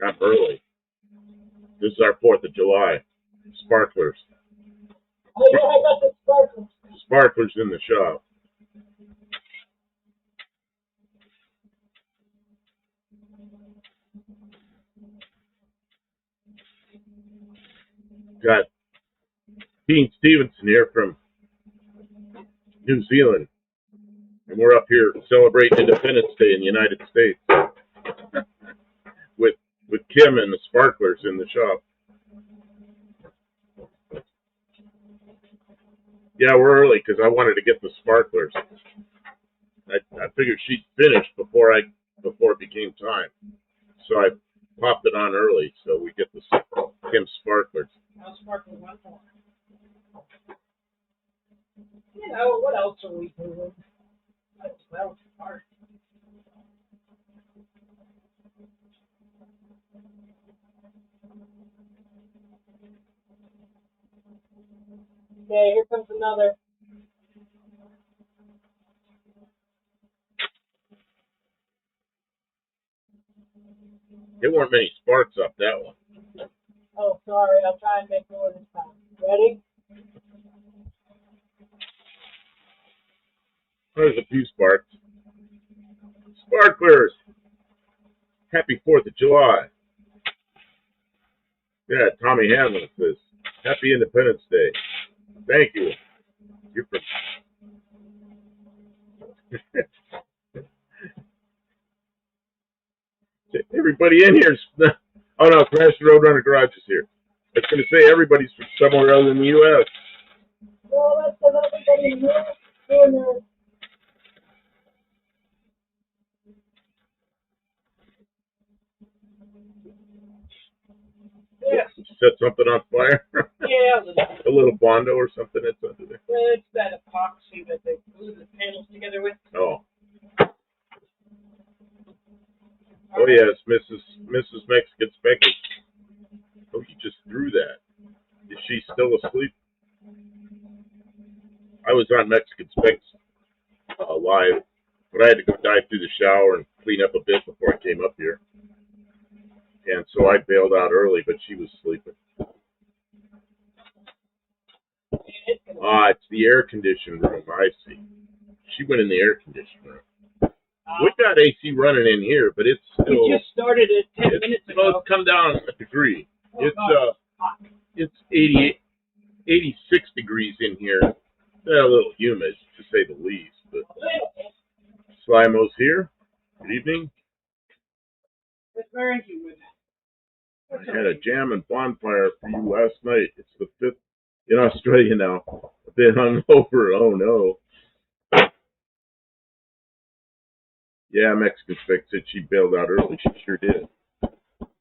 I'm early. This is our 4th of July. Sparklers. Oh, yeah, I got the sparklers. Sparklers in the shop. Got Dean Stevenson here from New Zealand. And we're up here celebrating Independence Day in the United States with Kim and the Sparklers in the shop. Yeah, we're early because I wanted to get the Sparklers. I figured she'd finish before it became time, so I popped it on early so we get the Kim Sparklers. I'll sparkle one more. You know, what else are we doing? Well, hard. Okay, here comes another. There weren't many sparks up that one. Oh, sorry. I'll try and make more this time. Ready? There's a few sparks. Sparklers! Happy 4th of July. Yeah, Tommy Hamlin says, Happy Independence Day. Thank you. You're from... Everybody in here. Oh no, Crash Roadrunner Garage is here. I was going to say everybody's from somewhere other than the U.S. Well, let's have everybody here. Yeah. Set something on fire? Yeah. A little Bondo or something that's under there? It's that epoxy that they glue the panels together with. Oh. Oh yes, Mrs. Mexican Speckles. Oh, you just threw that. Is she still asleep? I was on Mexican Specs live, but I had to go dive through the shower and clean up a bit before I came up here. And so I bailed out early, but she was sleeping. Ah, it's the air conditioned room. I see. She went in the air conditioned room. We've got AC running in here, but it's still. We just started it 10 minutes ago. Well, it's come down a degree. It's 86 degrees in here. A little humid, to say the least. But Slimo's here. Good evening. It's very humid. I had a jam and bonfire for you last night. It's the 5th in Australia now. A bit hungover. Oh no. Yeah, Mexican Spec said she bailed out early. She sure did.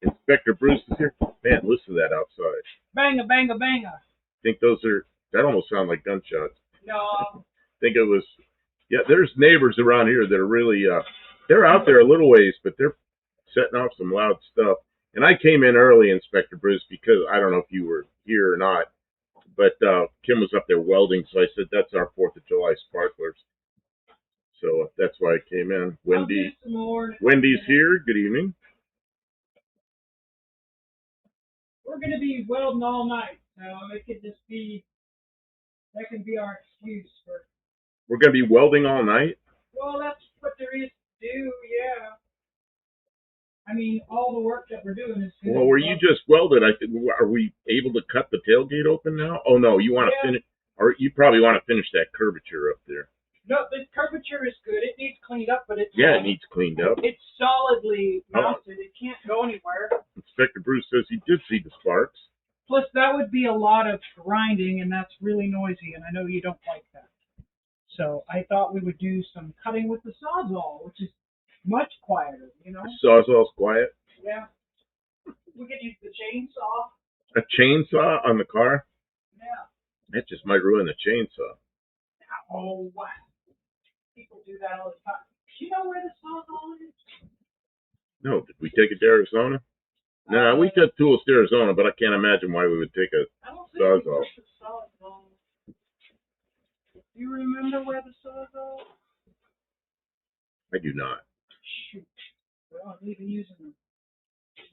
Inspector Bruce is here. Man, listen to that outside. Banga, banga, banga. Think those are, that almost sound like gunshots. No. Think it was, yeah, there's neighbors around here that are really, they're out there a little ways, but they're setting off some loud stuff. And I came in early, Inspector Bruce, because I don't know if you were here or not, but Kim was up there welding, so I said, that's our 4th of July sparklers. So that's why I came in. Wendy's here. Good evening. We're going to be welding all night, so it could just be, that can be our excuse for. We're going to be welding all night? Well, that's what there is to do, yeah. I mean, all the work that we're doing is. Well, where you just welded, I think, are we able to cut the tailgate open now? Oh no, you want to finish, or you probably want to finish that curvature up there. No, the curvature is good. It needs cleaned up, but it's. Yeah, it needs cleaned up. It's solidly mounted. It can't go anywhere. Inspector Bruce says he did see the sparks. Plus, that would be a lot of grinding, and that's really noisy, and I know you don't like that. So I thought we would do some cutting with the Sawzall, which is much quieter, you know? Sawzall's quiet? Yeah. We could use the chainsaw. A chainsaw on the car? Yeah. That just might ruin the chainsaw. Oh, wow. People do that all the time. Do you know where the Sawzall is? No, did we take it to Arizona? No, we took tools to Arizona, but I can't imagine why we would take a Sawzall. Do you remember where the Sawzall is? I do not. Shoot. Well, I'm even using them.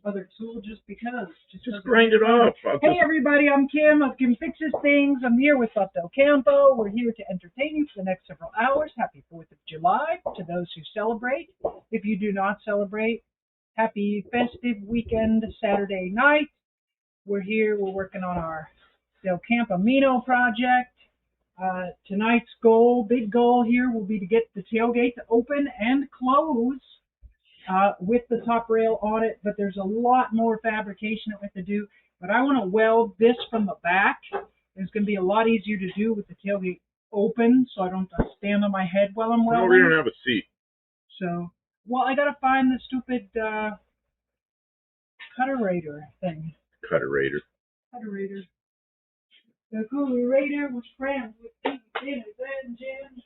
other tool just because. Just grind it off. Hey everybody, I'm Kim of Kim Fixes Things. I'm here with Del Campo. We're here to entertain you for the next several hours. Happy 4th of July to those who celebrate. If you do not celebrate, happy festive weekend Saturday night. We're here, we're working on our Del Campamino project. Tonight's goal, big goal here, will be to get the tailgate to open and close with the top rail on it, but there's a lot more fabrication that we have to do. But I want to weld this from the back. It's going to be a lot easier to do with the tailgate open, so I don't have to stand on my head while I'm welding. No, we don't have a seat. So, well, I got to find the stupid cutterator thing. Cutterator. The coolerator was friends with Pete in his engine.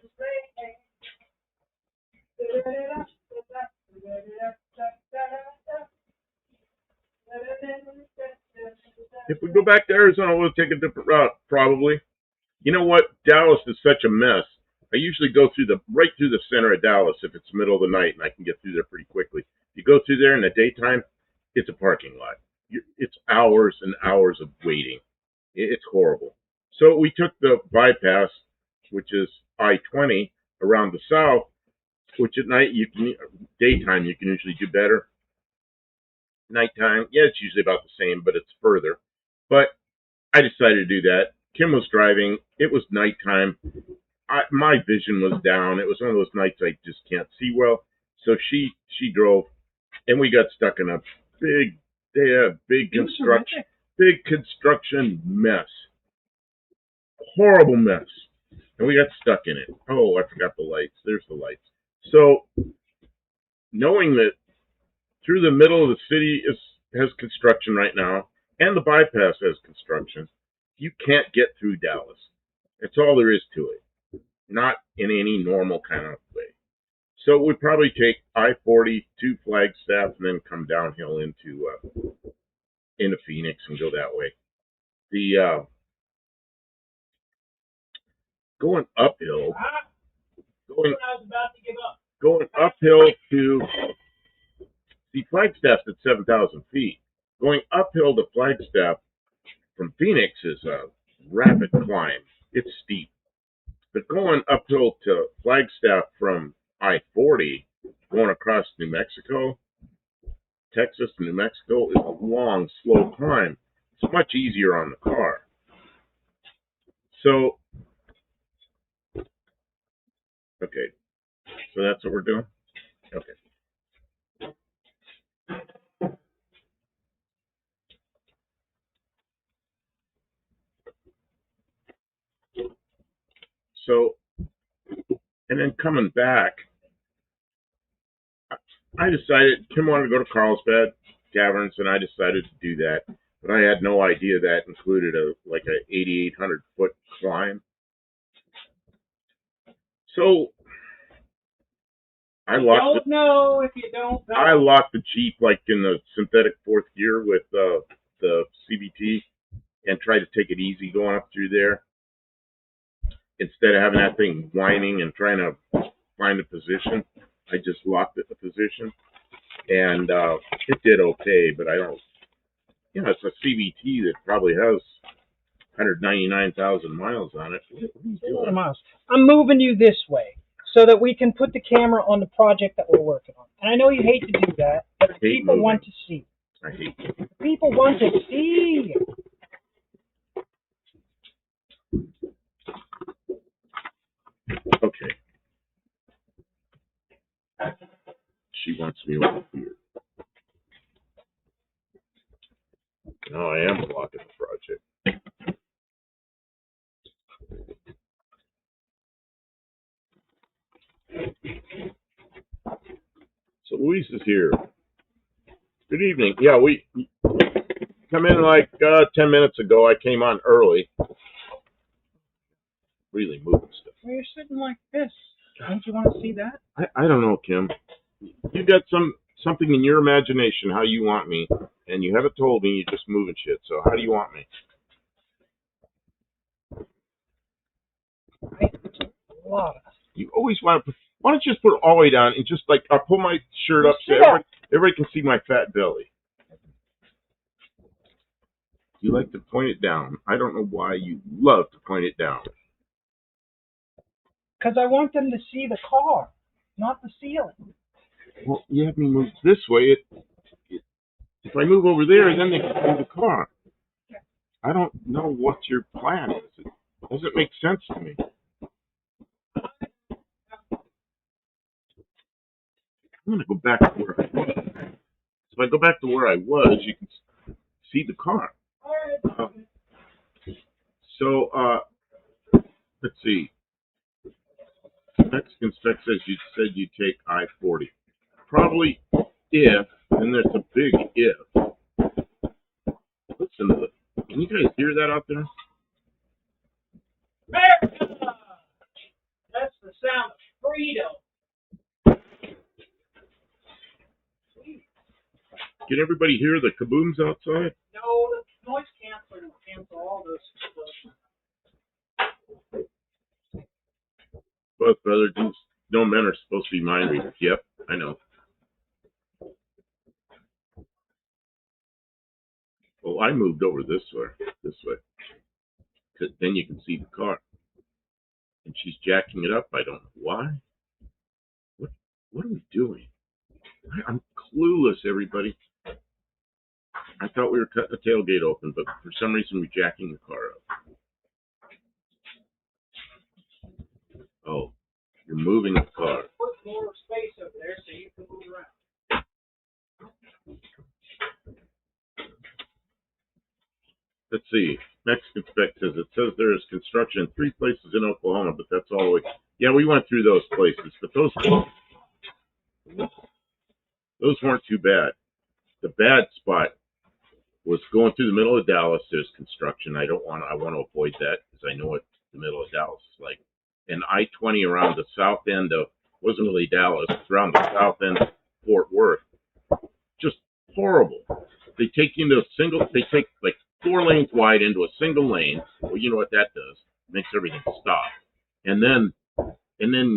If we go back to Arizona, we'll take a different route, probably. You know what? Dallas is such a mess. I usually go right through the center of Dallas if it's the middle of the night, and I can get through there pretty quickly. If you go through there in the daytime, it's a parking lot. It's hours and hours of waiting. It's horrible. So we took the bypass, which is I-20, around the south, which at night daytime you can usually do better. Nighttime, yeah, it's usually about the same, but it's further. But I decided to do that. Kim was driving. It was nighttime. My vision was down. It was one of those nights I just can't see well. So she drove, and we got stuck in a big construction mess. Horrible mess. And we got stuck in it. Oh, I forgot the lights. There's the lights. So, knowing that through the middle of the city has construction right now, and the bypass has construction, you can't get through Dallas. That's all there is to it. Not in any normal kind of way. So we'd probably take I-40 to Flagstaff and then come downhill into Phoenix and go that way. The going uphill, going uphill to see Flagstaff's at 7,000 feet. Going uphill to Flagstaff from Phoenix is a rapid climb. It's steep. But going uphill to Flagstaff from I-40, going across New Mexico, Texas to New Mexico, is a long, slow climb. It's much easier on the car. So, okay. So that's what we're doing? Okay. So, and then coming back, I decided, Kim wanted to go to Carlsbad Caverns, and I decided to do that. But I had no idea that included a 8,800 foot climb. So I locked I locked the Jeep like in the synthetic fourth gear with the CVT and tried to take it easy going up through there instead of having that thing whining and trying to find a position. I just locked it in the position, and it did okay. But I don't, it's a CVT that probably has 199,000 miles on it. What are you doing? A lot of miles. I'm moving you this way so that we can put the camera on the project that we're working on. And I know you hate to do that, but people want to see. I hate it. People want to see. Okay. She wants me over here. Now I am blocking the project. So Luis is here. Good evening. Yeah, we come in like 10 minutes ago. I came on early. Really moving stuff. Well, you're sitting like this. Don't you want to see that? I don't know, Kim. You got something in your imagination how you want me, and you haven't told me. You're just moving shit. So how do you want me? You always want to. Why don't you just put it all the way down and just I'll pull my shirt up so everybody can see my fat belly. You like to point it down. I don't know why you love to point it down. Because I want them to see the car, not the ceiling. Well, you have me move this way. If I move over there, then they can see the car. I don't know what your plan is. It doesn't make sense to me. I'm going to go back to where I was. If I go back to where I was, you can see the car. So, let's see. Mexican spec says you said you take I-40. Probably if, and there's a big if. Listen to it. Can you guys hear that out there? America! That's the sound of freedom. Can everybody hear the kabooms outside? No, the noise canceling will cancel all those. Both brother dudes, no men are supposed to be mind readers. Yep, I know. Well, I moved over this way, because then you can see the car. And she's jacking it up. I don't know why. What are we doing? I'm clueless, everybody. I thought we were cutting the tailgate open, but for some reason we're jacking the car up. Oh, you're moving the car. Put more space over there so you can move around. Let's see. Mexican spec says it says there is construction in 3 places in Oklahoma, but that's all the way. Yeah, we went through those places, but those weren't too bad. The bad spot was going through the middle of Dallas. There's construction. I want to avoid that because I know what the middle of Dallas is like. And I-20 around the south end of, wasn't really Dallas, it's around the south end of Fort Worth. Just horrible. They take like 4 lanes wide into a single lane. Well, you know what that does? It makes everything stop. And then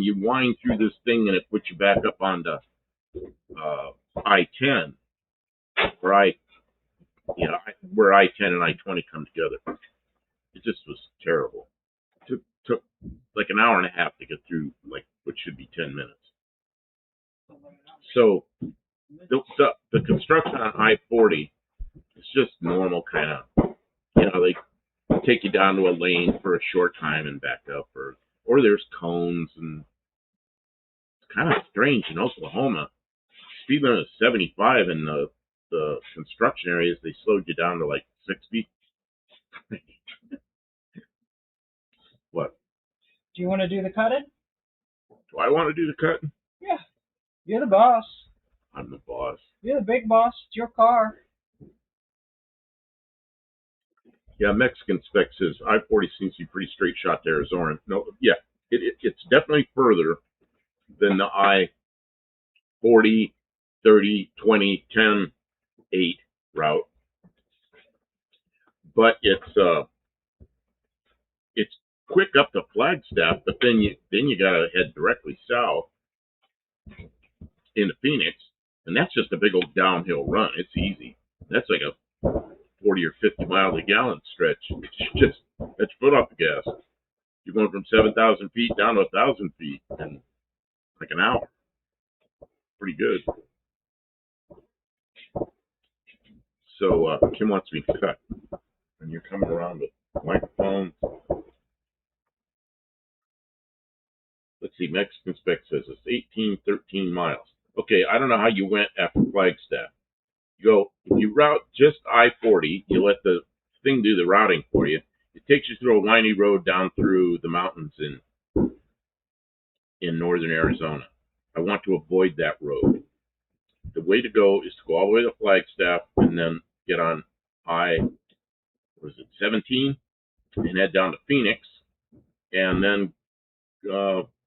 you wind through this thing and it puts you back up onto I-10, where I-10 and I-20 come together. It just was terrible. It took like an hour and a half to get through like what should be 10 minutes. So the construction on I-40 is just normal kind of, they take you down to a lane for a short time and back up, or there's cones, and it's kind of strange in Oklahoma. Speed limit is 75, and the construction areas, they slowed you down to like 60. What? Do you want to do the cutting? Do I want to do the cutting? Yeah. You're the boss. I'm the boss. You're the big boss. It's your car. Yeah, Mexican spec says I-40 seems to be pretty straight shot to Arizona. No, yeah, it's definitely further than the I-40, 30, 20, 10, 8 route. But it's quick up to Flagstaff, but then you gotta head directly south into Phoenix, and that's just a big old downhill run. It's easy. That's like a 40 or 50 miles a gallon stretch. It's that's foot off the gas. You're going from 7,000 feet down to 1,000 feet in like an hour. Pretty good. So Kim wants me to cut, and you're coming around with microphones. Let's see, Mexican spec says it's 13 miles. Okay, I don't know how you went after Flagstaff. If you route just I-40, you let the thing do the routing for you. It takes you through a windy road down through the mountains in northern Arizona. I want to avoid that road. The way to go is to go all the way to Flagstaff and then get on I-17 and head down to Phoenix, and then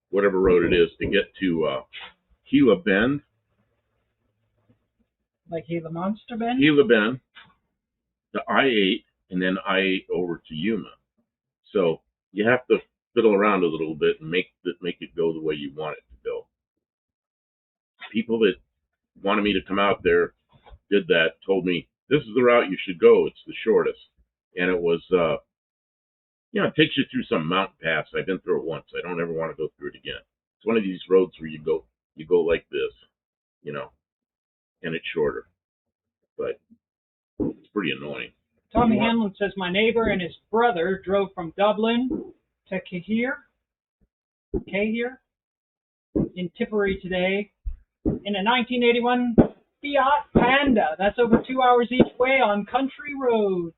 whatever road it is to get to Gila Bend. Like Gila Monster Bend? Gila Bend, the I-8, and then I-8 over to Yuma. So you have to fiddle around a little bit and make it go the way you want it to go. People that wanted me to come out there did that, told me, this is the route you should go. It's the shortest. and it was it takes you through some mountain pass. I've been through it once. I don't ever want to go through it again. It's one of these roads where you go like this, you know, and it's shorter, but it's pretty annoying. Tommy Hamlin says my neighbor and his brother drove from Dublin to Cahir in Tipperary today in a 1981 Fiat Panda. That's over 2 hours each way on country roads.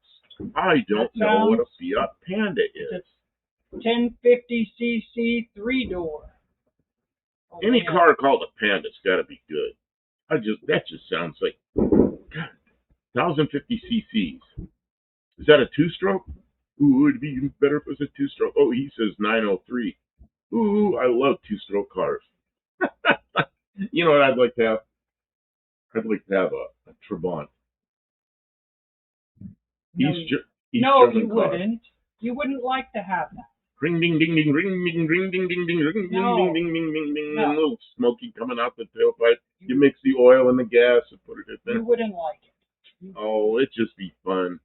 I don't know what a Fiat Panda is. It's a 1050cc 3-door. Oh, any car called a Panda's got to be good. That just sounds like, God, 1050 cc's. Is that a two-stroke? Ooh, it'd be even better if it was a two-stroke. Oh, he says 903. Ooh, I love two-stroke cars. You know what I'd like to have? I'd like to have a Trabant. No, you wouldn't. You wouldn't like to have that. Ring ding ding ding ring ding ring ding ding ding ring ding ding ding ding ding ding. A little smoky coming out the tailpipe. You mix the oil and the gas and put it in there. You wouldn't like it. Oh, it'd just be fun.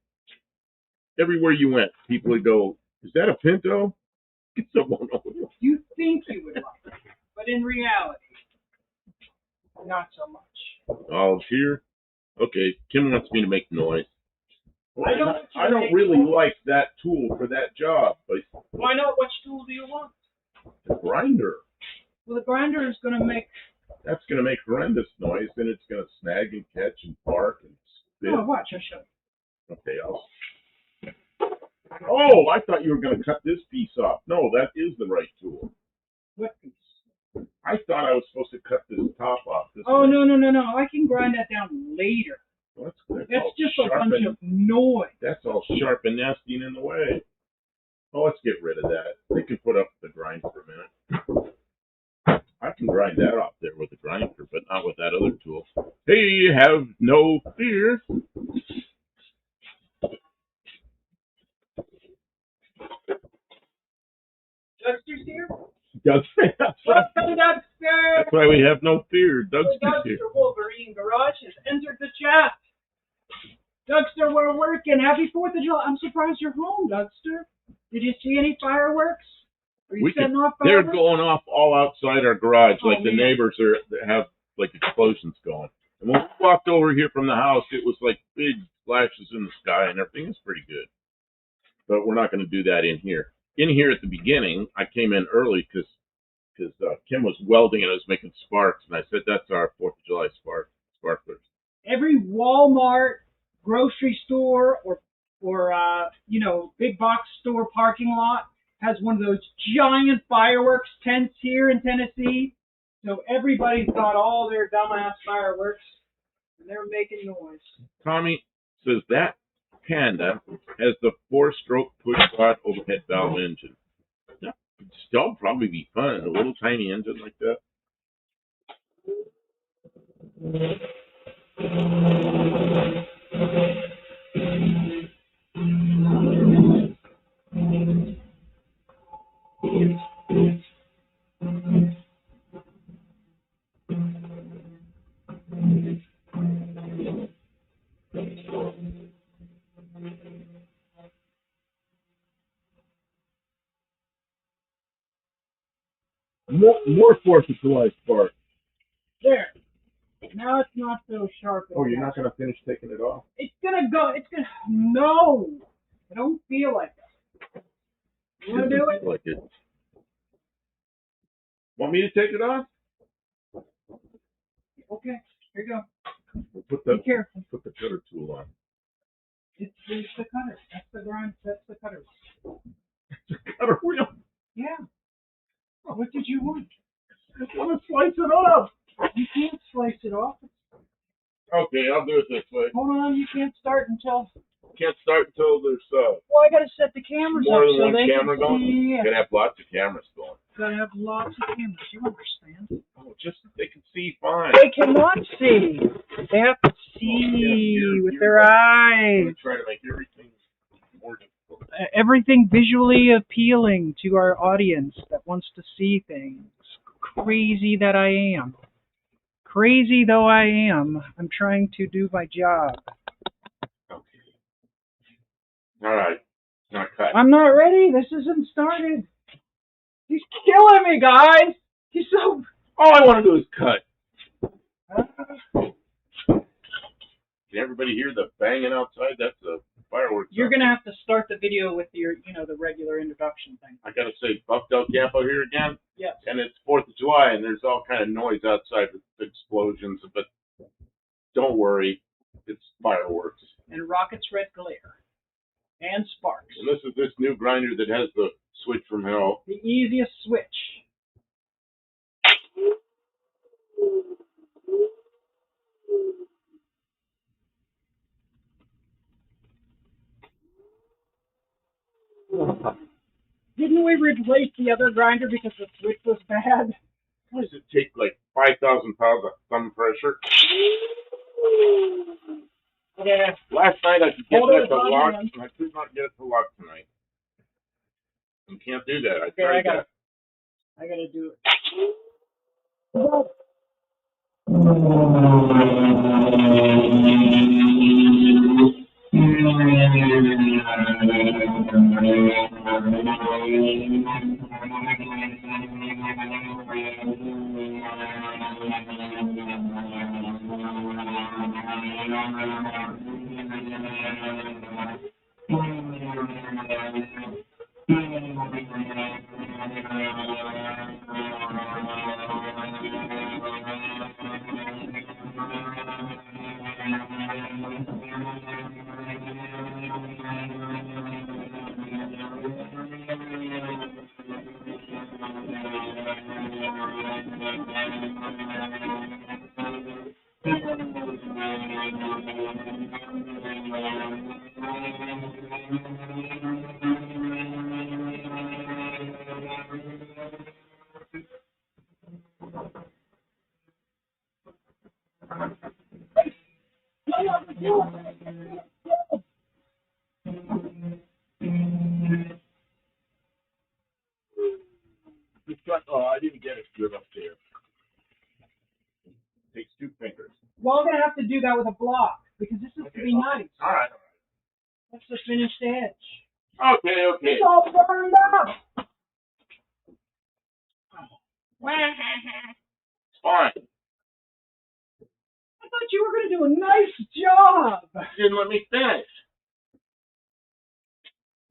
Everywhere you went, people would go, "Is that a Pinto?" Someone over. You think you would like it, but in reality, not so much. Oh, here? Okay, Kim wants me to make noise. Well, I don't really noise. like that tool for that job. But why not? Which tool do you want? The grinder. Well, the grinder is going to make... That's going to make horrendous noise, and it's going to snag and catch and bark and spit. Oh, watch, I'll show you. Okay, Oh, I thought you were going to cut this piece off. No, that is the right tool. What piece? I thought I was supposed to cut this top off. No. I can grind that down later. Well, that's just a bunch of noise. That's all sharp and nasty and in the way. Oh, let's get rid of that. They can put up the grind for a minute. I can grind that off there with the grinder, but not with that other tool. Hey, have no fear. Dugster's here? Dugster. Welcome, Dugster. That's why we have no fear. Dugster's here. Dugster Wolverine Garage has entered the chat. Dugster, we're working. Happy 4th of July. I'm surprised you're home, Dugster. Did you see any fireworks? Are you setting off fireworks? They're going off all outside our garage. Oh, like the neighbors have like explosions going. And when we walked over here from the house, it was like big flashes in the sky and everything. It's pretty good. But we're not going to do that in here. In here at the beginning, I came in early because Kim was welding and I was making sparks. And I said, that's our 4th of July sparklers. Every Walmart, grocery store, or big box store parking lot has one of those giant fireworks tents here in Tennessee. So everybody's got all their dumbass fireworks, and they're making noise. Tommy says that Panda has the 4-stroke push-rod overhead valve engine. That would still probably be fun, a little tiny engine like that. More 4th of July spark. There. Now it's not so sharp. Oh, you're not going to finish taking it off? It's going to go. No. I don't feel like that. You want to do it? Like it. Want me to take it off? Okay. Here you go. Be careful. Put the cutter tool on. It's the cutter. That's the grind. That's the cutter. It's a cutter wheel. Yeah. What did you want? I want to slice it off. You can't slice it off. Okay, I'll do it this way. Hold on, you can't start until... Can't start until there's Well, I gotta set the cameras more up than so one they camera can going. see. You gotta have lots of cameras going. Gotta have lots of cameras. You understand? Oh, just so they can see fine. They cannot see. They have to see with their eyes. I'm try to make everything more difficult. Everything visually appealing to our audience that wants to see things. Crazy that I am. Crazy though I am, I'm trying to do my job. Okay. All right. Not cut. I'm not ready. This isn't started. He's killing me, guys. He's so. All I want to do is cut. Uh, Can everybody hear the banging outside? That's the fireworks. You're gonna have to start the video with your, the regular introduction thing. I gotta say, Buck Del Campo here again. Yes. And it's 4th of July, and there's all kind of noise outside with explosions. But don't worry, it's fireworks. And rockets, red glare, and sparks. And this is this new grinder that has the switch from hell. The easiest switch. Didn't we replace the other grinder because the switch was bad? Why does it take like 5,000 pounds of thumb pressure? Yeah. Last night I could get Hold that it to on lock, hand. and I could not get it to lock tonight. You can't do that. I Okay, tried that. I gotta do it. Oh, I didn't get it good up there. Takes 2 fingers. Well, I'm gonna have to do that with a block because this is to be nice. All right. That's the finished edge. Okay. It's all burned up. It's fine. I thought you were gonna do a nice job. You didn't let me finish.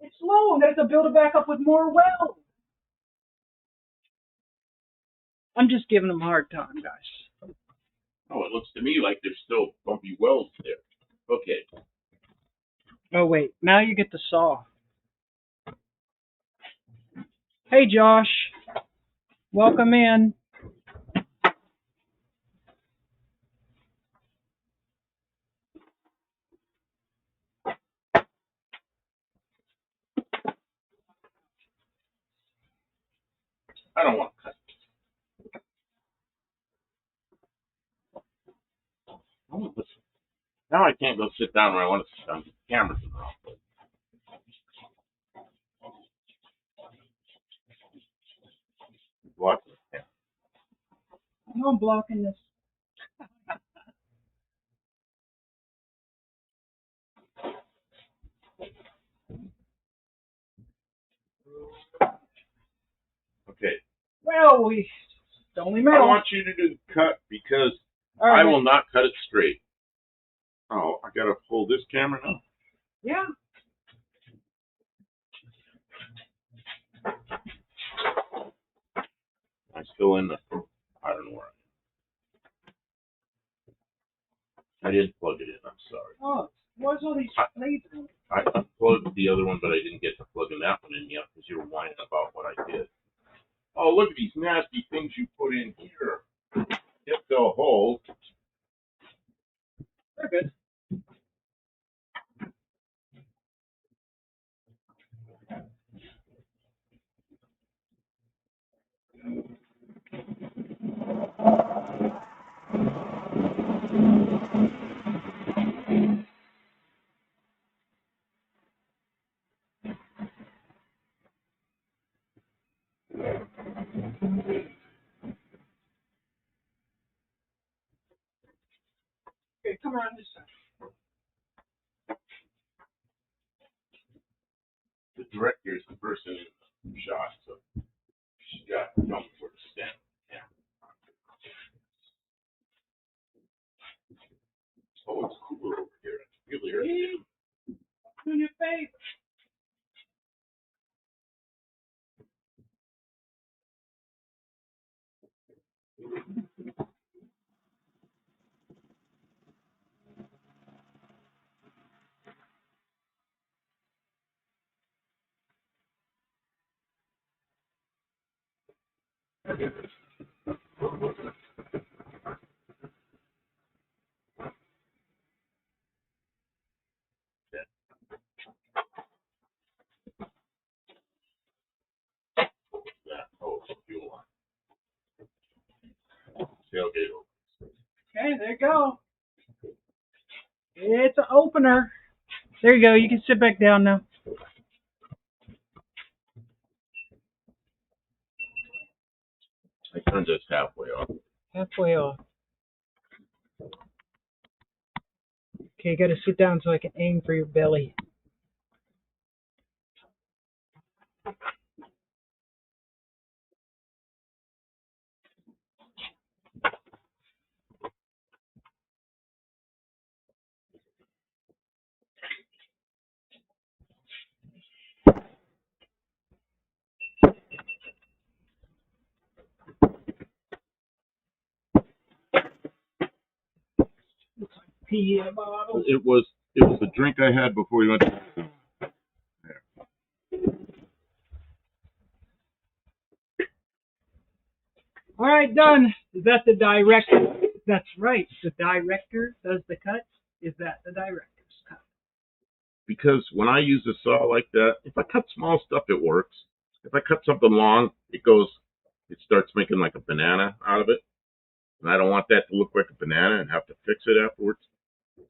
It's slow. I'm gonna have to build it back up with more welds. I'm just giving them a hard time, guys. Oh, it looks to me like there's still bumpy welds there. Okay. Oh, wait. Now you get the saw. Hey, Josh. Welcome in. I don't want to cut. Now I can't go sit down where I want to sit down. The camera's in the wrong place. Watch this. Yeah. No, I'm blocking this. Okay. Well, it's only I metal. want you to do the cut because All right. I will not cut it straight. Oh, I gotta hold this camera now. Yeah. I'm still in the. I don't know where I am. I didn't plug it in. I'm sorry. Oh, what's all these blades? I unplugged the other one, but I didn't get to plugging that one in yet because you were whining about what I did. Oh, look at these nasty things you put in here. If they'll hold. They're good. Okay, come around this side. director is the person in the shot, so she got something for the stem. Yeah. Oh, it's cooler over here. It's really On your face. that. Oh, it's fuel line. Tailgate open. Okay, there you go. It's an opener. There you go. You can sit back down now. I turned this halfway off. Halfway off. Okay, you got to sit down so I can aim for your belly. Pee in a bottle. It was the drink I had before we went to All right, done. Is that the director? That's right. The director does the cuts. Is that the director's cut? because when I use a saw like that, if I cut small stuff, it works. If I cut something long, it starts making like a banana out of it. And I don't want that to look like a banana and have to fix it afterwards.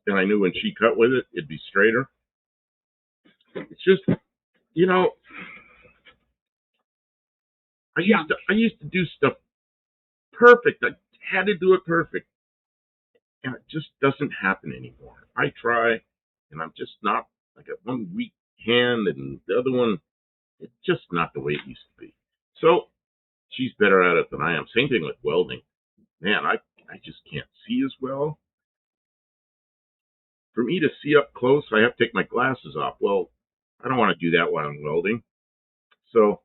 And I knew when she cut with it, it'd be straighter. It's just, you know, I used to do stuff perfect. I had to do it perfect. And it just doesn't happen anymore. I try, and I'm just not. I got one weak hand, and the other one, it's just not the way it used to be. So she's better at it than I am. Same thing with welding. Man, I just can't see as well. For me to see up close, I have to take my glasses off. Well, I don't want to do that while I'm welding. So,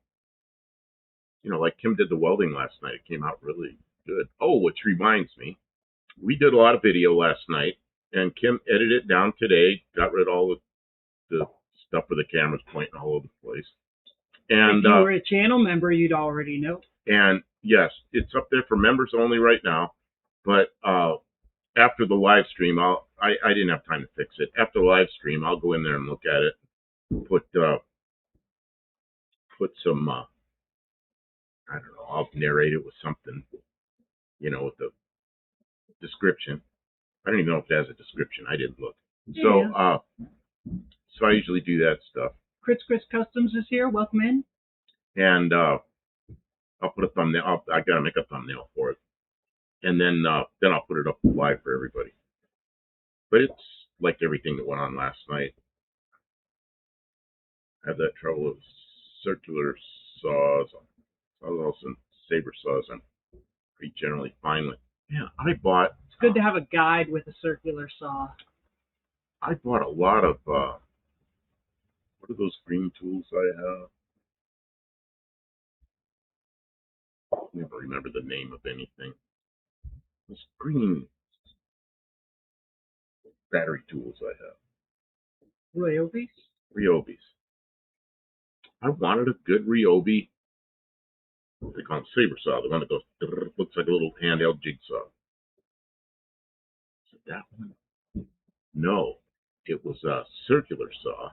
like Kim did the welding last night. It came out really good. Oh, which reminds me, we did a lot of video last night, and Kim edited it down today, got rid of all the stuff where the camera's pointing all over the place. And if you were a channel member, you'd already know. And yes, it's up there for members only right now. But after the live stream, I didn't have time to fix it. After the live stream, I'll go in there and look at it. Put some I don't know. I'll narrate it with something, with the description. I don't even know if it has a description. I didn't look. Yeah. So I usually do that stuff. Chris Customs is here. Welcome in. And I'll put a thumbnail. I gotta make a thumbnail for it, and then I'll put it up live for everybody. But it's like everything that went on last night. I have that trouble with circular saws. Also saber saws I'm pretty generally fine with. Yeah, I bought. It's good to have a guide with a circular saw. I bought a lot of. What are those green tools I have? I never remember the name of anything. Those green battery tools I have. Ryobis? Ryobis. I wanted a good Ryobi. They call them saber saw. The one that goes, looks like a little handheld jigsaw. Is it that one? No. It was a circular saw.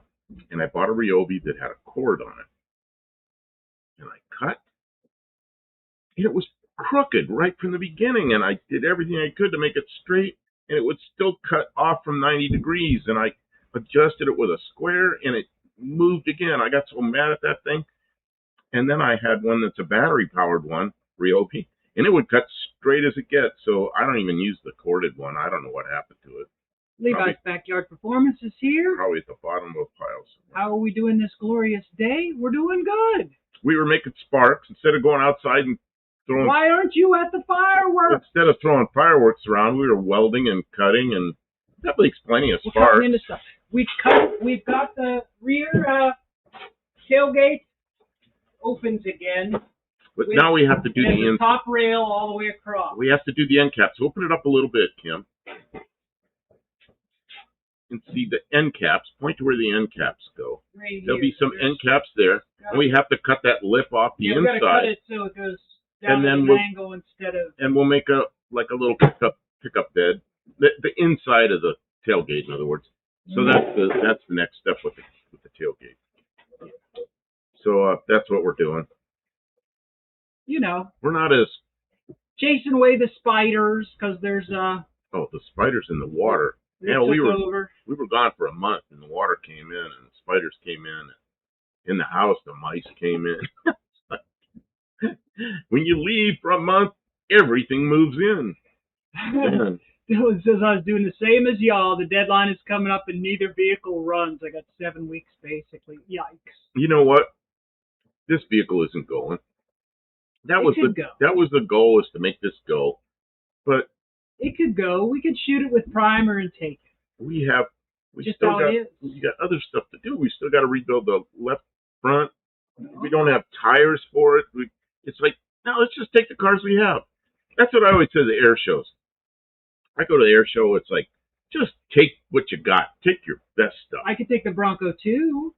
And I bought a Ryobi that had a cord on it. And I cut. And it was crooked right from the beginning. And I did everything I could to make it straight. And it would still cut off from 90 degrees. And I adjusted it with a square. And it moved again. I got so mad at that thing. And then I had one that's a battery-powered one, Ryobi. And it would cut straight as it gets. So I don't even use the corded one. I don't know what happened to it. Levi's Backyard Performance is here. Probably at the bottom of a pile somewhere. How are we doing this glorious day? We're doing good. We were making sparks instead of going outside and throwing... Why aren't you at the fireworks? Instead of throwing fireworks around, we were welding and cutting, and that makes plenty of sparks. We're into stuff. We've got the rear tailgate opens again. But now we have to do the top rail all the way across. We have to do the end caps. Open it up a little bit, Kim. And see the end caps. Point to where the end caps go. Right. There'll be some end caps there. And we have to cut that lip off the inside. We've got to cut it so it goes down at an angle instead of... And we'll make a little pickup bed. The inside of the tailgate, in other words. So that's the next step with the tailgate. So that's what we're doing. You know. We're not as... Chasing away the spiders, because there's... Oh, the spiders in the water. Yeah, we were gone for a month, and the water came in, and the spiders came in. In the house, the mice came in. When you leave for a month, everything moves in. Dylan says I was doing the same as y'all. The deadline is coming up, and neither vehicle runs. I got 7 weeks, basically. Yikes. You know what? This vehicle isn't going. That was the goal, is to make this go. But it could go. We could shoot it with primer and take it. We got other stuff to do. We still got to rebuild the left front. We don't have tires for it. It's like, no, let's just take the cars we have. That's what I always say to the air shows. I go to the air show, it's like, just take what you got. Take your best stuff. I could take the Bronco too.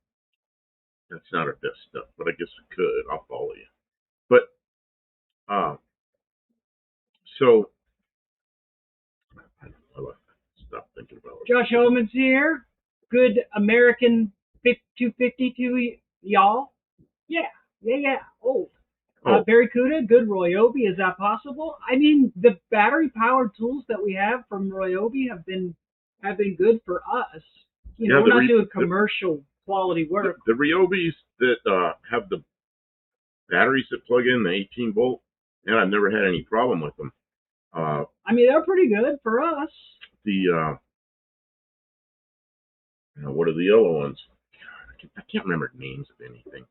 That's not our best stuff, but I guess we could. I'll follow you. But, so, stop thinking about it. Josh Holman's here. Good American 252 y'all. Yeah. Old. Barracuda, good Ryobi. Is that possible? I mean, the battery-powered tools that we have from Ryobi have been good for us. You know, we're not doing commercial quality work. The Ryobis that have the batteries that plug in, the 18-volt, and I've never had any problem with them. I mean, they're pretty good for us. What are the yellow ones? I can't remember names of anything.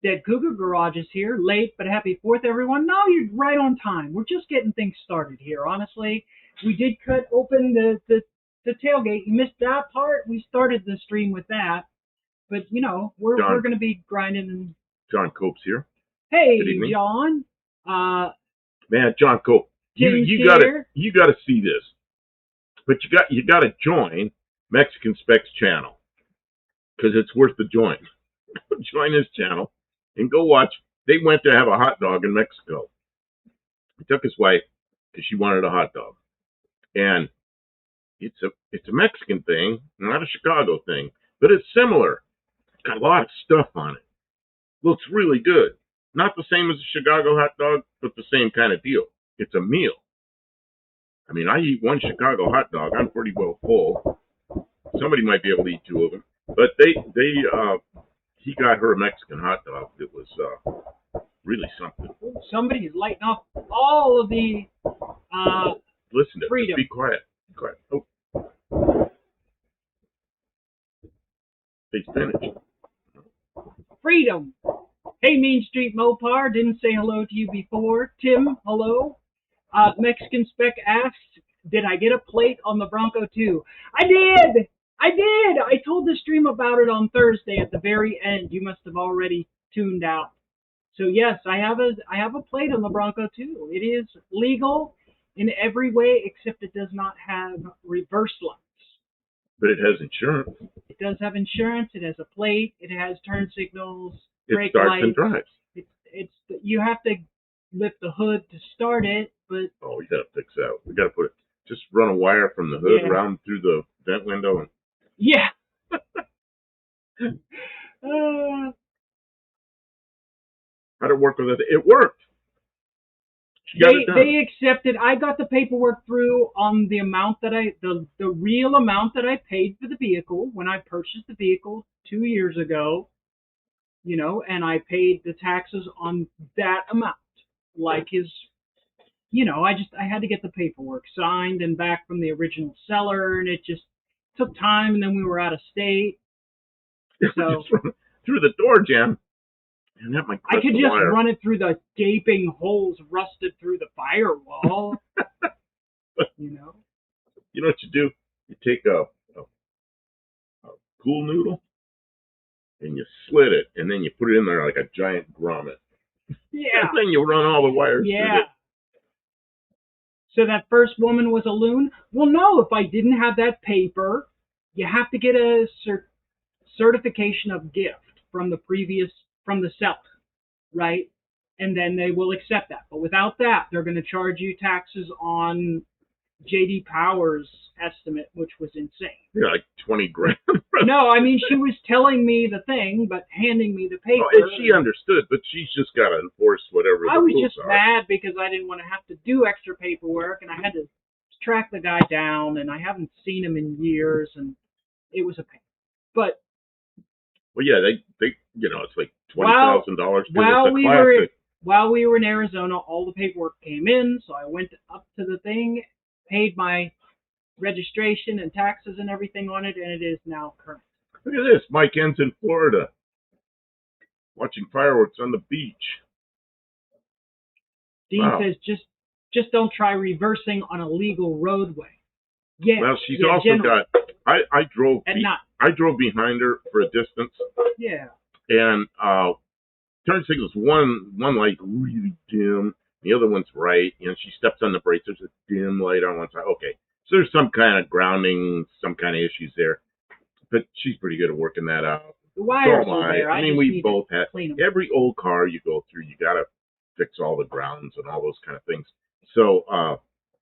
Dead Cougar Garage is here. Late, but happy 4th, everyone. No, you're right on time. We're just getting things started here, honestly. We did cut open the tailgate. You missed that part. We started the stream with that. But, you know, we're going to be grinding. And John Cope's here. Hey, John. Man, John Cope, you gotta see this. But you gotta join Mexican Specs channel, because it's worth the join. Join his channel and go watch. They went to have a hot dog in Mexico. He took his wife because she wanted a hot dog, and it's a Mexican thing, not a Chicago thing, but it's similar. It's got a lot of stuff on it. Looks really good. Not the same as a Chicago hot dog, but the same kind of deal. It's a meal. I mean, I eat one Chicago hot dog, I'm pretty well full. Somebody might be able to eat 2 of them. But he got her a Mexican hot dog that was really something. Somebody's lighting off all of the listen to freedom. Be quiet. Be quiet. Oh. They finished. Freedom. Hey, Mean Street Mopar, didn't say hello to you before. Tim, hello. Mexican Spec asks, did I get a plate on the Bronco 2? I did! I told the stream about it on Thursday at the very end. You must have already tuned out. So yes, I have a plate on the Bronco 2. It is legal in every way except it does not have reverse lights. But it has insurance. It does have insurance. It has a plate. It has turn signals. It starts and drives. You have to lift the hood to start it, but we gotta fix that. We gotta put it. Just run a wire from the hood around through the vent window. And... Yeah. How'd it work with it? It worked. They accepted. I got the paperwork through on the amount that the real amount that I paid for the vehicle when I purchased the vehicle 2 years ago. You know, and I paid the taxes on that amount, like his I had to get the paperwork signed and back from the original seller, and it just took time, and then we were out of state. So just run through the door jam. And that might I could just wire. run it through the gaping holes rusted through the firewall. You know what you do? You take a pool noodle and you slit it, and then you put it in there like a giant grommet. Yeah. And then you run all the wires through it. So that first woman was a loon? Well, no, if I didn't have that paper, you have to get a certification of gift from the seller, right? And then they will accept that. But without that, they're going to charge you taxes on J.D. Power's estimate, which was insane. Yeah, like 20 grand. No, I mean, she was telling me the thing, but handing me the paper. Oh, and she understood, but she's just got to enforce whatever the rules are. I was just mad because I didn't want to have to do extra paperwork, and I had to track the guy down, and I haven't seen him in years, and it was a pain. But well, yeah, they it's like $20,000. While we were in Arizona, all the paperwork came in, so I went up to the thing, paid my registration and taxes and everything on it, and it is now current. Look at this. Mike N's in Florida watching fireworks on the beach. Dean says, just don't try reversing on a legal roadway. Yeah. Well, she's also got. I drove behind her for a distance. Yeah. And turn signals, one light really dim, the other one's bright. She steps on the brakes. There's a dim light on one side. Okay, so there's some kind of grounding, some kind of issues there. But she's pretty good at working that out. The wires are there. I mean, we both had every old car you go through, you gotta fix all the grounds and all those kind of things. So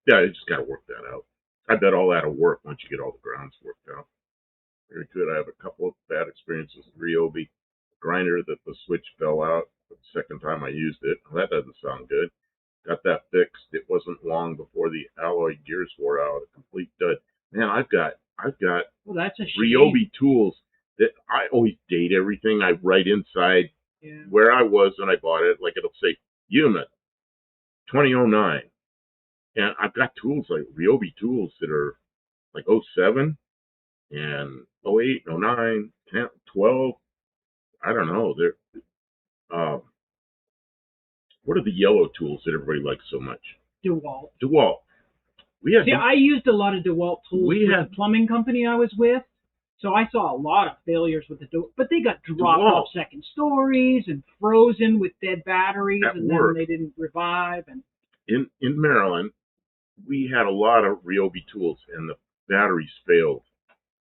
yeah, you just gotta work that out. I bet all that'll work once you get all the grounds worked out. Very good. I have a couple of bad experiences with Ryobi grinder that the switch fell out the second time I used it. Well, that doesn't sound good. Got that fixed. It wasn't long before the alloy gears wore out. A complete dud. Man, I've got well, that's a Ryobi tools that I always date everything. I write inside where I was when I bought it. Like it'll say unit 2009. And I've got tools like Ryobi tools that are like 07 and 08, 09, 10, 12. I don't know. They're what are the yellow tools that everybody likes so much? DeWalt. I used a lot of DeWalt tools with the plumbing company I was with, so I saw a lot of failures with the DeWalt. But they got dropped off second stories and frozen with dead batteries, and then they didn't revive. And in Maryland, we had a lot of Ryobi tools, and the batteries failed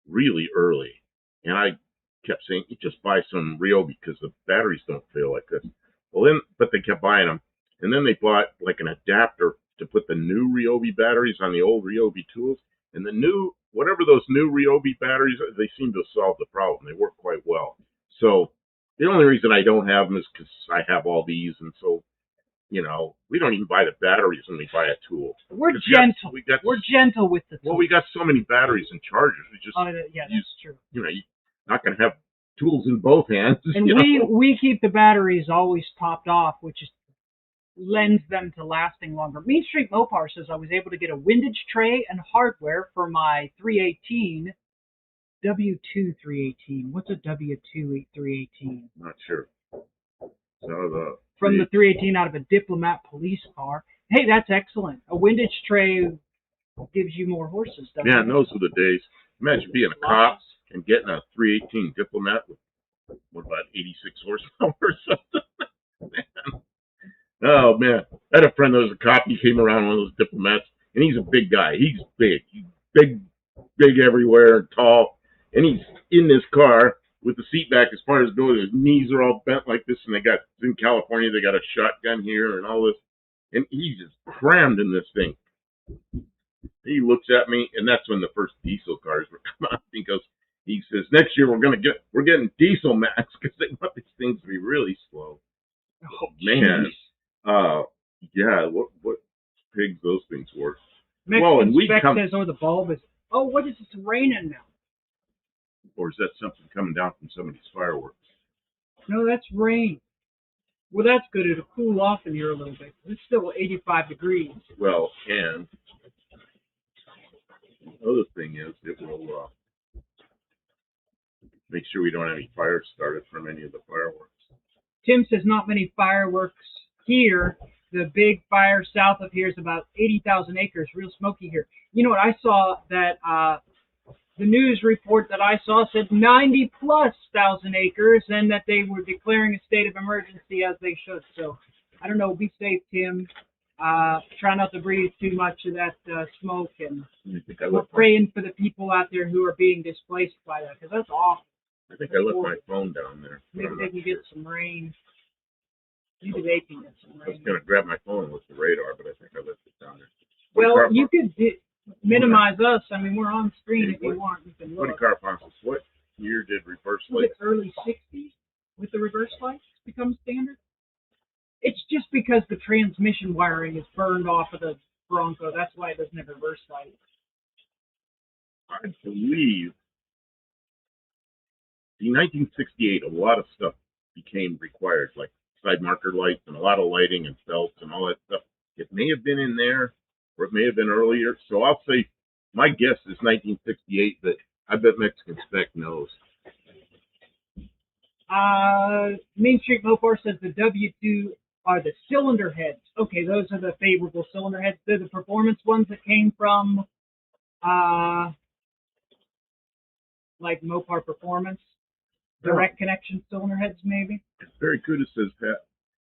really early. And I kept saying, you just buy some Ryobi because the batteries don't fail like this. Well, but they kept buying them. And then they bought like an adapter to put the new Ryobi batteries on the old Ryobi tools. And the new, whatever those new Ryobi batteries, they seem to solve the problem. They work quite well. So the only reason I don't have them is because I have all these. And so, we don't even buy the batteries when we buy a tool. We're gentle. We're gentle with the tools. Well, we got so many batteries and chargers. We just, that's true. You're not going to have tools in both hands. And we keep the batteries always topped off, which lends them to lasting longer. Mean Street Mopar says I was able to get a windage tray and hardware for my 318 W2 318. What's a W2 318? Not sure. From the 318 out of a Diplomat police car. Hey, that's excellent. A windage tray gives you more horses, doesn't it? Yeah, those were the days. Imagine being a cop and getting a 318 Diplomat with, what, about 86 horsepower or something? Man. Oh, man. I had a friend that was a cop. He came around one of those Diplomats, and he's a big guy. He's big. He's big everywhere and tall. And he's in this car with the seat back as far as goes. His knees are all bent like this, and in California, they got a shotgun here and all this. And he's just crammed in this thing. He looks at me, and that's when the first diesel cars were coming out. He says, next year we're getting diesel Max because they want these things to be really slow. Oh, man. Yeah, what pigs those things were. Mexican spec says, the bulb is, what is it raining now? Or is that something coming down from somebody's fireworks? No, that's rain. Well, that's good. It'll cool off in here a little bit. It's still 85 degrees. Well, and the other thing is it will make sure we don't have any fires started from any of the fireworks. Tim says not many fireworks here. The big fire south of here is about 80,000 acres, real smoky here. You know what? I saw that the news report that I saw said 90,000+ acres, and that they were declaring a state of emergency as they should. So I don't know. Be safe, Tim. Try not to breathe too much of that smoke, and we're praying for the people out there who are being displaced by that, because that's awful. I think I left my phone down there. Maybe they can get some rain. Maybe they can get some I was rain. going to grab my phone with the radar, but I think I left it down there. Well, you could minimize us. I mean, we're on screen if you want. You can look. Car Ponces, what year did reverse Was lights? it early 60s with the reverse lights become standard? It's just because the transmission wiring is burned off of the Bronco. That's why it doesn't have reverse lights. I believe in 1968, a lot of stuff became required, like side marker lights and a lot of lighting and belts and all that stuff. It may have been in there, or it may have been earlier. So I'll say my guess is 1968, but I bet Mexican Spec knows. Main Street Mopar says the W2 are the cylinder heads. Okay, those are the favorable cylinder heads. They're the performance ones that came from, like Mopar Performance. Direct connection cylinder heads, maybe. It's very good. It says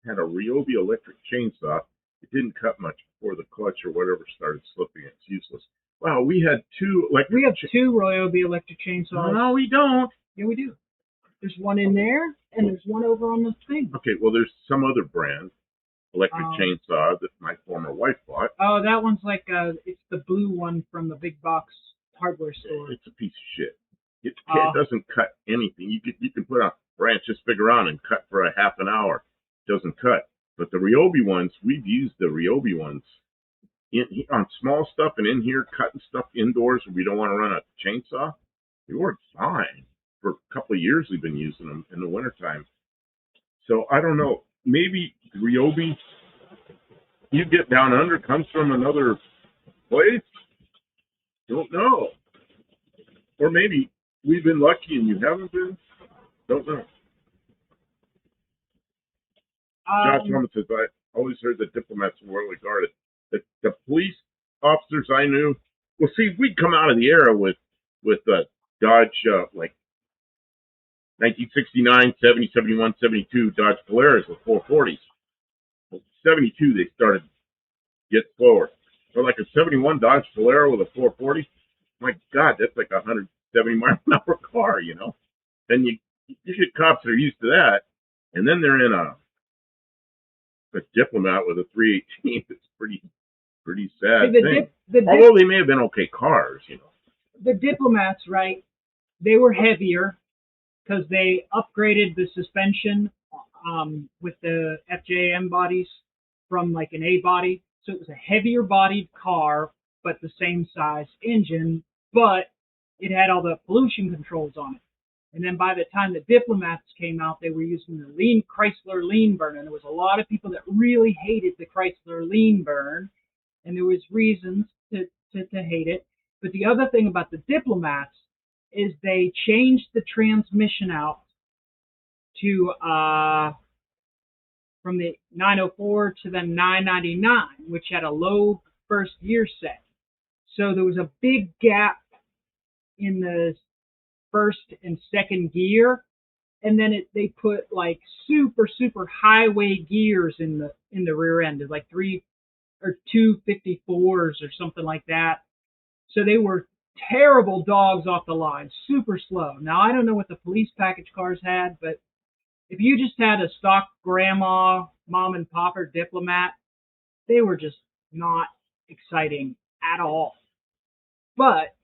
had a Ryobi electric chainsaw. It didn't cut much before the clutch or whatever started slipping. It's useless. Wow, we had two electric. We have two Ryobi electric chainsaws. No, we don't. Yeah, we do. There's one in there, and there's one over on the thing. Okay, well, there's some other brand electric chainsaw that my former wife bought. Oh, that one's like it's the blue one from the big box hardware store. It's a piece of shit. It doesn't cut anything. You can put a branch this big around and cut for a half an hour. It doesn't cut. But the Ryobi ones, we've used the Ryobi ones on small stuff and in here cutting stuff indoors where we don't want to run a chainsaw. They work fine. For a couple of years we've been using them in the wintertime. So I don't know. Maybe Ryobi, you get down under, comes from another place? Don't know. Or maybe we've been lucky and you haven't been? Don't know. Josh Thomas says, I always heard that diplomats were well regarded. The police officers I knew, well, see, we'd come out of the era with Dodge, like 1969, 70, 71, 72 Dodge Polaris with 440s. Well, 72, they started to get slower. So like a 71 Dodge Polaris with a 440, my God, that's like a 170 mile an hour car, you know? Then you get cops that are used to that, and then they're in a Diplomat with a 318. It's pretty sad thing. Although they may have been okay cars, you know. The Diplomats, right? They were heavier because they upgraded the suspension with the FJM bodies from like an A body, so it was a heavier bodied car, but the same size engine, but it had all the pollution controls on it. And then by the time the Diplomats came out, they were using the Chrysler lean burn. And there was a lot of people that really hated the Chrysler lean burn. And there was reasons to hate it. But the other thing about the Diplomats is they changed the transmission out to from the 904 to the 999, which had a low first gear set. So there was a big gap in the first and second gear, and then they put like super highway gears in the rear end. It's like 3 or 254s or something like that. So they were terrible dogs off the line, super slow. Now I don't know what the police package cars had, but if you just had a stock grandma, mom and pop or Diplomat, they were just not exciting at all. But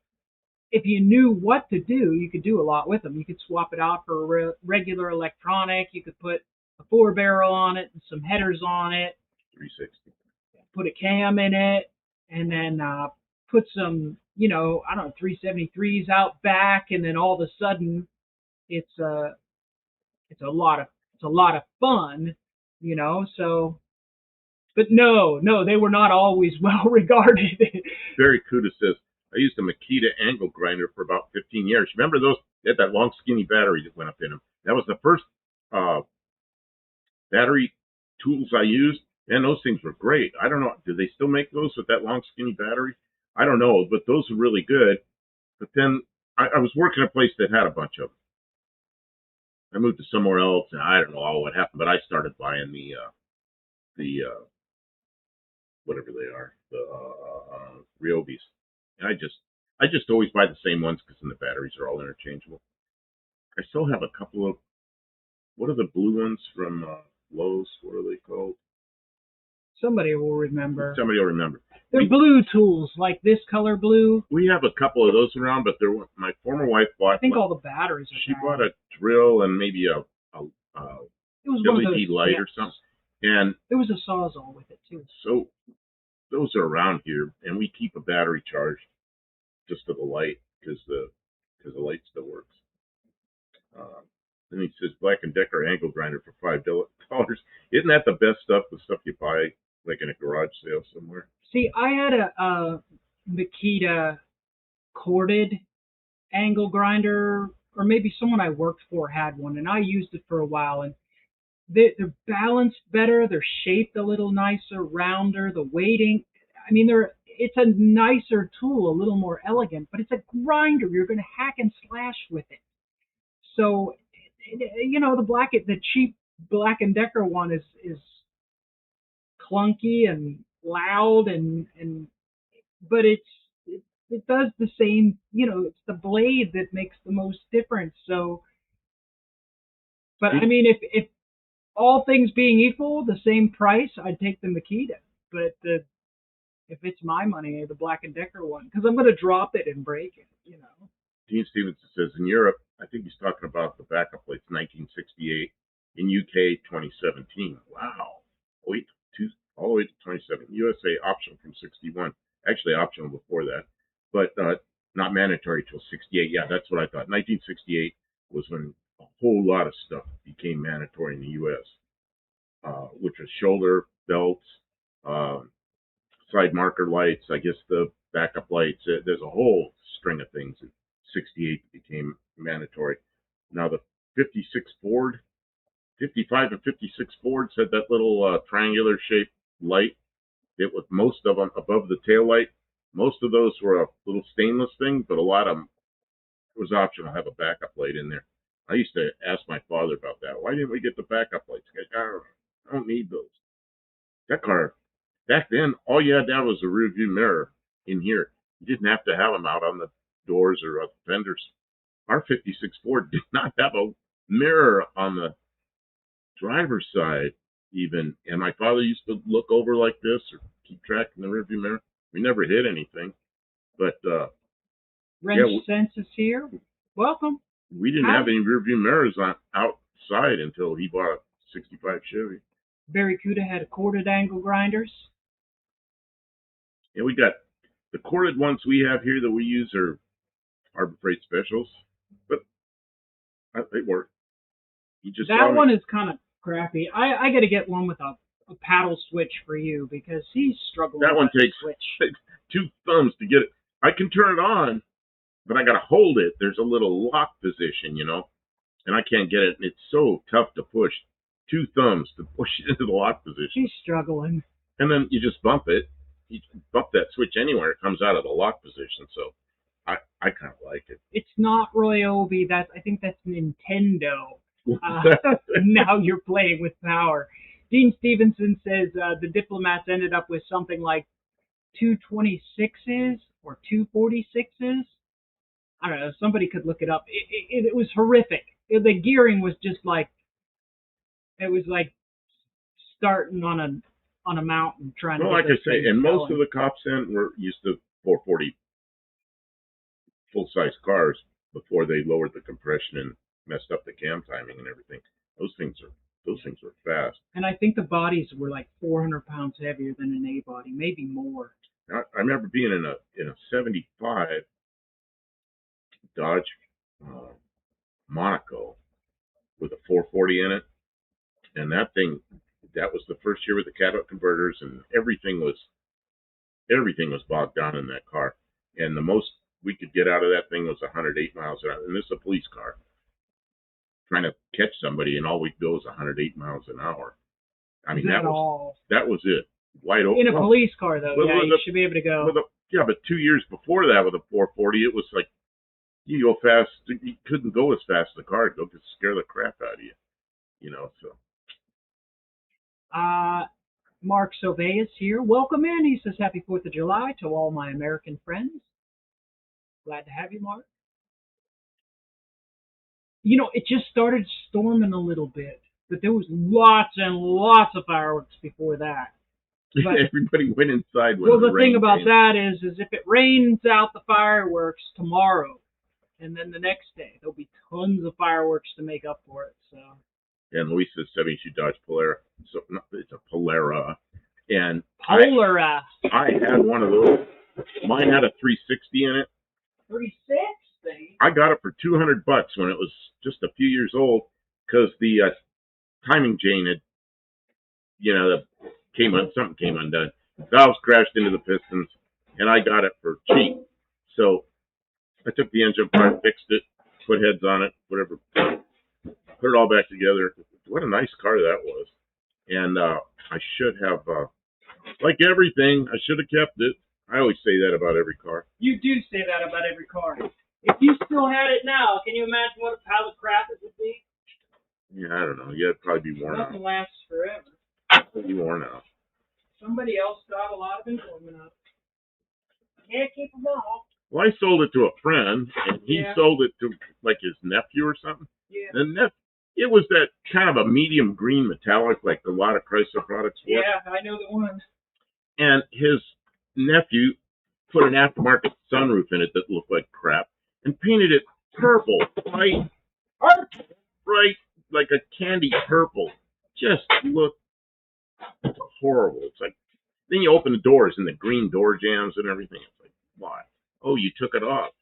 if you knew what to do, you could do a lot with them. You could swap it out for a regular electronic. You could put a 4-barrel on it and some headers on it. 360. Put a cam in it, and then put some, 373s out back, and then all of a sudden, it's a lot of fun. you know. So, but no, they were not always well regarded. Barry Kuda says, I used a Makita angle grinder for about 15 years. Remember those? They had that long, skinny battery that went up in them. That was the first uh, battery tools I used. And those things were great. I don't know. Do they still make those with that long, skinny battery? I don't know, but those were really good. But then I was working at a place that had a bunch of them. I moved to somewhere else, and I don't know all what happened, but I started buying the whatever they are, the Ryobis. And I just always buy the same ones because then the batteries are all interchangeable. I still have a couple of what are the blue ones from Lowe's? What are they called? Somebody will remember. Somebody will remember. They're blue tools, like this color blue. We have a couple of those around, but there my former wife bought. I think all the batteries are She bad. bought a drill and maybe a It was one of LED those, light yeah. or something. And There was a Sawzall with it too. so those are around here, and we keep a battery charged just for the light because the light still works. Then he says Black and Decker angle grinder for $5. Isn't that the best stuff? The stuff you buy like in a garage sale somewhere. See, I had a Makita corded angle grinder, or maybe someone I worked for had one, and I used it for a while, and they're balanced better, they're shaped a little nicer, rounder, the weighting. I mean, it's a nicer tool, a little more elegant, but it's a grinder. You're going to hack and slash with it. So, you know, the cheap Black and Decker one is clunky and loud but it does the same, you know, it's the blade that makes the most difference. So, but I mean, if all things being equal, the same price, I'd take the Makita. But if it's my money, the Black and Decker one, because I'm going to drop it and break it, you know. Dean Stevenson says in Europe, I think he's talking about the backup plates, 1968. In UK, 2017. Wow. Wait, all the way to 27. USA optional from 61. Actually, optional before that, but not mandatory till 68. Yeah, that's what I thought. 1968 was when a whole lot of stuff became mandatory in the U.S., which was shoulder belts, uh, side marker lights, I guess the backup lights. There's a whole string of things in 68 that became mandatory. Now the 56 Ford, 55 and 56 Fords had that little triangular shaped light. It was most of them above the tail light. Most of those were a little stainless thing, but a lot of them it was optional to have a backup light in there. I used to ask my father about that. Why didn't we get the backup lights? I don't need those. That car, back then, all you had to have was a rear view mirror in here. You didn't have to have them out on the doors or the fenders. Our 56 Ford did not have a mirror on the driver's side even. And my father used to look over like this or keep track in the rearview mirror. We never hit anything. But Wrench Sense is here. Welcome. We didn't have any rearview mirrors on outside until he bought a 65 Chevy. Barry Kuda had corded angle grinders. Yeah, we got the corded ones we have here that we use are Harbor Freight Specials, but they work. That one is kind of crappy. I got to get one with a paddle switch for you because he's struggling. That one takes 2 thumbs to get it. I can turn it on, but I got to hold it. There's a little lock position, you know, and I can't get it. And it's so tough to push. 2 thumbs to push it into the lock position. He's struggling. And then you just bump it. You bump that switch anywhere, it comes out of the lock position. So I kind of like it. It's not Ryobi. I think that's Nintendo. Now you're playing with power. Dean Stevenson says the diplomats ended up with something like 226s or 246s. I don't know. Somebody could look it up. It was horrific. The gearing was just like it was like starting on a mountain trying to. Well, like I say, and most of the cops were used to 440 full-size cars before they lowered the compression and messed up the cam timing and everything. Those things were fast. And I think the bodies were like 400 pounds heavier than an A body, maybe more. I remember being in a 75 Dodge Monaco with a 440 in it, and that thing that was the first year with the catalytic converters, and everything was bogged down in that car. And the most we could get out of that thing was 108 miles an hour. And this is a police car trying to catch somebody, and all we could go was 108 miles an hour. I mean, that was it. Wide open. In a police car, though, you should be able to go. Yeah, but 2 years before that with a 440, it was like you go fast. You couldn't go as fast as the car would go because it scare the crap out of you. You know, so. Mark Sauvé is here. Welcome in. He says, Happy 4th of July to all my American friends. Glad to have you, Mark. You know, it just started storming a little bit, but there was lots and lots of fireworks before that. But, everybody went inside. Well, the thing about that is if it rains out the fireworks tomorrow, and then the next day, there'll be tons of fireworks to make up for it. So. And Luisa's 72 Dodge Polara. So it's a Polara. And Polara. I had one of those. Mine had a 360 in it. 360? I got it for $200 when it was just a few years old because the timing chain had, something came undone. Valves crashed into the pistons, and I got it for cheap. So I took the engine apart, fixed it, put heads on it, whatever, put it all back together. What a nice car that was. And I should have, like everything, I should have kept it. I always say that about every car. You do say that about every car. If you still had it now, can you imagine how the crap it would be? Yeah, I don't know. Yeah, it'd probably be worn out. Nothing lasts forever. It'd be worn out. Somebody else got a lot of enjoyment out of it. Can't keep them all. Well, I sold it to a friend, and he sold it to, like, his nephew or something. Yeah. And it was that kind of a medium green metallic, like a lot of Chrysler products were. Yeah, I know the one. And his nephew put an aftermarket sunroof in it that looked like crap and painted it purple, bright, like a candy purple. Just looked horrible. It's like, then you open the doors and the green door jambs and everything. It's like, why? Oh, you took it off.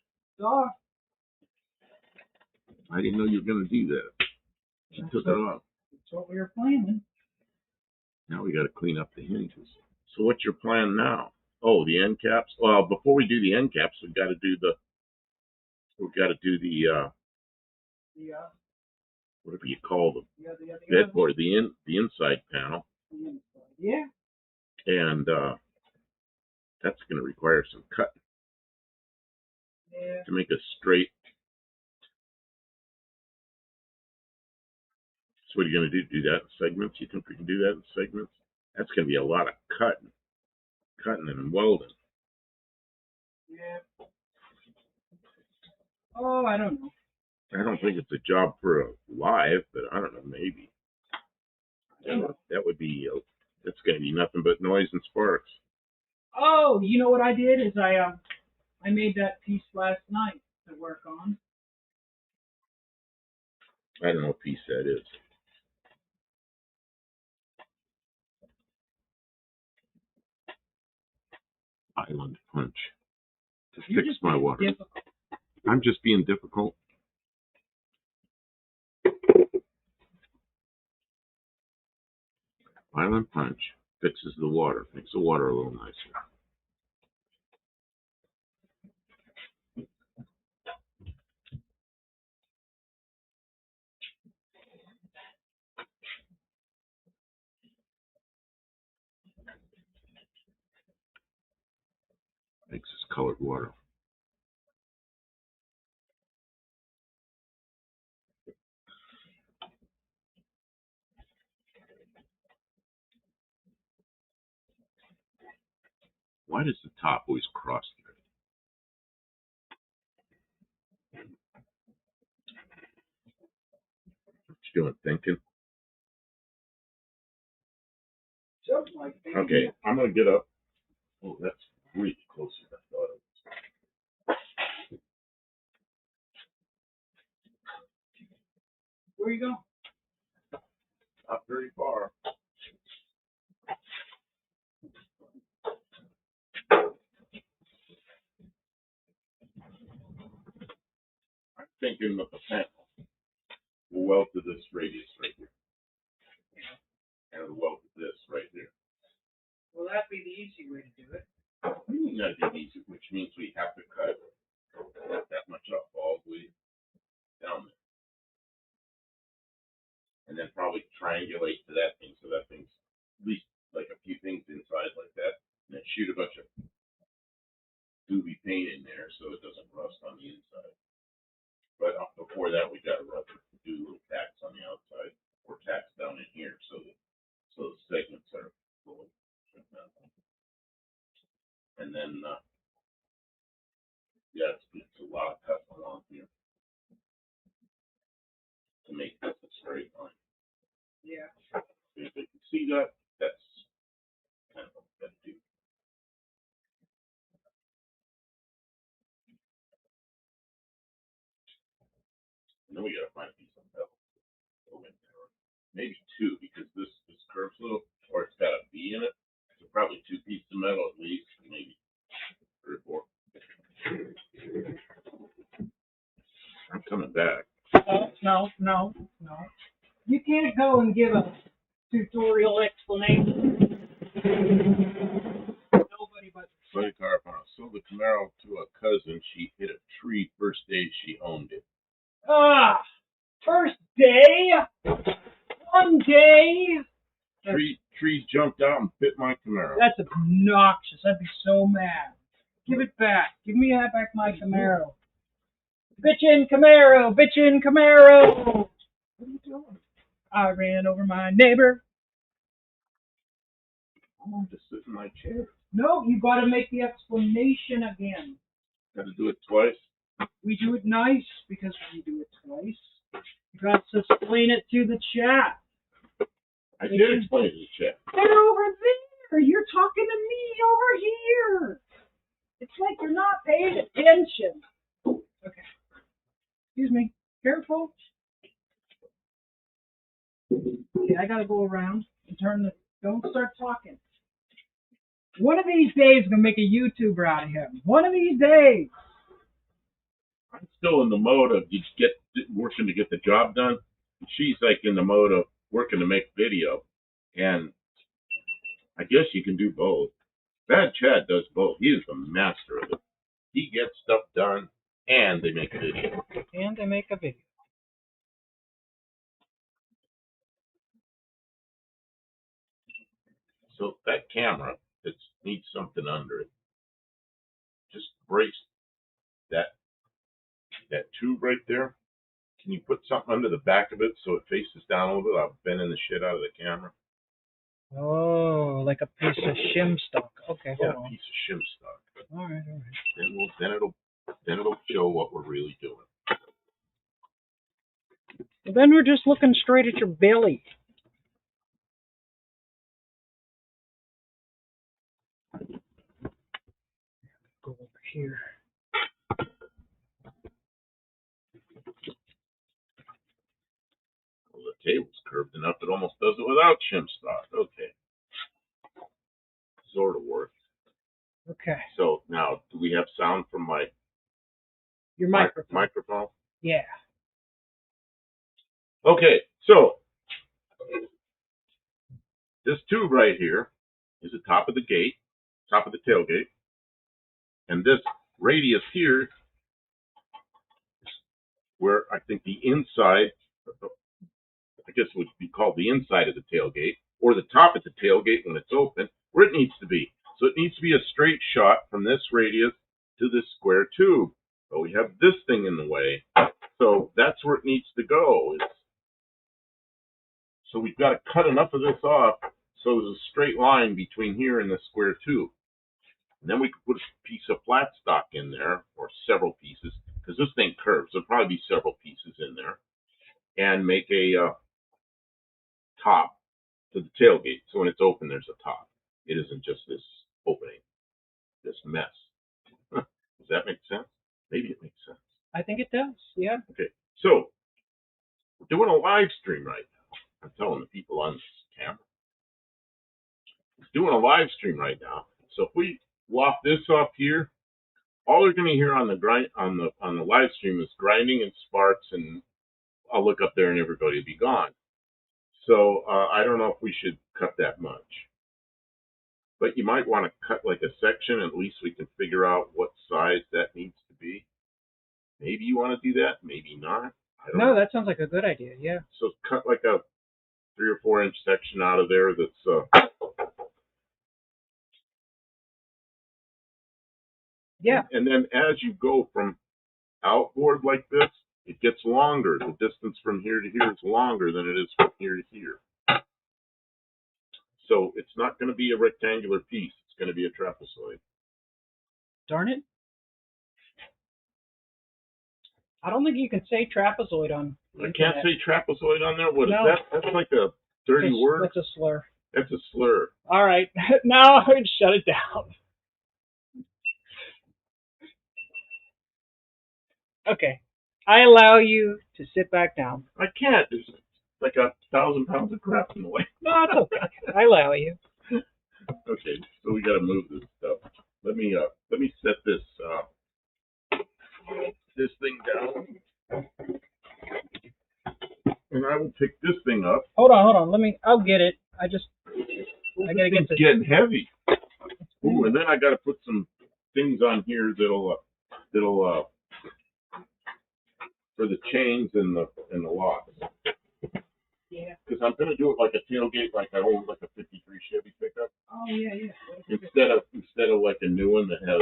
I didn't know you were going to do that. You took it off. That's what we were planning. Now we got to clean up the hinges. So what's your plan now? Oh, the end caps. Well, before we do the end caps, we've got to do the whatever you call the bedboard, the inside panel. Yeah. And that's going to require some cutting to make a straight. So what are you going to do? Do that in segments? You think we can do that in segments? That's going to be a lot of cutting and welding. Yeah. Oh, I don't know. I don't think it's a job for a live, but I don't know, maybe. That would be, that's going to be nothing but noise and sparks. Oh, you know what I did is I made that piece last night to work on. I don't know what piece that is. Island punch to fix my water. Difficult. I'm just being difficult. Island punch fixes the water, makes the water a little nicer. Makes this colored water. Why does the top always cross there? What you doing, thinking? Okay, I'm going to get up. Oh, that's really closer than I thought it was. Where you going? Not very far. I'm thinking that the panel will weld to this radius right here. And it'll weld easy way to do it. We gotta do easy, which means we have to cut that much up all the way down there. And then probably triangulate to that thing so that thing's at least like a few things inside like that. And then shoot a bunch of doobie paint in there so it doesn't rust on the inside. But before that, we gotta do little tacks on the outside or tacks down in here so the segments are fully. And then, yeah, it's a lot of cutting along here to make this a straight line. Yeah. If you can see that, that's kind of what we got to do. And then we got to find a piece of metal. Maybe two, because this curves a little, or it's got a V in it. So probably two pieces of metal at least, maybe 3 or 4. I'm coming back. No. You can't go and give a tutorial explanation. Nobody but Buddy Carpano sold the Camaro to a cousin. She hit a tree first day she owned it. First day, one day. Trees jumped out and bit my Camaro. That's obnoxious. I'd be so mad. Give it back. Give me back my Camaro. Bitchin' Camaro, bitchin' Camaro. What are you doing? I ran over my neighbor. I'm just sitting in my chair. No, you got to make the explanation again. Got to do it twice. We do it nice because we do it twice. You got to explain it to the chat. I did explain it to the chat. They're over there. You're talking to me over here. It's like you're not paying attention. Okay. Excuse me. Careful. Okay, I gotta go around and turn the. Don't start talking. One of these days, I'm gonna make a YouTuber out of him. One of these days. I'm still in the mode of working to get the job done. She's like in the mode of working to make video, and I guess you can do both. Bad Chad does both. He is the master of it. He gets stuff done, and they make a video. And they make a video. So that camera, it needs something under it. Just brace that tube right there. Can you put something under the back of it so it faces down a little bit without bending the shit out of the camera? Oh, like a piece of shim stock. Okay, Yeah, hold a on. piece of shim stock. All right. Then it'll show what we're really doing. Well, then we're just looking straight at your belly. Go over here. Well, the table's curved enough it almost does it without shim stock. Okay. Sort of works. Okay. So now, do we have sound from Your microphone. microphone? Yeah. Okay, so this tube right here is the top of the gate, top of the tailgate, and this radius here is where I think the inside, I guess would be called the inside of the tailgate, or the top of the tailgate when it's open, where it needs to be. So it needs to be a straight shot from this radius to this square tube. But we have this thing in the way, so that's where it needs to go. So we've got to cut enough of this off so there's a straight line between here and the square tube. And then we can put a piece of flat stock in there, or several pieces, because this thing curves. There'll probably be several pieces in there, and make a top to the tailgate. So when it's open, there's a top. It isn't just this opening, this mess. Does that make sense? Maybe it makes sense. I think it does. Yeah. Okay, so we're doing a live stream right now. I'm telling the people on this camera. It's doing a live stream right now. So if we lop this off here, all they're going to hear on the live stream is grinding and sparks, and I'll look up there and everybody will be gone. So I don't know if we should cut that much. But you might want to cut like a section. At least we can figure out what size that needs to be. Maybe you want to do that. Maybe not. I don't know. that sounds like a good idea. Yeah. So cut like a 3 or 4 inch section out of there. That's Yeah. And then as you go from outboard like this, it gets longer. The distance from here to here is longer than it is from here to here. So it's not going to be a rectangular piece. It's going to be a trapezoid. Darn it. I don't think you can say trapezoid on the I can't internet. say trapezoid on there. What is No. that? That's like a dirty word. That's a slur. That's a slur. All right. Now shut it down. Okay. I allow you to sit back down. I can't. There's like 1,000 pounds of crap in the way. No, it's okay. I allow you. Okay, so we got to move this stuff. Let me set this this thing down, and I will pick this thing up. Hold on. I'll get it. I gotta get this. Getting heavy. Ooh, and then I got to put some things on here that'll for the chains and the locks. Yeah. Because I'm gonna do it like a tailgate, like I own like a '53 Chevy pickup. Oh yeah. Instead of like a new one that has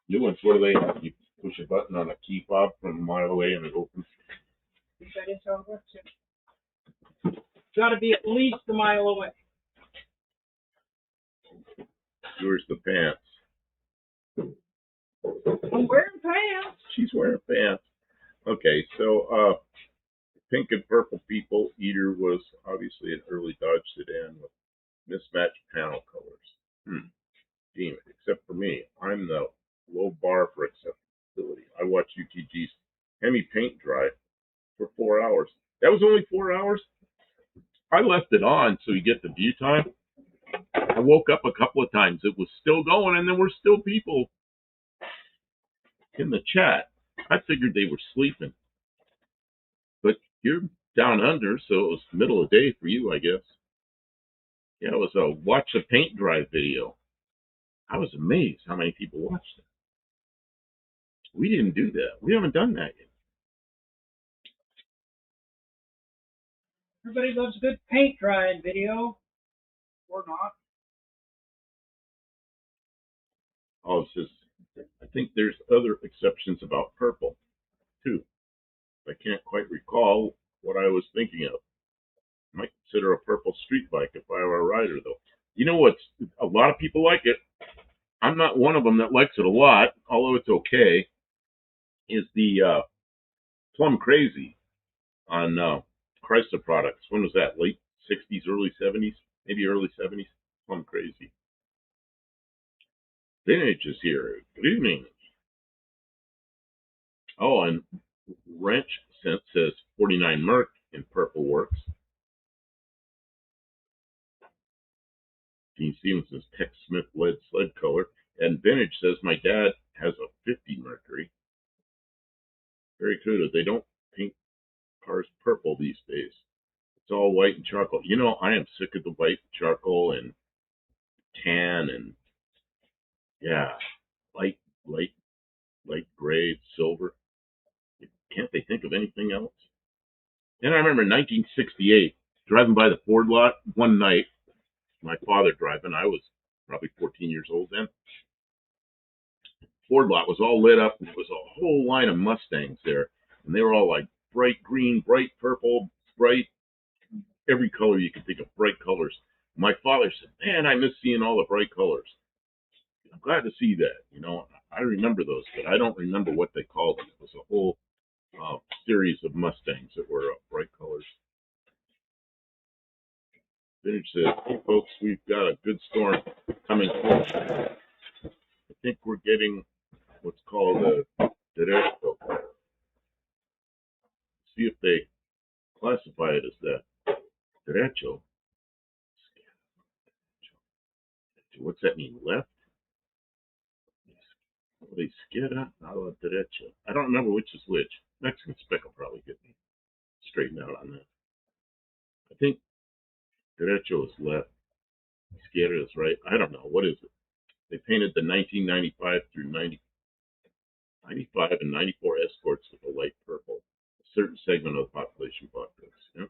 new ones. What do they have? You push a button on a key fob from a mile away and it opens. That is how it works. Yeah. Got to be at least a mile away. Here's the pants. I'm wearing pants. She's wearing pants. Okay, so pink and purple people eater was obviously an early Dodge sedan with mismatched panel colors. Damn it, except for me. I'm the low bar for acceptability. I watched UTG's Hemi paint dry for 4 hours. That was only 4 hours? I left it on so you get the view time. I woke up a couple of times. It was still going, and there were still people in the chat. I figured they were sleeping. But you're down under, so it was middle of the day for you, I guess. Yeah, it was a watch the paint dry video. I was amazed how many people watched it. We didn't do that. We haven't done that yet. Everybody loves a good paint drying video. Or not. Oh, it says, I think there's other exceptions about purple, too. I can't quite recall what I was thinking of. I might consider a purple street bike if I were a rider, though. You know what's, a lot of people like it. I'm not one of them that likes it a lot, although it's okay, is the Plum Crazy on Chrysler products. When was that? Late 60s, early 70s? Maybe early 70s? Plum Crazy. Vintage is here. Good evening. Oh, and Wrench Sense says 49 Merc in purple works. Dean Stevens says Tex Smith lead sled color. And Vintage says my dad has a 50 Mercury. Very good. They don't paint cars purple these days. It's all white and charcoal. You know, I am sick of the white, charcoal, and tan, and yeah, light gray, silver. Can't they think of anything else? And I remember in 1968, driving by the Ford lot one night, my father driving, I was probably 14 years old then. Ford lot was all lit up, and there was a whole line of Mustangs there, and they were all like bright green, bright purple, bright every color you could think of, bright colors. My father said, "Man, I miss seeing all the bright colors." I'm glad to see that. You know, I remember those, but I don't remember what they called them. It was a whole series of Mustangs that were bright colors. Vintage says, "Hey folks, we've got a good storm coming. I think we're getting what's called a derecho. See if they classify it as that. Derecho. What's that mean? Left? The izquierda a la derecha. I don't remember which is which. Mexican Spec will probably get me straightened out on that. I think derecho is left. Scared right? I don't know. What is it? They painted the 1995 through 95 and 94 Escorts with a light purple. A certain segment of the population bought this. Yep.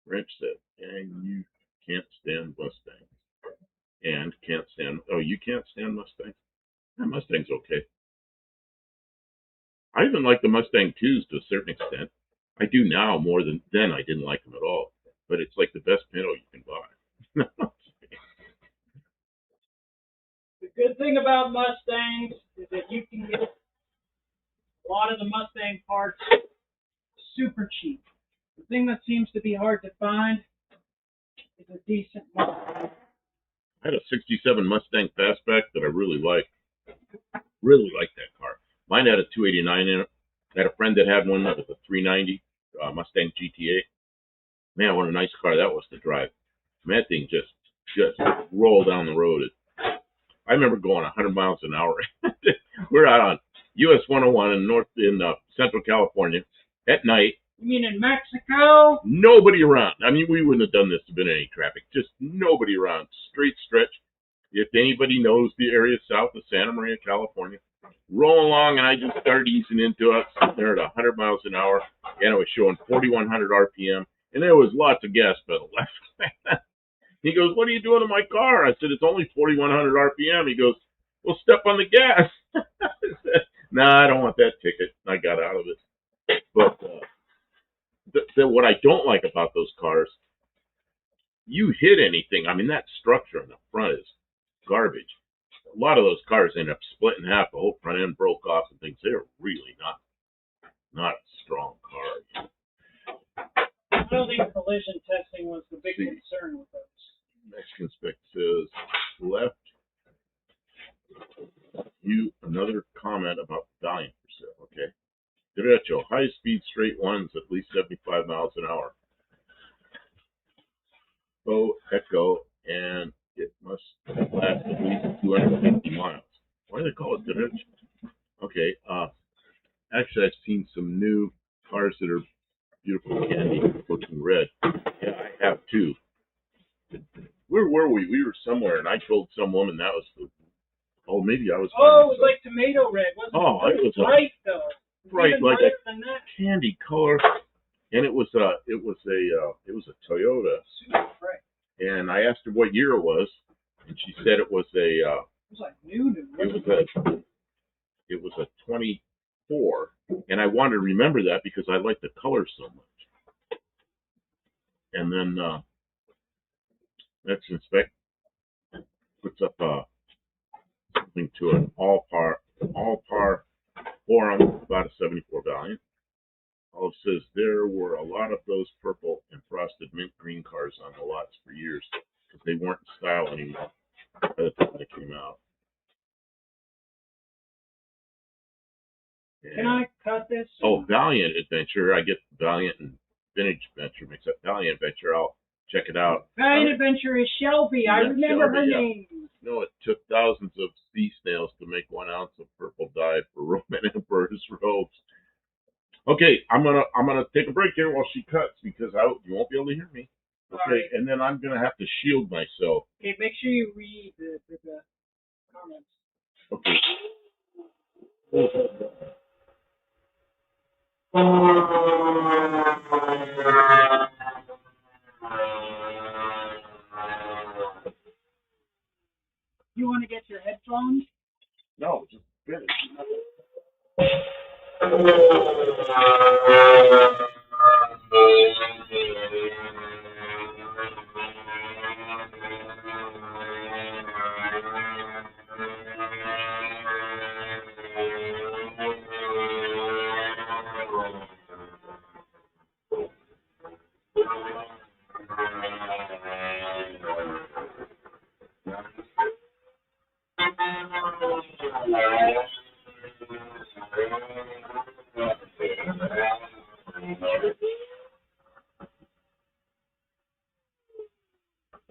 Ranch said, and you can't stand Mustangs. And can't stand, oh, you can't stand Mustangs? Yeah, Mustang's okay. I even like the Mustang 2s to a certain extent. I do now more than then. I didn't like them at all. But it's like the best Pinto you can buy. The good thing about Mustangs is that you can get a lot of the Mustang parts super cheap. The thing that seems to be hard to find is a decent Mustang. I had a 67 Mustang Fastback that I really liked. Really liked that car. Mine had a 289 in it. I had a friend that had one that was a 390 Mustang GTA. Man, what a nice car that was to drive. Man, that thing just rolled down the road. I remember going 100 miles an hour. We're out on US 101 in Central California at night. You mean in Mexico? Nobody around. I mean, we wouldn't have done this if there been any traffic. Just nobody around. Straight stretch. If anybody knows the area south of Santa Maria, California, roll along, and I just started easing into it. There at 100 miles an hour, and it was showing 4,100 RPM, and there was lots of gas pedal left. He goes, "What are you doing to my car?" I said, "It's only 4,100 RPM." He goes, "Well, step on the gas." I said, "Nah, I don't want that ticket." I got out of it. But what I don't like about those cars, you hit anything. I mean, that structure in the front is garbage. A lot of those cars end up split in half. The whole front end broke off and things. They're really not a strong car. I don't think collision testing was the big concern with those. Mexican spec says left. Another comment about Valiant for sale. Okay. Derecho, high speed straight ones at least 75 miles an hour. Echo, and it must last at least 250 miles. Why do they call it derecho? Okay. Actually, I've seen some new cars that are beautiful candy looking red. Yeah, I have too. Where were we? We were somewhere, and I told some woman that was the. Oh, maybe I was. Oh, it was like tomato red, wasn't it? Oh, it was bright though. Bright, like a candy color, and it was a Toyota. Super bright. And I asked her what year it was, and she said it was a. It was like new. It was a 24, and I wanted to remember that because I like the color so much. And then Mexican spec puts up something to an all par forum about a 74 Valiant. Olive says there were a lot of those purple and frosted mint green cars on the lots for years because they weren't in style anymore by the time they came out. And, can I cut this? Oh, Valiant Adventure. I get Valiant and Vintage Adventure mixed up. Valiant Adventure, I'll check it out. Valiant Adventure is Shelby. I remember her name. No, it took thousands of sea snails to make 1 ounce of purple dye for Roman emperor's robes. Okay, I'm gonna take a break here while she cuts because you won't be able to hear me. Okay, right. And then I'm gonna have to shield myself. Okay, make sure you read the comments. Okay. You want to get your headphones? No, just finish.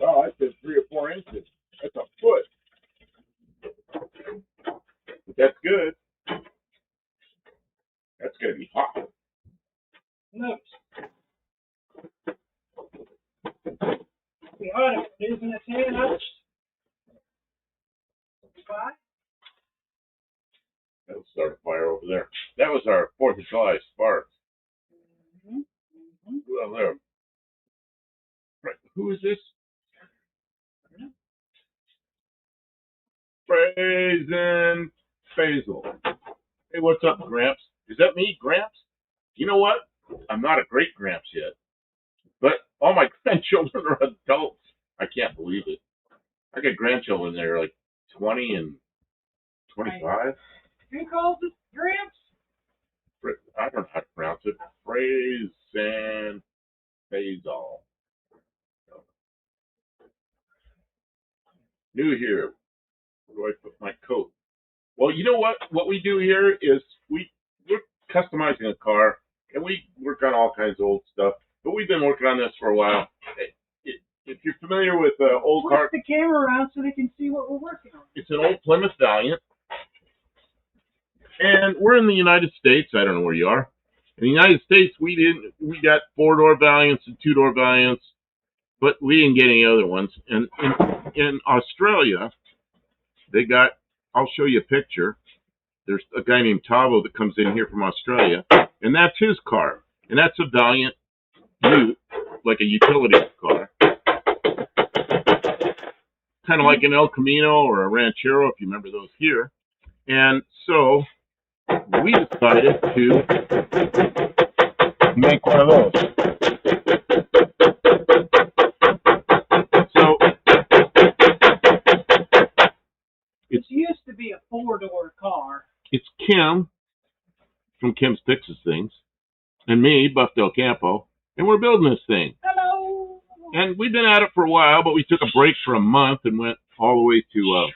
Oh, I said 3 or 4 inches. That's a foot. But that's good. That's going to be hot. No. Be hot if it isn't a 10 touched. That'll start a fire over there. That was our 4th of July sparks. Well, there. Right. Who is this? Brazen Basil. Hey, what's up, Gramps? Is that me, Gramps? You know what? I'm not a great Gramps yet, but all my grandchildren are adults. I can't believe it. I got grandchildren that are like 20 and 25. Who calls it Gramps? I don't know how to pronounce it. Brazen Basil. New here. Where do I put my coat? Well, you know what? What we do here is we're customizing a car, and we work on all kinds of old stuff. But we've been working on this for a while. If you're familiar with old cars, flip the camera around so they can see what we're working on. it's an old Plymouth Valiant, and we're in the United States. I don't know where you are. In the United States, we got 4-door Valiants and 2-door Valiants, but we didn't get any other ones. And in Australia, they got. I'll show you a picture. There's a guy named Tavo that comes in here from Australia, and that's his car. And that's a Valiant UTE, like a utility car. Kind of like an El Camino or a Ranchero, if you remember those here. And so we decided to make one of those. So It used to be a 4-door car. it's Kim from Kim's Fixes Things, and me, Buff Del Campo, and we're building this thing. Hello. And we've been at it for a while, but we took a break for a month and went all the way to,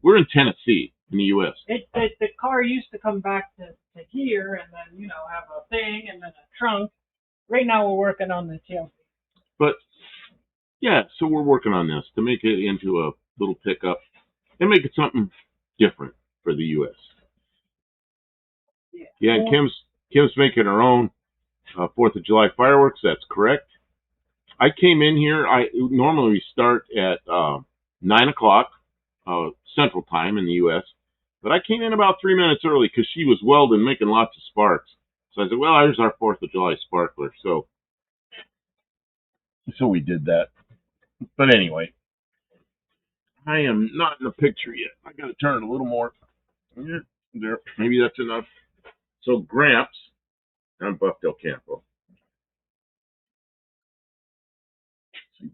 we're in Tennessee, in the U.S. The car used to come back to here and then, you know, have a thing and then a trunk. Right now we're working on the tailgate. But, yeah, so we're working on this to make it into a little pickup and make it something different for the U.S. Yeah, and Kim's making her own 4th of July fireworks. That's correct. I came in here. Normally we start at 9 o'clock Central Time in the U.S., but I came in about 3 minutes early because she was welding, making lots of sparks. So I said, well, here's our 4th of July sparkler. So we did that. But anyway, I am not in the picture yet. I got to turn it a little more. There, maybe that's enough. So Gramps, I'm Buff Del Campo.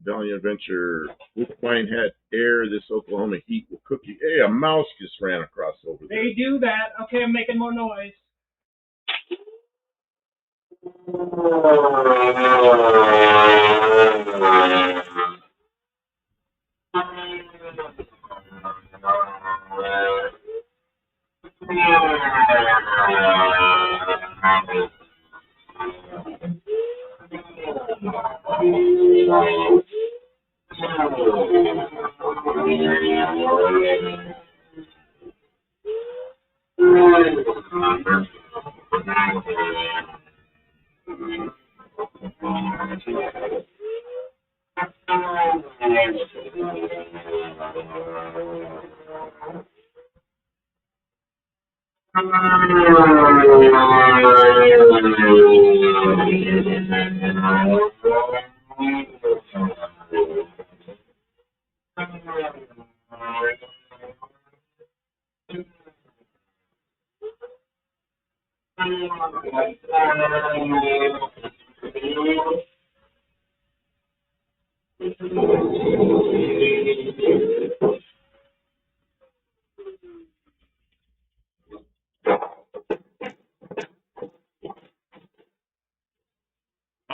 Valiant Adventure, Wolf Wine had air. This Oklahoma heat will cook you. Hey, a mouse just ran across over there. They do that. Okay, I'm making more noise.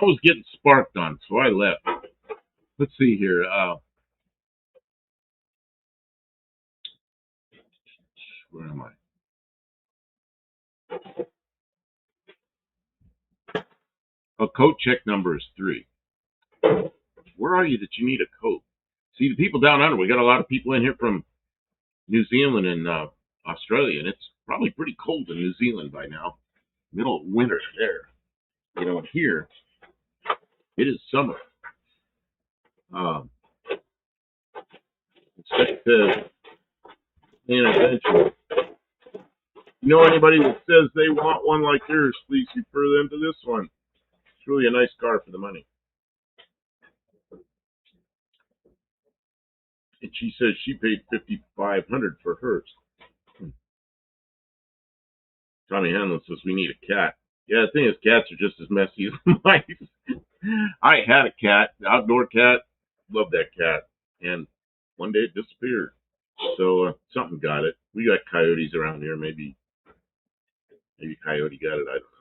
I was getting sparked on, so I left. Let's see here. Where am I? A coat check number is 3. Where are you that you need a coat? See, the people down under, we got a lot of people in here from New Zealand and Australia, and it's probably pretty cold in New Zealand by now. Middle of winter there. You know, and here, it is summer. It's like and eventually. You know anybody that says they want one like yours, please refer them to this one. It's really a nice car for the money. And she says she paid $5,500 for hers. Tommy Hanlon says we need a cat. Yeah, the thing is, cats are just as messy as mice. I had a cat, outdoor cat. Loved that cat. And one day it disappeared. So something got it. We got coyotes around here. Maybe coyote got it. I don't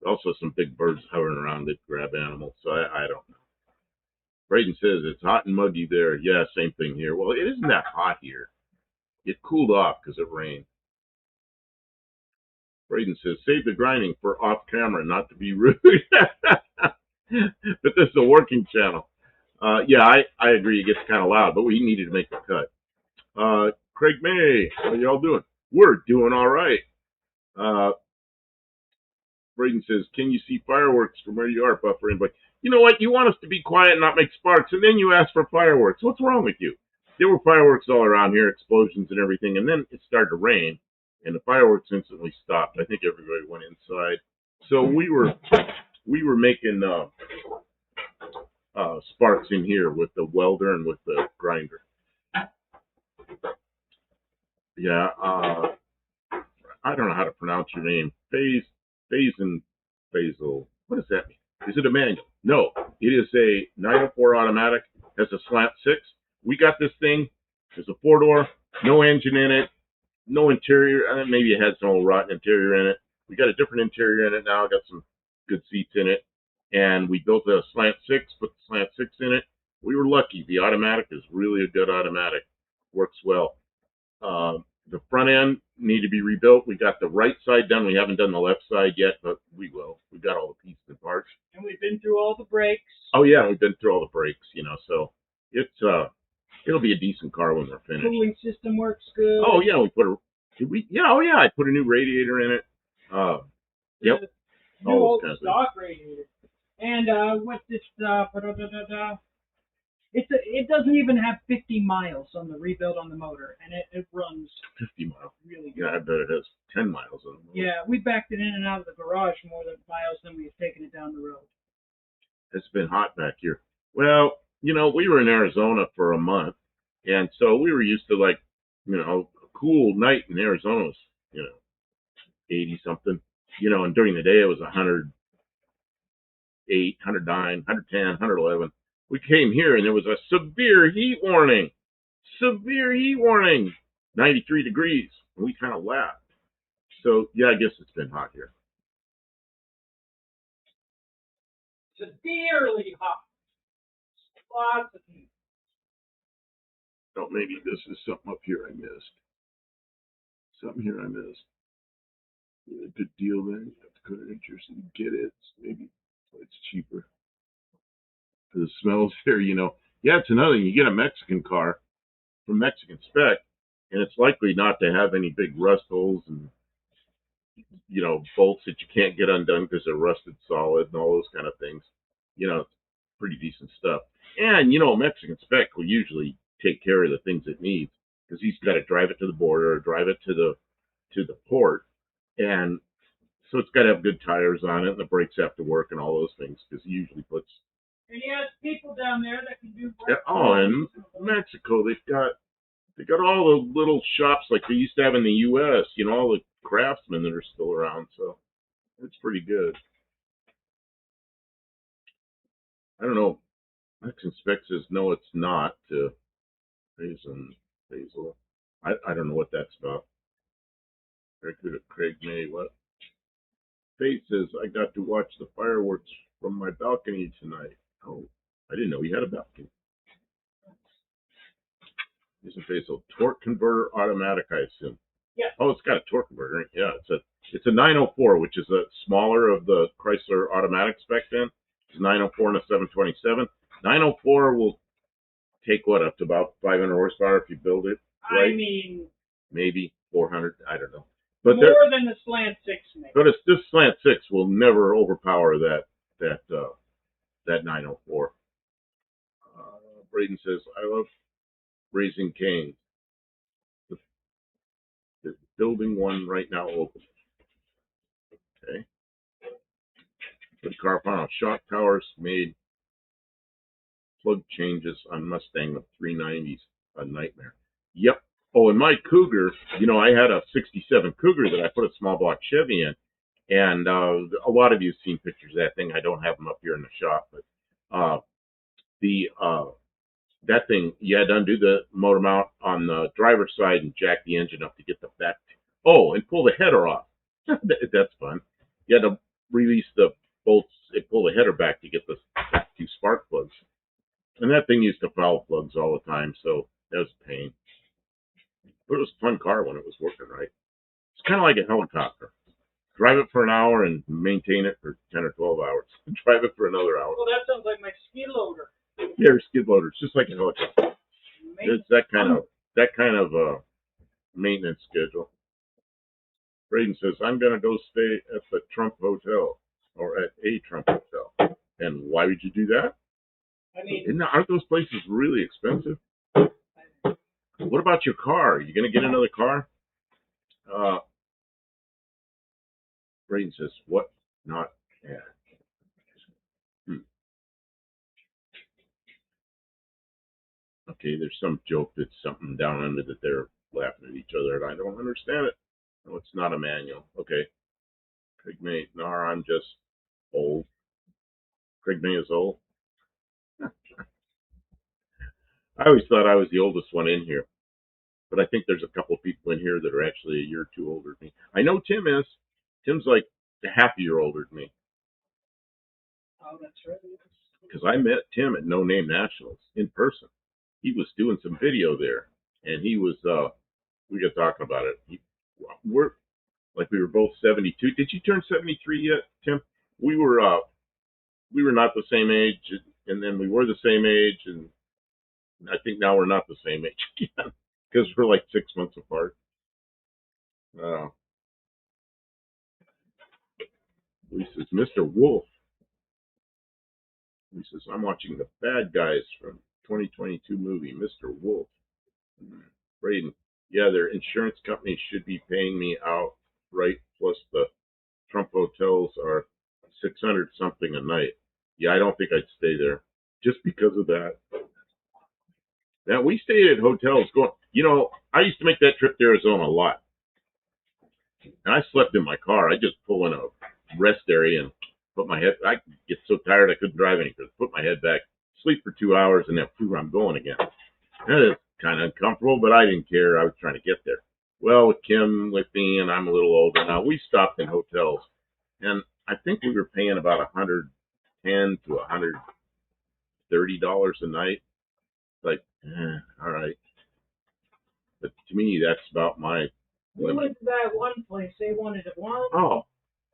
know. Also, some big birds hovering around that grab animals. So I don't know. Braden says it's hot and muggy there. Yeah, same thing here. Well, it isn't that hot here. It cooled off because it rained. Braden says, save the grinding for off camera, not to be rude. But this is a working channel. Yeah, I agree. It gets kind of loud, but we needed to make a cut. Craig May, how y'all doing? We're doing all right. Braden says, can you see fireworks from where you are, Buffer? And like, you know what? You want us to be quiet and not make sparks, and then you ask for fireworks. What's wrong with you? There were fireworks all around here, explosions and everything, and then it started to rain, and the fireworks instantly stopped. I think everybody went inside. So we were making sparks in here with the welder and with the grinder. Yeah, I don't know how to pronounce your name. Faisal. What does that mean? Is it a manual? No, it is a 904 automatic. Has a slant 6. We got this thing. It's a 4-door, no engine in it, no interior. Maybe it had some old rotten interior in it. We got a different interior in it now. Got some good seats in it. And we built a slant 6, put the slant 6 in it. We were lucky. The automatic is really a good automatic. Works well. The front end need to be rebuilt. We got the right side done. We haven't done the left side yet, but we will. We got all the pieces and parts. And we've been through all the brakes. Oh yeah, we've been through all the brakes, so it's it'll be a decent car when we're finished. Cooling system works good. Oh yeah, I put a new radiator in it. Yep. New old stock radiator. And what's this it doesn't even have 50 miles on the rebuild on the motor, and it runs 50 miles. Really good. Yeah, I bet it has 10 miles on the motor. Yeah, we backed it in and out of the garage more than miles than we've taken it down the road. It's been hot back here. Well, we were in Arizona for a month, and so we were used to a cool night in Arizona was, 80 something, and during the day it was 108, 109, 110, 111. We came here and there was a severe heat warning. 93 degrees. And we kind of laughed. So, yeah, I guess it's been hot here. Severely hot. Lots of heat. Oh, maybe this is something up here I missed. Yeah, good deal then. You have to go to Interested to get it. Maybe it's cheaper. For the smells here, Yeah, it's another thing. You get a Mexican car from Mexican spec, and it's likely not to have any big rust holes and, bolts that you can't get undone because they're rusted solid and all those kind of things. It's pretty decent stuff. And, a Mexican spec will usually take care of the things it needs because he's got to drive it to the border or drive it to the port. And so it's got to have good tires on it, and the brakes have to work and all those things because he usually puts. And he has people down there that can do. In Mexico, they got all the little shops like they used to have in the U.S. All the craftsmen that are still around. So it's pretty good. I don't know. Mexican spec says no, it's not. Basil. I don't know what that's about. Very good at Craig May. What? Faith says I got to watch the fireworks from my balcony tonight. Oh, I didn't know he had a balcony. Isn't Faisal torque converter automatic? I assume. Yeah. Oh, it's got a torque converter. Yeah, it's a 904, which is a smaller of the Chrysler automatic spec. Then it's 904 and a 727. 904 will take up to about 500 horsepower if you build it right. I mean, maybe 400. I don't know. But more than the slant 6, maybe. But this slant 6 will never overpower that 904. Braden says, I love Raising Cane's. building one right now open. Okay. Good car panel. Shock towers made plug changes on Mustang of 390s. A nightmare. Yep. Oh, and my Cougar, you know, I had a 67 Cougar that I put a small block Chevy in. And a lot of you have seen pictures of that thing. I don't have them up here in the shop, but that thing, you had to undo the motor mount on the driver's side and jack the engine up to get the back. Oh, and pull the header off. That's fun. You had to release the bolts and pull the header back to get the two spark plugs. And that thing used to foul plugs all the time, so that was a pain. But it was a fun car when it was working right. It's kind of like a helicopter. Drive it for an hour and maintain it for 10 or 12 hours. Drive it for another hour. Well, that sounds like my skid loader. Yeah, skid loader. It's just like a helicopter. It's that kind of maintenance schedule. Braden says, I'm going to go stay at the Trump Hotel, or at a Trump Hotel. And why would you do that? I mean, aren't those places really expensive? What about your car? Are you going to get another car? Braden says, what not add? Okay, there's some joke that's something down under that they're laughing at each other, and I don't understand it. No, it's not a manual. Okay. Craig May, no, I'm just old. Craig May is old. I always thought I was the oldest one in here, but I think there's a couple of people in here that are actually a year or two older than me. I know Tim is. Tim's like a half a year older than me. Oh, that's right. Because I met Tim at No Name Nationals in person. He was doing some video there, and he was, we got talking about it. We were both 72. Did you turn 73 yet, Tim? We were not the same age, and then we were the same age, and I think now we're not the same age again, because we're like 6 months apart. He says, Mr. Wolf. He says, I'm watching The Bad Guys from 2022 movie, Mr. Wolf. Braden, yeah, their insurance company should be paying me out, right? Plus the Trump hotels are 600 something a night. Yeah, I don't think I'd stay there just because of that. Now, we stayed at hotels going, you know, I used to make that trip to Arizona a lot. And I slept in my car. I just pull in a rest area and put my head, I get so tired I couldn't drive any further. Put my head back, sleep for 2 hours, and then I'm going again. That is kind of uncomfortable, but I didn't care. I was trying to get there. Well, with Kim with me, and I'm a little older now, we stopped in hotels. And I think we were paying about $110 to $130 a night. Like, all right. But to me, that's about my we limit. went to that one place. They wanted it one. Oh,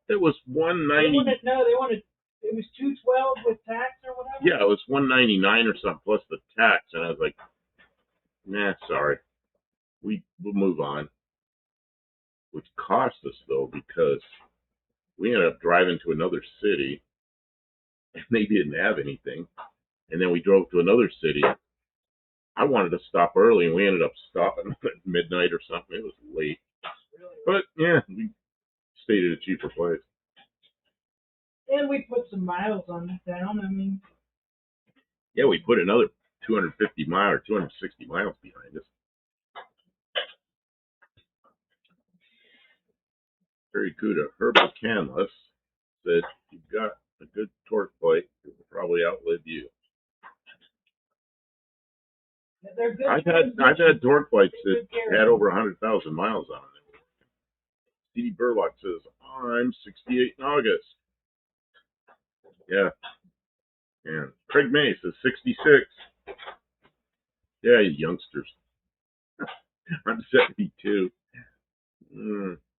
it was $190. They wanted. It was $212 with tax or whatever. Yeah, it was $199 or something plus the tax, and I was like, nah, sorry. We'll move on. Which cost us though, because we ended up driving to another city, and they didn't have anything, and then we drove to another city. I wanted to stop early, and we ended up stopping at midnight or something. It was late. But, yeah, we stayed at a cheaper place. And we put some miles on it down. I mean. Yeah, we put another 250 miles or 260 miles behind us. Very good. Herbal Canless said, you've got a good torque plate. It will probably outlive you. I've had torque plates that had over 100,000 miles on them. C.D. Burlock says, I'm 68 in August. Yeah. And Craig May says 66. Yeah, you youngsters. I'm 72.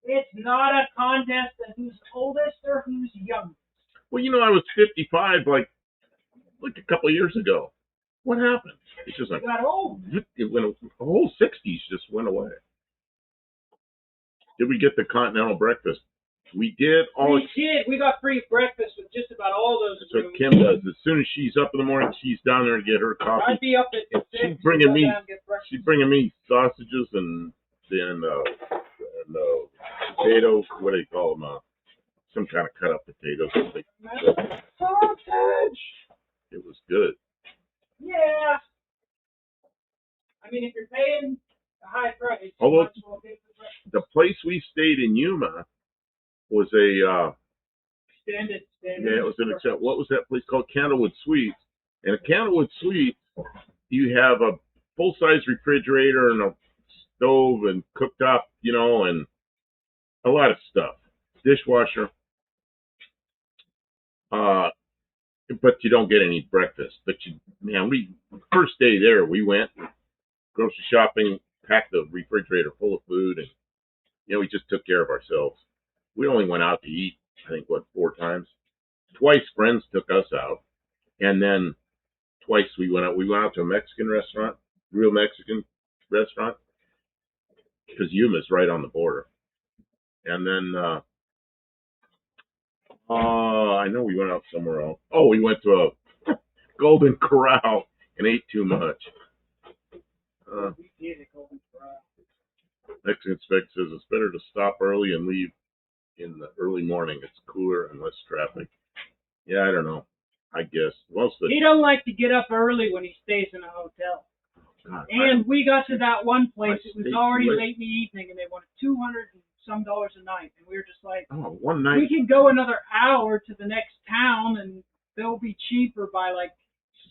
It's not a contest of who's oldest or who's youngest. Well, you know, I was 55 like a couple of years ago. What happened? It's just like, got old. It went, the whole 60s just went away. Did we get the continental breakfast? We did. We got free breakfast with just about all those. That's what Kim does. As soon as she's up in the morning, she's down there to get her coffee. I'd be up at 6. She's bringing me sausages and then No. Potatoes, what do you call them? Some kind of cut up potatoes. Sausage. It was good. Yeah. I mean, if you're paying a high price, Although you might as well get the price. the place we stayed in Yuma was a Standard. yeah, it was an except. What was that place called? Candlewood Suites. And a Candlewood Suite, you have a full size refrigerator and a stove and cooktop, you know, and a lot of stuff. Dishwasher. But you don't get any breakfast. But you, man, we first day there, we went grocery shopping, packed the refrigerator full of food, and you know, we just took care of ourselves. We only went out to eat, I think, what, 4 times. Twice friends took us out, and then twice we went out. We went out to a Mexican restaurant, real Mexican restaurant, because Yuma's right on the border. And then I know we went out somewhere else. Oh, we went to a Golden Corral and ate too much. Mexican spec says it's better to stop early and leave in the early morning. It's cooler and less traffic. Yeah, I don't know. I guess most of the He don't like to get up early when he stays in a hotel. God, And we got to that one place. It was stayed already late. late in the evening, and they wanted $200 and some a night. And we were just like, one night. we can go another hour to the next town, and they'll be cheaper by like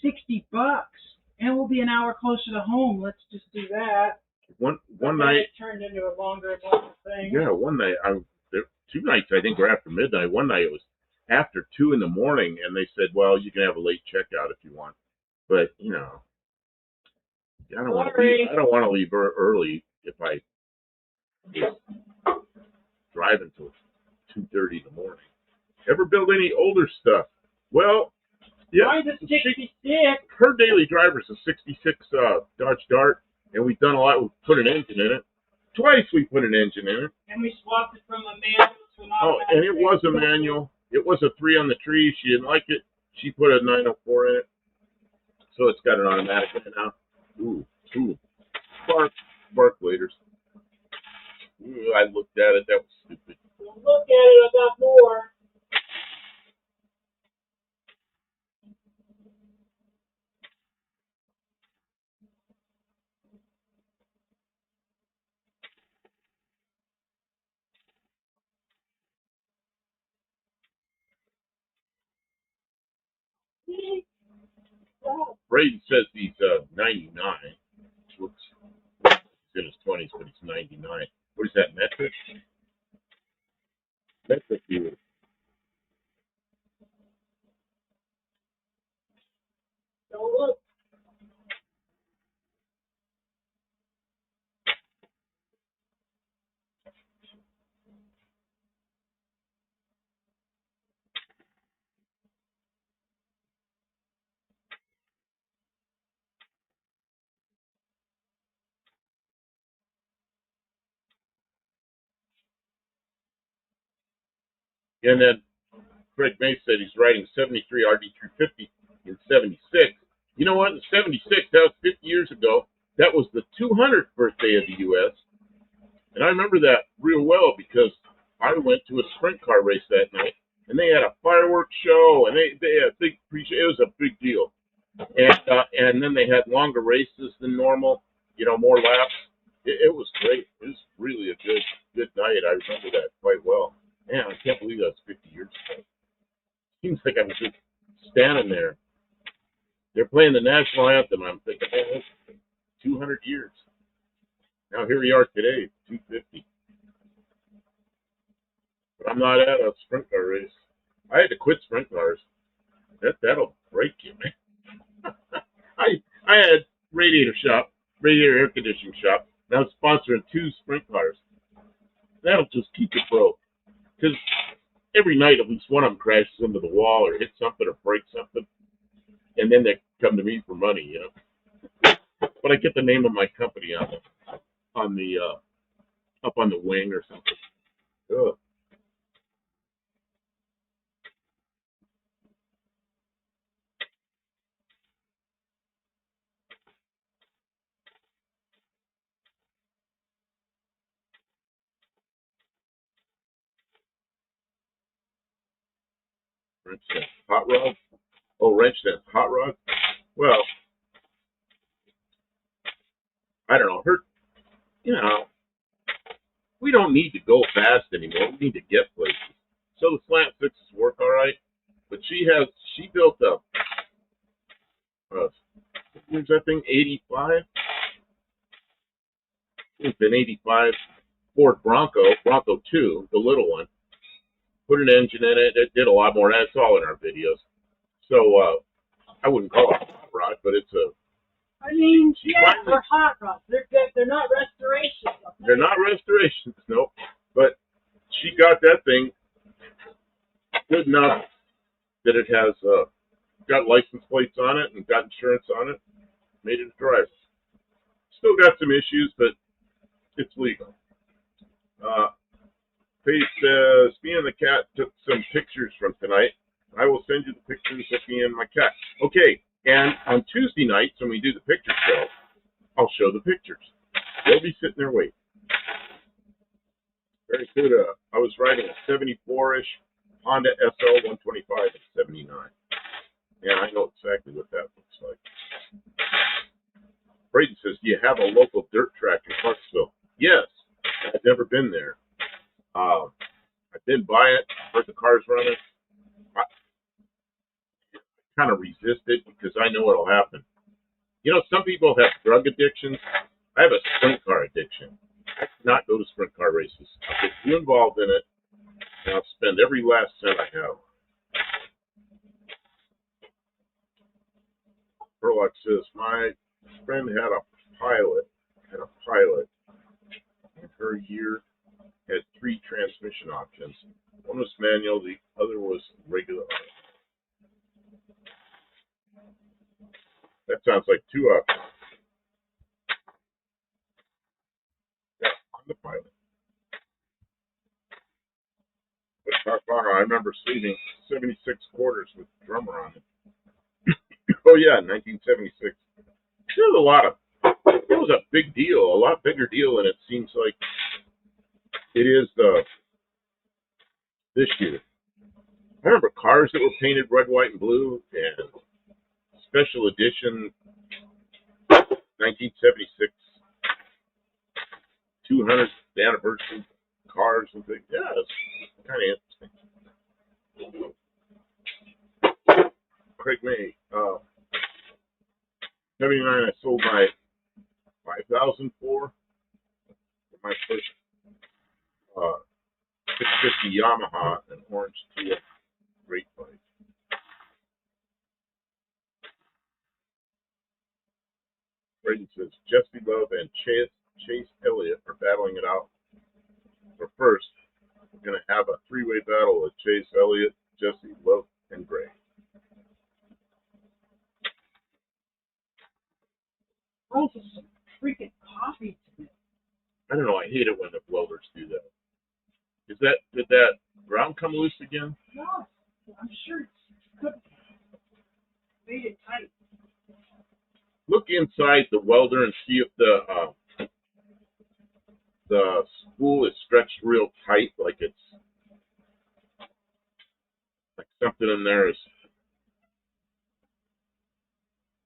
$60, and we'll be an hour closer to home. Let's just do that. One But then night. it turned into a longer and longer thing. Yeah, one night. There, 2 nights I think were after midnight. One night it was after 2 in the morning, and they said, "Well, you can have a late checkout if you want." But you know, I don't want to leave. I don't want to leave early if I just drive until 2:30 in the morning. Ever build any older stuff? Well, yeah. Mine's a 66. Her daily driver's a 66 Dodge Dart, and we've done a lot. We put an engine in it. Twice we put an engine in it. And we swapped it from a manual to an Oh, automatic. and it was a manual. It was a 3 on the tree. She didn't like it. She put a 904 in it. So it's got an automatic in it now. Ooh. Spark laters. Ooh, I looked at it. That was stupid. Look at it, I got more. Brady says he's 99. Looks he's in his 20s, but he's 99. What is that, metric? Metric year. Don't look. And then Craig May said he's riding 73 RD350 in 76. You know what? In 76, that was 50 years ago. That was the 200th birthday of the U.S. And I remember that real well because I went to a sprint car race that night, and they had a fireworks show, and they had a big it was a big deal. And then they had longer races than normal, you know, more laps. It was great. It was really a good night. I remember that quite well. Man, I can't believe that was 50 years ago. Seems like I was just standing there. They're playing the national anthem. I'm thinking, man, that's 200 years. Now here we are today, 250. But I'm not at a sprint car race. I had to quit sprint cars. That'll break you, man. I had radiator air conditioning shop, and I was sponsoring 2 sprint cars. That'll just keep you broke. Because every night at least one of them crashes into the wall or hits something or breaks something, and then they come to me for money, you know. But I get the name of my company on the up on the wing or something. Ugh. Wrench that hot rod. Oh, wrench that hot rod. Well, I don't know. We don't need to go fast anymore. We need to get places. So the slant sixes work all right, but she built what's that thing, 85? It's an 85 Ford Bronco 2, the little one. Put an engine in it. It did a lot more. That's all in our videos. So I wouldn't call it a hot rod, but it's a. I mean, yeah, they're hot rods. They're not restorations. They're not restorations, no. But she got that thing good enough that it has got license plates on it and got insurance on it. Made it a driver. Still got some issues, but it's legal. Faith says, me and the cat took some pictures from tonight. I will send you the pictures of me and my cat. Okay, and on Tuesday nights when we do the picture show, I'll show the pictures. They'll be sitting there waiting. Very good. I was riding a 74-ish Honda SL 125 in 79. And I know exactly what that looks like. Braden says, do you have a local dirt track in Clarksville? Yes. I've never been there. I've been by it, heard the cars running. I kind of resist it because I know what'll happen. You know, some people have drug addictions. I have a sprint car addiction. I cannot go to sprint car races. I'll get too involved in it, and I'll spend every last cent I have. Burlock says, my friend had a pilot, in her year, had 3 transmission options. One was manual, the other was regular. That sounds like 2 options. Yeah, on the pilot. But Carvana, I remember sleeving 76 quarters with the drummer on it. Oh yeah, 1976. There's a lot of. It was a big deal, a lot bigger deal than it seems like it is this year. I remember cars that were painted red, white, and blue, and special edition 1976 200th anniversary cars and things. Yeah, it's kind of interesting. Craig May, 79. I sold my 5004 for my first 650 Yamaha, an orange TF great bike. Braden says Jesse Love and Chase Elliott are battling it out. But first, we're going to have a 3-way battle with Chase Elliott, Jesse Love, and Gray. Oh, this is some freaking coffee to me. I don't know. I hate it when the welders do that. Did that ground come loose again? No, I'm sure it's good. Made it tight. Look inside the welder and see if the spool is stretched real tight, like it's like something in there is.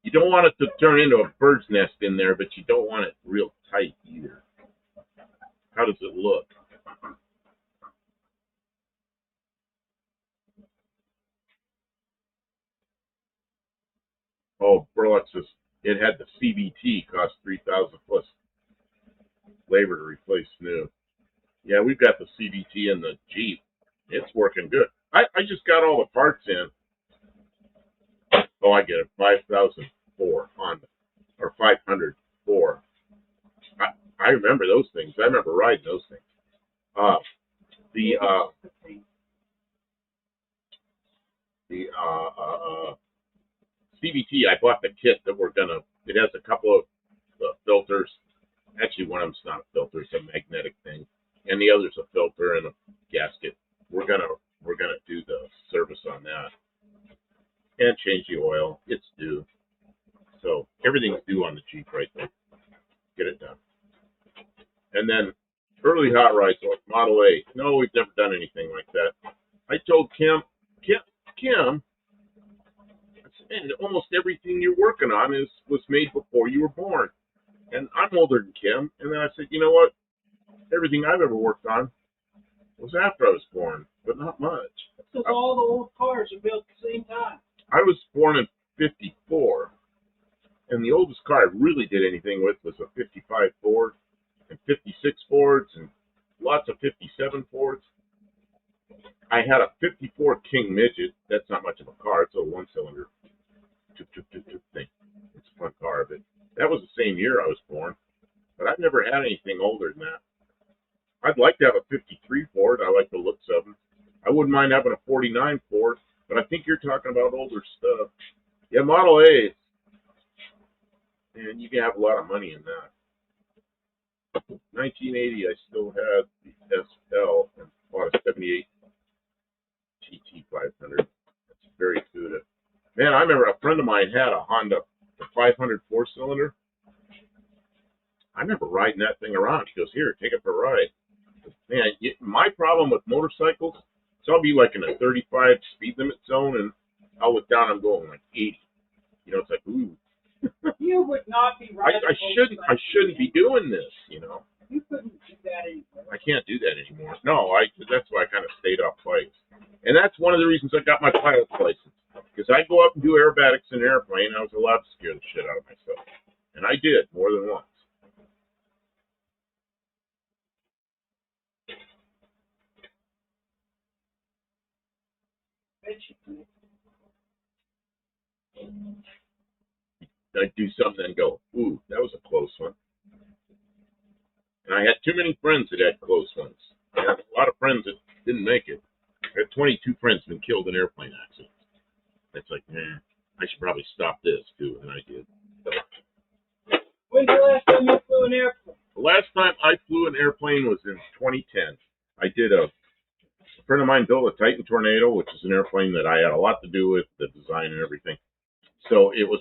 You don't want it to turn into a bird's nest in there, but you don't want it real tight either. How does it look? Oh, Burlock says it had the CVT, cost $3,000 plus labor to replace new. Yeah, we've got the CVT in the Jeep. It's working good. I just got all the parts in. Oh, I get it. 5004 Honda or 504. I remember those things. I remember riding those things. The CVT, I bought the kit that we're gonna. It has a couple of filters. Actually, one of them's not a filter; it's a magnetic thing, and the other's a filter and a gasket. We're gonna do the service on that and change the oil. It's due, so everything's due on the Jeep right there. Get it done, and then early hot rods like Model A. No, we've never done anything like that. I told Kim, almost everything you're working on was made before you were born. And I'm older than Kim. And then I said, you know what? Everything I've ever worked on was after I was born, but not much. Because all the old cars are built at the same time. I was born in '54, and the oldest car I really did anything with was a '55 Ford, and '56 Fords, and lots of '57 Fords. I had a '54 King Midget. That's not much of a car. It's a one-cylinder thing. It's a fun car, but that was the same year I was born. But I've never had anything older than that. I'd like to have a '53 Ford. I like the looks of them. I wouldn't mind having a '49 Ford, but I think you're talking about older stuff. Yeah, Model A's. And you can have a lot of money in that. 1980, I still had the SL and bought a '78 GT 500. That's very good. Man, I remember a friend of mine had a Honda 500 4-cylinder. I remember riding that thing around. He goes, here, take it for a ride. Man, my problem with motorcycles is I'll be like in a 35 speed limit zone, and I'll look down, I'm going like 80. You know, it's like, ooh. You would not be riding. I shouldn't be doing this, you know. You couldn't do that anymore. I can't do that anymore. No, that's why I kind of stayed off bikes. And that's one of the reasons I got my pilot's license. Because I go up and do aerobatics in an airplane, I was allowed to scare the shit out of myself. And I did, more than once. I'd do something and go, ooh, that was a close one. And I had too many friends that had close ones. I had a lot of friends that didn't make it. I had 22 friends been killed in airplane accidents. It's like, I should probably stop this too, and I did. When's the last time you flew an airplane? The last time I flew an airplane was in 2010. I did a friend of mine built a Titan Tornado, which is an airplane that I had a lot to do with the design and everything. So it was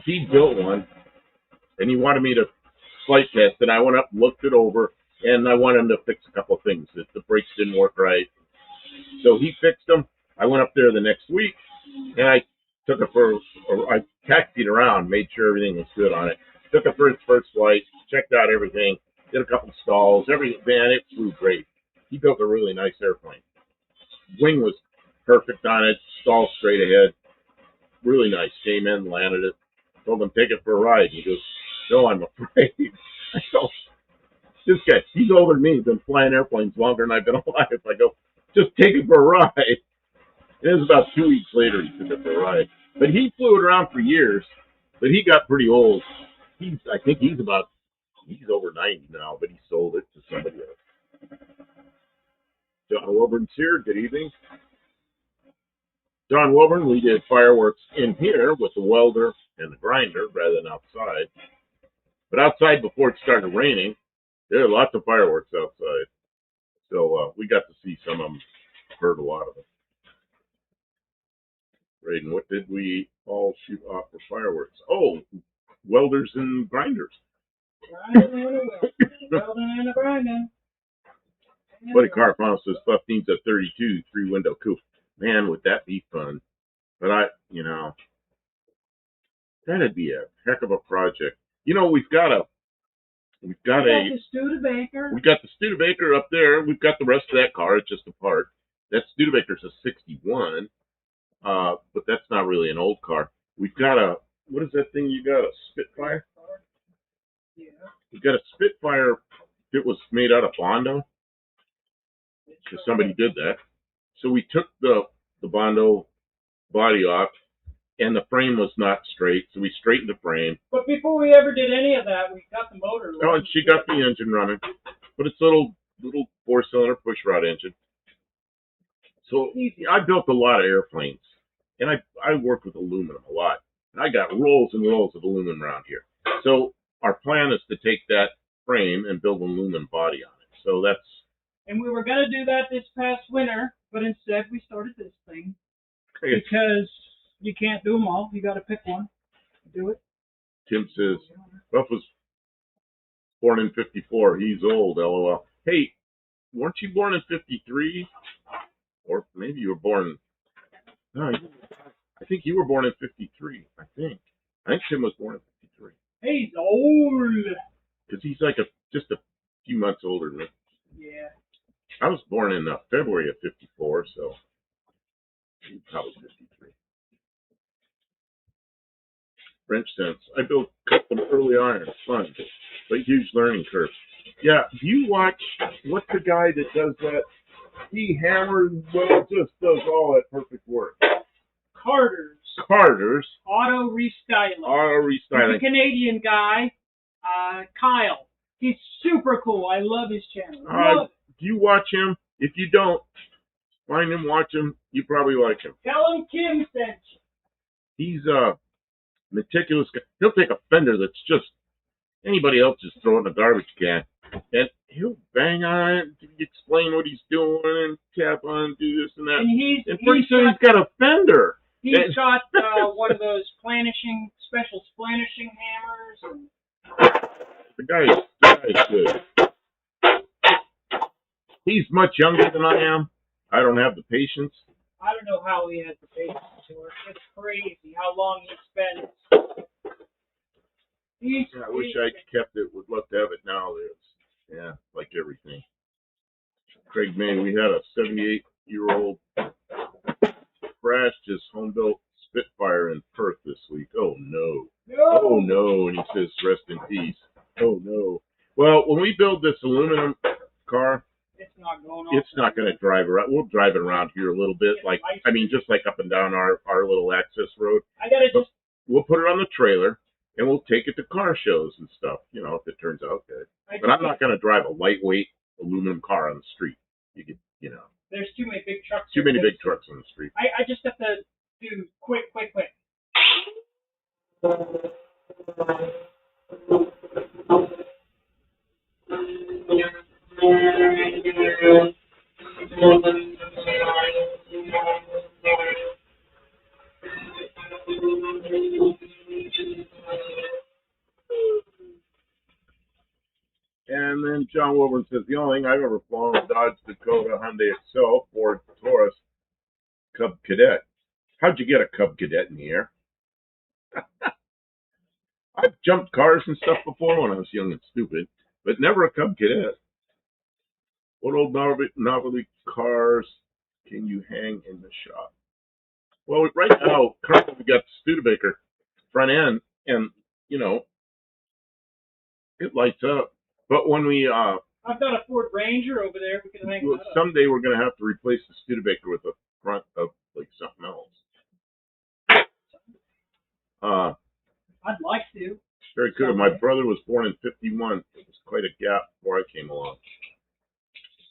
he built one, and he wanted me to flight test, and I went up and looked it over, and I wanted him to fix a couple of things. That the brakes didn't work right. So he fixed them. I went up there the next week, and I took it I taxied around, made sure everything was good on it. Took it for its first flight, checked out everything, did a couple of stalls, everything. Man, it flew great. He built a really nice airplane. Wing was perfect on it, stall straight ahead. Really nice. Came in, landed it. Told him, take it for a ride. He goes, no, I'm afraid. I go, this guy, he's older than me. He's been flying airplanes longer than I've been alive. I go, just take it for a ride. And it was about 2 weeks later he took it for a ride. But he flew it around for years. But he got pretty old. I think he's over 90 now, but he sold it to somebody else. John Wilburn's here. Good evening. John Wilburn, we did fireworks in here with the welder and the grinder rather than outside. But outside, before it started raining, there were lots of fireworks outside. So we got to see some of them, heard a lot of them. Braden, what did we all shoot off for fireworks? Oh, welders and grinders. Grinding and a welding and a grinding. Buddy Carpano says, Buff needs a 32 3-window coupe. Man, would that be fun. But that'd be a heck of a project. You know, we've got the Studebaker up there. We've got the rest of that car. It's just a part. That Studebaker's a 61, but that's not really an old car. We've got what is that thing you got, a Spitfire? Yeah. We've got a Spitfire that was made out of Bondo. So somebody did that. So we took the Bondo body off, and the frame was not straight, so we straightened the frame. But before we ever did any of that, we got the motor running. Oh, and she got the engine running. But it's a little 4-cylinder pushrod engine. So I built a lot of airplanes, and I worked with aluminum a lot. And I got rolls and rolls of aluminum around here. So our plan is to take that frame and build an aluminum body on it. So that's... And we were going to do that this past winter, but instead we started this thing. Because you can't do them all. You got to pick one. Do it. Tim says, Buff was born in 54. He's old, LOL. Hey, weren't you born in 53? Or maybe you were born... No, I think you were born in 53. I think Tim was born in 53. He's old. Because he's like just a few months older than me. Yeah. I was born in February of 54, so he's probably 53. Wrench sense. I built custom early on. It's fun, but huge learning curve. Yeah, do you watch, what's the guy that does that? He hammers, well, just does all that perfect work. Carter's. Auto restyling. He's a Restyling. Canadian guy, Kyle. He's super cool. I love his channel. Do you watch him? If you don't, find him, watch him. You probably like him. Tell him Kim sent you. He's meticulous. He'll take a fender that's just anybody else just throw it in a garbage can, and he'll bang on it, explain what he's doing, and tap on, do this and that. And pretty soon he's got a fender. He's got one of those special splanishing hammers. The guy's good. He's much younger than I am. I don't have the patience. I don't know how he has the patience to work. It's crazy how long he spends. I wish I kept it. Would love to have it now. Yeah, like everything. Craig May, we had a 78-year-old crashed his home-built Spitfire in Perth this week. Oh, no. Oh, no. And he says, rest in peace. Oh, no. Well, when we build this aluminum car, it's not going to drive around. We'll drive it around here a little bit, just like up and down our little access road. We'll put it on the trailer, and we'll take it to car shows and stuff, if it turns out good. But I'm not going to drive a lightweight aluminum car on the street. There's too many big trucks. Too many big trucks on the street. I just have to do quick. And then John Wilburn says, the only thing I've ever flown was Dodge Dakota, Hyundai Excel, Ford Taurus, Cub Cadet. How'd you get a Cub Cadet in the air? I've jumped cars and stuff before when I was young and stupid, but never a Cub Cadet. What old novelty cars can you hang in the shop? Well, right now, currently we got the Studebaker front end, and, it lights up. But when I've got a Ford Ranger over there. We can hang that up. Someday we're going to have to replace the Studebaker with a front of something else. I'd like to. Very good. My brother was born in 51. It was quite a gap before I came along.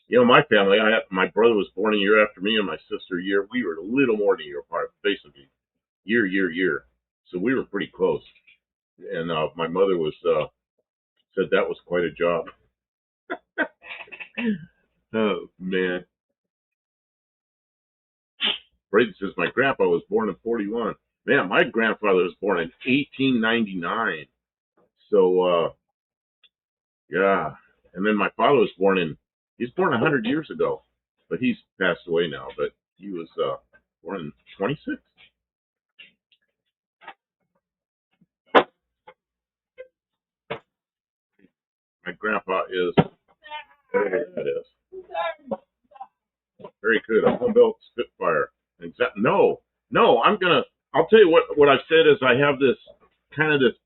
My family, my brother was born a year after me and my sister a year. We were a little more than a year apart, basically. Year. So we were pretty close. And my mother said that was quite a job. Oh, man. Brady says, my grandpa was born in 41. Man, my grandfather was born in 1899. So, yeah. And then my father was born 100 years ago. But he's passed away now. But he was born in 26. My grandpa is, whatever that is. Very good. A home-built Spitfire. I'll tell you what I've said is I have this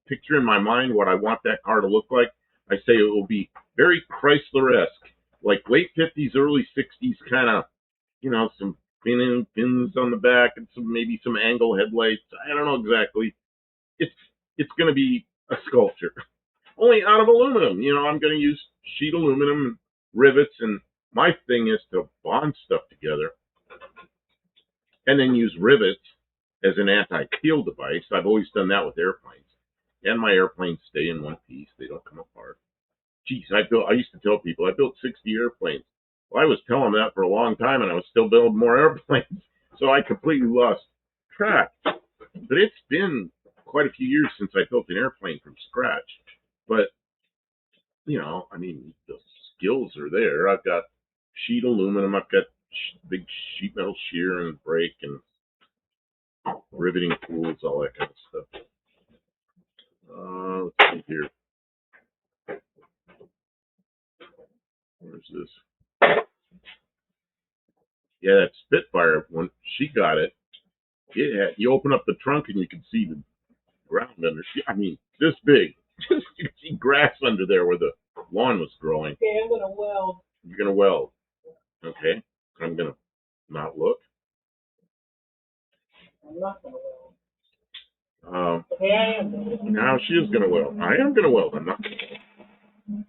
picture in my mind, what I want that car to look like. I say it will be very Chrysler-esque, like late 50s, early 60s, some pins on the back and maybe some angle headlights. I don't know exactly. It's going to be a sculpture. Only out of aluminum. I'm going to use sheet aluminum and rivets, and my thing is to bond stuff together and then use rivets as an anti-peel device. I've always done that with airplanes. And my airplanes stay in one piece. They don't come apart. Geez, I used to tell people I built 60 airplanes. Well, I was telling them that for a long time, and I was still building more airplanes. So I completely lost track. But it's been quite a few years since I built an airplane from scratch. But, the skills are there. I've got sheet aluminum. I've got big sheet metal shear and brake. And riveting tools, all that kind of stuff. Let's see here. Where's this? Yeah, that Spitfire, when she got it, you open up the trunk and you can see the ground under. I mean, this big. You can see grass under there where the lawn was growing. Okay, I'm gonna weld. You're gonna weld. Okay. I'm gonna not look. I'm not gonna weld. Okay, I am. Now she is gonna weld. I am gonna weld. I'm not gonna weld.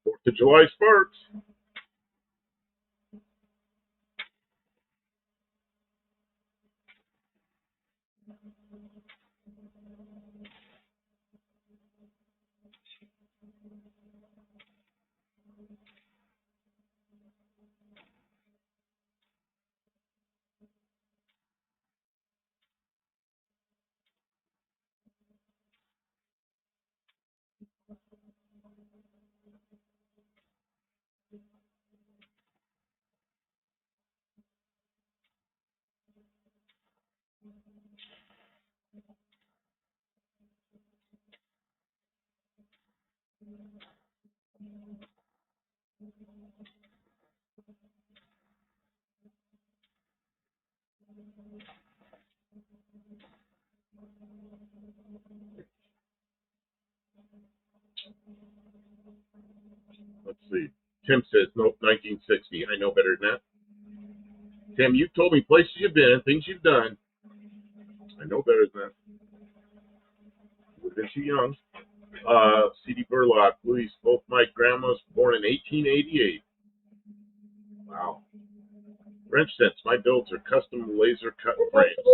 4th of July sparks. Let's see. Tim says, nope, 1960. I know better than that. Tim, you told me places you've been, things you've done. I know better than that. Would have been too young. C.D. Burlock, Louise, both my grandmas born in 1888. Wow. Wrench Sense, my builds are custom laser cut frames.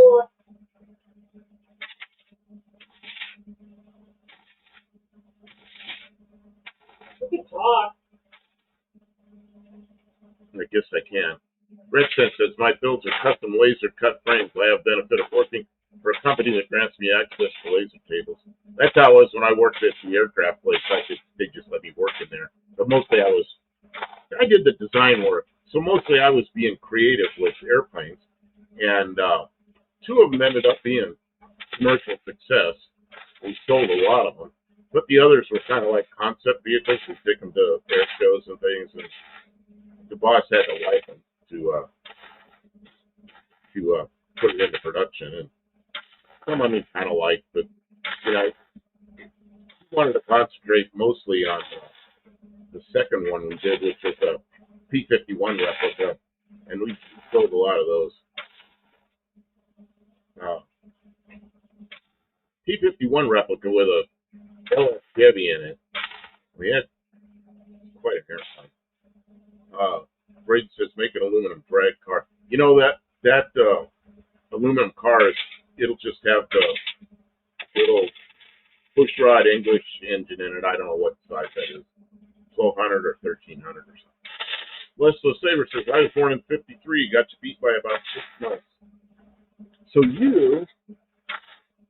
You can talk. I guess I can. Wrench Sense says, my builds are custom laser cut frames. I have benefit of working for a company that grants me access to laser tables. That's how it was when I worked at the aircraft place. They just let me work in there. But mostly I did the design work. So mostly I was being creative with airplanes. And 2 of them ended up being commercial success. We sold a lot of them. But the others were kind of like concept vehicles. We took them to air shows and things. And the boss had to like them to put it into production. And some of them kind of liked, but you know, I wanted to concentrate mostly on the second one we did, which was a P-51 replica, and we sold a lot of those. P-51 replica with a LS Chevy in it. We had quite a haircut. Braden says, make an aluminum drag car. You know, that aluminum car, it'll just have the little pushrod English engine in it. I don't know what size that is, 1200 or 1300 or something. Leslie Saber says, I was born in 53, got you beat by about 6 months. So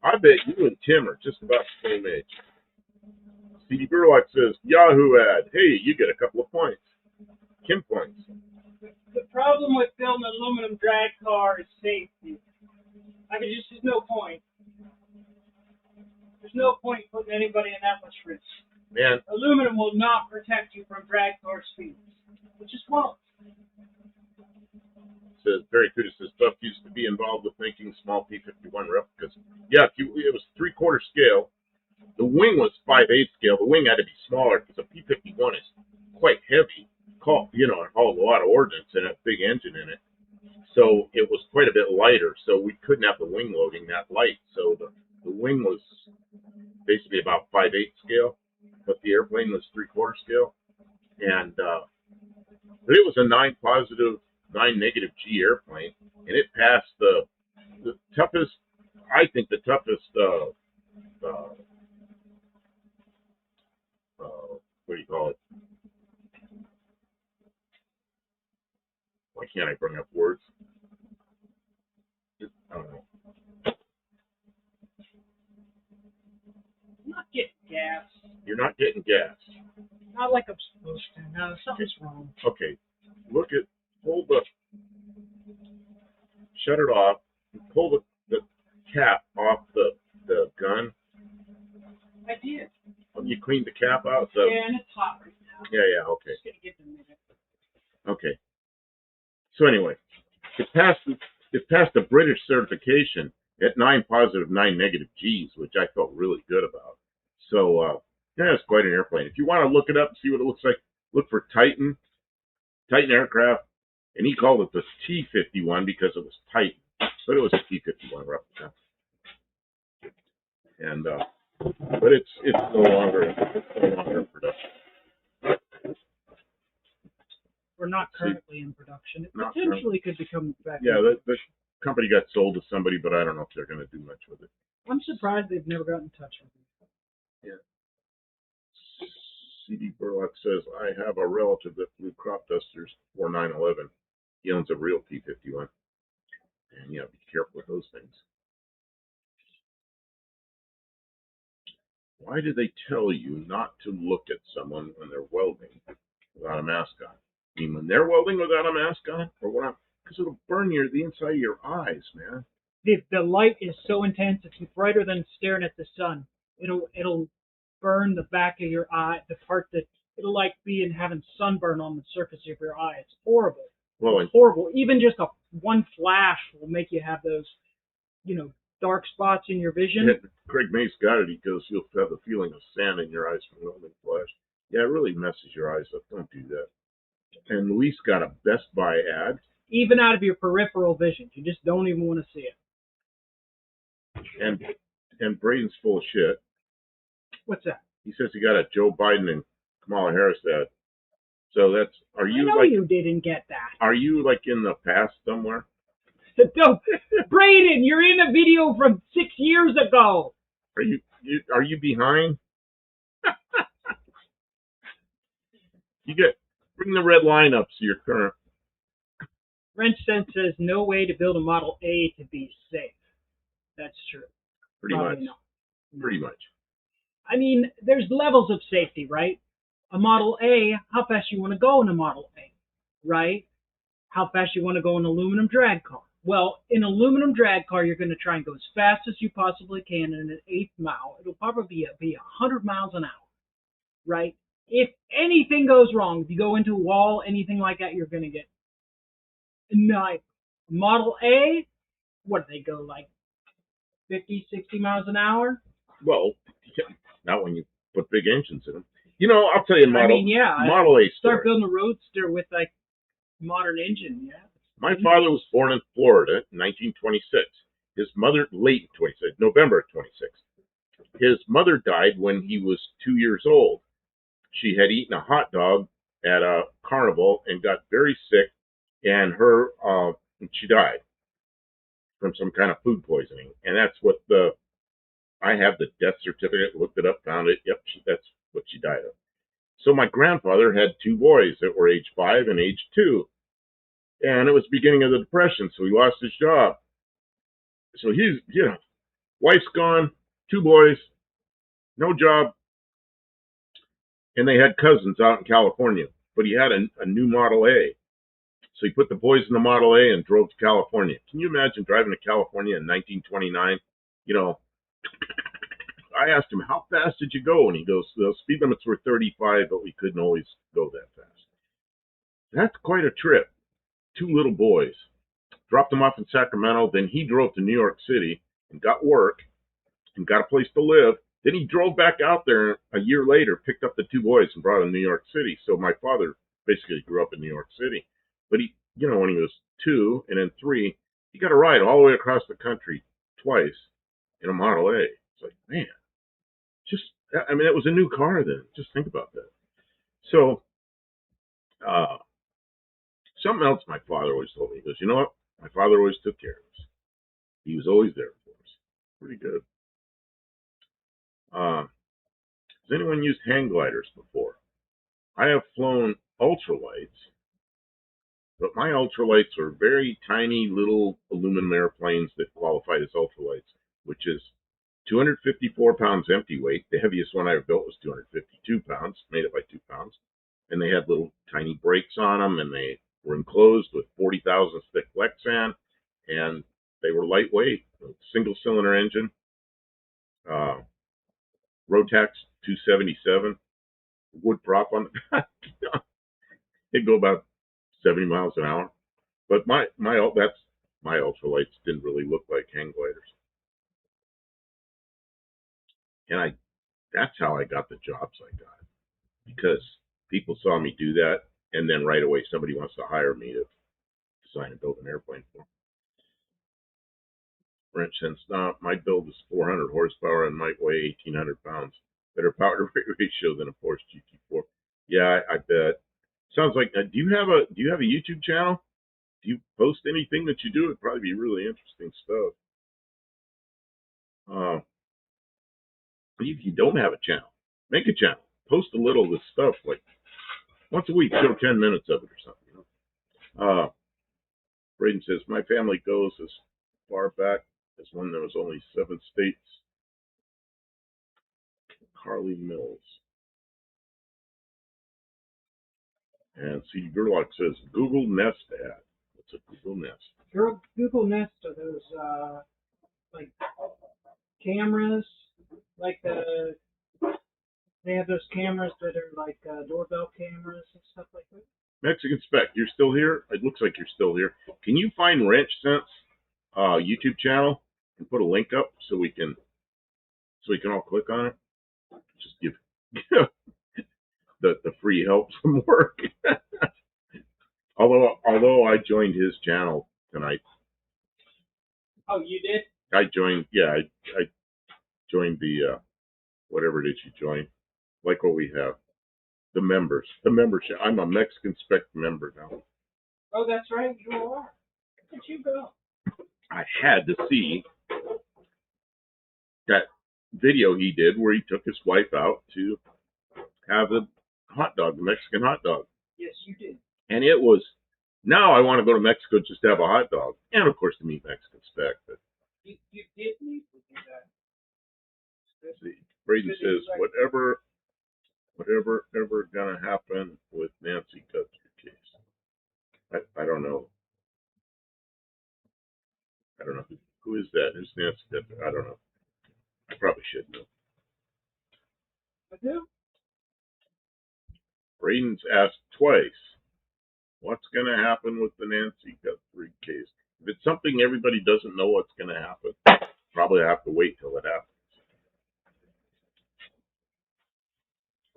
I bet you and Tim are just about the same age. C.D. Burlock says, Yahoo ad, hey, you get a couple of points. Kim points. The problem with building an aluminum drag car is safety. There's no point. There's no point putting anybody in that much risk. Man. Aluminum will not protect you from drag car speeds. It just won't. Says Barry Cuda says Buff used to be involved with making small P-51 replicas. Yeah, it was 3/4 scale. The wing was 5/8 scale. The wing had to be smaller because a P-51 is quite heavy. It hauled a lot of ordnance and a big engine in it. So it was quite a bit lighter. So we couldn't have the wing loading that light. So the wing was basically about 5/8 scale, but the airplane was 3/4 scale. And but it was a 9 positive, 9 negative G airplane, and it passed the toughest, I think the toughest, what do you call it? Why can't I bring up words? I don't know. I'm not getting gas. You're not getting gas. Not like I'm supposed to. No, something's wrong. Okay. Hold shut it off, and pull the cap off the gun. I did. You cleaned the cap out? Yeah, and it's hot right now. Yeah, okay. Just gonna give it a minute. Okay. So anyway, it passed the British certification at 9 positive, 9 negative Gs, which I felt really good about. So, yeah, it's quite an airplane. If you want to look it up and see what it looks like, look for Titan Aircraft, and he called it the T-51 because it was Titan, but it was a T-51 replica. And, but it's no longer in production. We're not currently in production. It Not potentially could become back. Yeah, the company got sold to somebody, but I don't know if they're going to do much with it. I'm surprised they've never gotten in touch with me. Yeah. C.D. Burlock says, I have a relative that flew crop dusters for 9/11. He owns a real P-51. And, yeah, be careful with those things. Why do they tell you not to look at someone when they're welding without a mask on? I mean, when they're welding without a mask on? Or what? Because it'll burn the inside of your eyes, man. The light is so intense; it's brighter than staring at the sun. It'll burn the back of your eye, the part that it'll like be in having sunburn on the surface of your eye. It's horrible. Well, It's horrible. Even just one flash will make you have those, dark spots in your vision. Yeah, Craig May's got it. He goes, you'll have the feeling of sand in your eyes from welding flash. Yeah, it really messes your eyes up. Don't do that. And Luis got a Best Buy ad. Even out of your peripheral vision, you just don't even want to see it. And Braden's full of shit. What's that? He says he got a Joe Biden and Kamala Harris ad. So are you I know like you didn't get that. Are you like in the past somewhere? Don't, Braden, you're in a video from 6 years ago. Are you behind? Bring the red line up so you're current. Wrench Sense says no way to build a Model A to be safe. That's true. Pretty Probably much. not. Pretty much. I mean, there's levels of safety, right? A Model A, how fast you want to go in a Model A, right? How fast you want to go in an aluminum drag car. Well, in an aluminum drag car, you're going to try and go as fast as you possibly can in an 1/8 mile. It'll probably be 100 miles an hour, right? If anything goes wrong, if you go into a wall, anything like that, you're going to get knifed. Model A, what do they go, like 50, 60 miles an hour? Well, not when you put big engines in them. I'll tell you, Model A story. Start building a roadster with like modern engine, yeah. My father was born in Florida in 1926. His mother, late 26, November of 26. His mother died when he was 2 years old. She had eaten a hot dog at a carnival and got very sick, and she died from some kind of food poisoning. And that's what I have the death certificate, looked it up, found it. Yep, that's what she died of. So my grandfather had 2 boys that were age 5 and age 2. And it was the beginning of the Depression, so he lost his job. So he's, wife's gone, 2 boys, no job. And they had cousins out in California, but he had a new Model A. So he put the boys in the Model A and drove to California. Can you imagine driving to California in 1929? I asked him, how fast did you go? And he goes, the speed limits were 35, but we couldn't always go that fast. That's quite a trip. 2 little boys. Dropped them off in Sacramento. Then he drove to New York City and got work and got a place to live. Then he drove back out there a year later, picked up the 2 boys and brought them to New York City. So my father basically grew up in New York City. But he, when he was 2 and then 3, he got a ride all the way across the country twice in a Model A. It's like, man, it was a new car then. Just think about that. So, something else my father always told me. He goes, you know what? My father always took care of us. He was always there for us. Pretty good. Has anyone used hang gliders before? I have flown ultralights, but my ultralights are very tiny little aluminum airplanes that qualified as ultralights, which is 254 pounds empty weight. The heaviest one I ever built was 252 pounds, made it by 2 pounds. And they had little tiny brakes on them, and they were enclosed with 40 thousandths thick Lexan. and they were lightweight, single cylinder engine, uh, Rotax 277, wood prop on the back. They'd go about 70 miles an hour. But my ultralights didn't really look like hang gliders, and that's how I got the jobs I got, because people saw me do that, and then right away somebody wants to hire me to design and build an airplane for them. Wrench says, no, my build is 400 horsepower and might weigh 1,800 pounds. Better power to weight ratio than a Porsche GT4. Yeah, I bet. Sounds like. Do you have a YouTube channel? Do you post anything that you do? It'd probably be really interesting stuff. If you don't have a channel, make a channel. Post a little of this stuff, like once a week. Show 10 minutes of it or something. You know? Braden says, my family goes as far back as when there was only 7 states. Carly Mills. And C. Gerlach says, Google Nest ad. What's a Google Nest? Google Nest are those like cameras, like they have those cameras that are like doorbell cameras and stuff like that. Mexican Spec, you're still here? It looks like you're still here. Can you find Wrench Sense YouTube channel and put a link up so we can all click on it? Just give the free help some work. although I joined his channel tonight. Oh, you did? I joined. Yeah, I joined the whatever it is you join. Like what we have. The members. The membership. I'm a Mexican Spec member now. Oh, that's right. You are. Look at you go. I had to see that video he did where he took his wife out to have the hot dog, the Mexican hot dog. Yes, you did. And it was, now I want to go to Mexico just to have a hot dog. And of course to meet Mexican Spec. But you did need to do that. See, Braden says, whatever ever gonna happen with Nancy Guthrie case. I don't know. I don't know. Who is that? Who's Nancy Guthrie? I don't know. I probably should know. I do. Braden's asked twice, what's going to happen with the Nancy Guthrie case? If it's something everybody doesn't know what's going to happen, probably have to wait till it happens.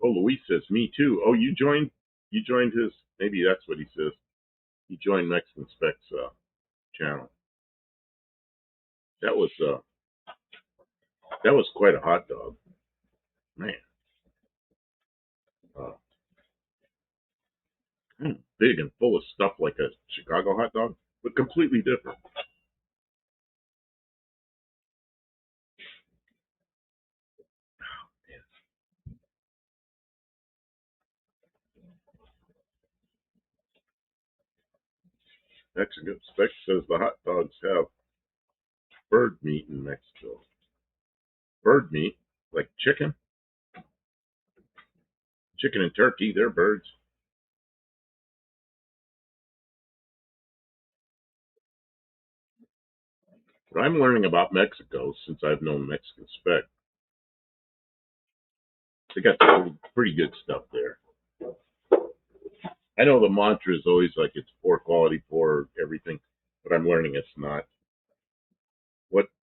Oh, Luis says, me too. Oh, you joined his, maybe that's what he says. He joined Mexican Spec's channel. That was quite a hot dog. Man. Big and full of stuff like a Chicago hot dog, but completely different. Mexican Spec says the hot dogs have bird meat in Mexico. Bird meat? Like chicken? Chicken and turkey, they're birds. But I'm learning about Mexico since I've known Mexican Spec. They got some pretty good stuff there. I know the mantra is always like it's poor quality, poor everything, but I'm learning it's not.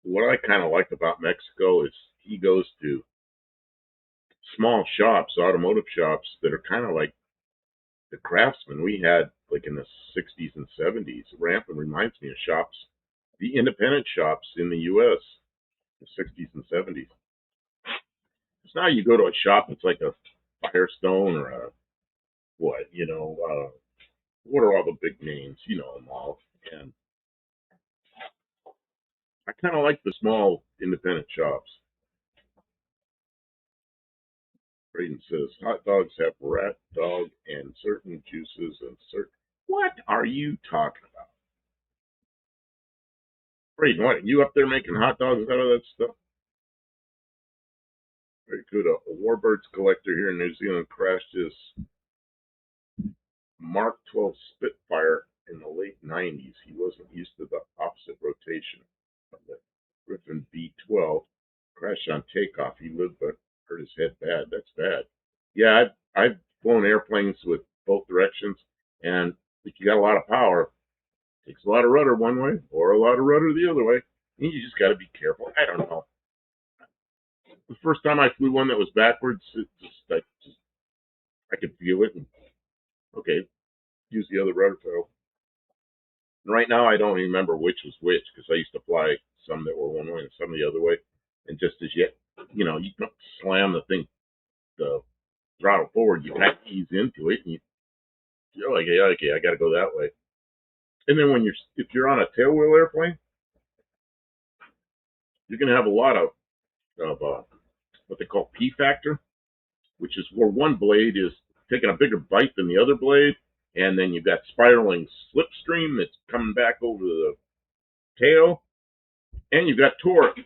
What I kind of like about Mexico is he goes to small shops, automotive shops that are kind of like the Craftsman we had like in the 60s and 70s. Rampant reminds me of shops, the independent shops in the U.S. in the 60s and 70s. Because now you go to a shop, it's like a Firestone or a what, what are all the big names? You know them all. And I kind of like the small independent shops. Braden says, hot dogs have rat dog and certain juices and certain... What are you talking about? Braden, what, are you up there making hot dogs out of that stuff? Very good. A Warbirds collector here in New Zealand crashed his Mark 12 Spitfire in the late 90s, he wasn't used to the opposite rotation of the Griffin B-12. Crashed on takeoff. He lived but hurt his head bad. That's bad. Yeah, I've flown airplanes with both directions, and if you got a lot of power, it takes a lot of rudder one way or a lot of rudder the other way. And you just got to be careful. I don't know. The first time I flew one that was backwards, I could feel it. And, okay, use the other rudder pedal. And right now, I don't remember which was which because I used to fly some that were one way and some the other way. And just as you don't slam the throttle forward, you kind of ease into it, and you're like, yeah, okay, I got to go that way. And then if you're on a tailwheel airplane, you're gonna have a lot of what they call P factor, which is where one blade is taking a bigger bite than the other blade, and then you've got spiraling slipstream that's coming back over the tail, and you've got torque,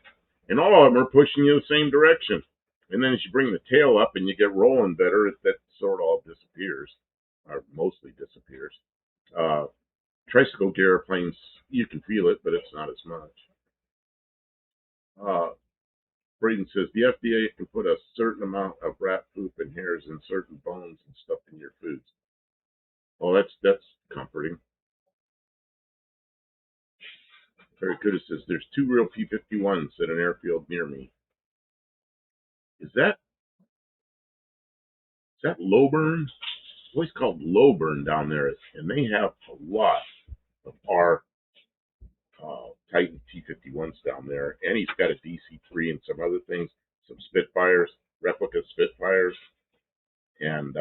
and all of them are pushing you the same direction. And then as you bring the tail up and you get rolling better, that sort of all disappears, or mostly disappears. Tricycle gear airplanes, you can feel it, but it's not as much. Braden says the FDA can put a certain amount of rat poop and hairs in certain bones and stuff in your foods. Oh, that's comforting. Very good. It says there's 2 real P-51s at an airfield near me. Is that Lowburn? It's always called Lowburn down there, and they have a lot of our Titan T-51s down there, and he's got a DC-3 and some other things, some Spitfires, replica Spitfires, and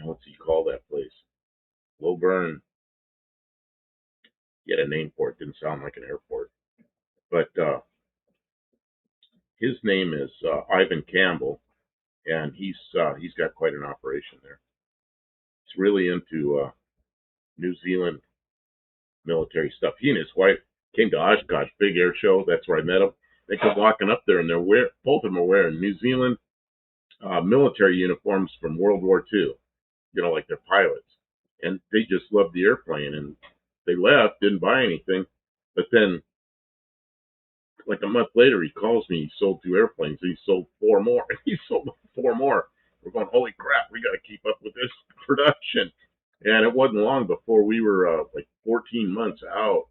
what's he call that place? Lowburn. He had a name for it. Didn't sound like an airport, but his name is Ivan Campbell, and he's got quite an operation there. He's really into New Zealand military stuff. He and his wife came to Oshkosh, big air show. That's where I met them. They come walking up there, and both of them are wearing New Zealand military uniforms from World War II. Like they're pilots, and they just loved the airplane. And they left, didn't buy anything, but then, like a month later, he calls me. He sold 2 airplanes. He sold 4 more. He sold 4 more. We're going, holy crap! We got to keep up with this production. And it wasn't long before we were like 14 months out.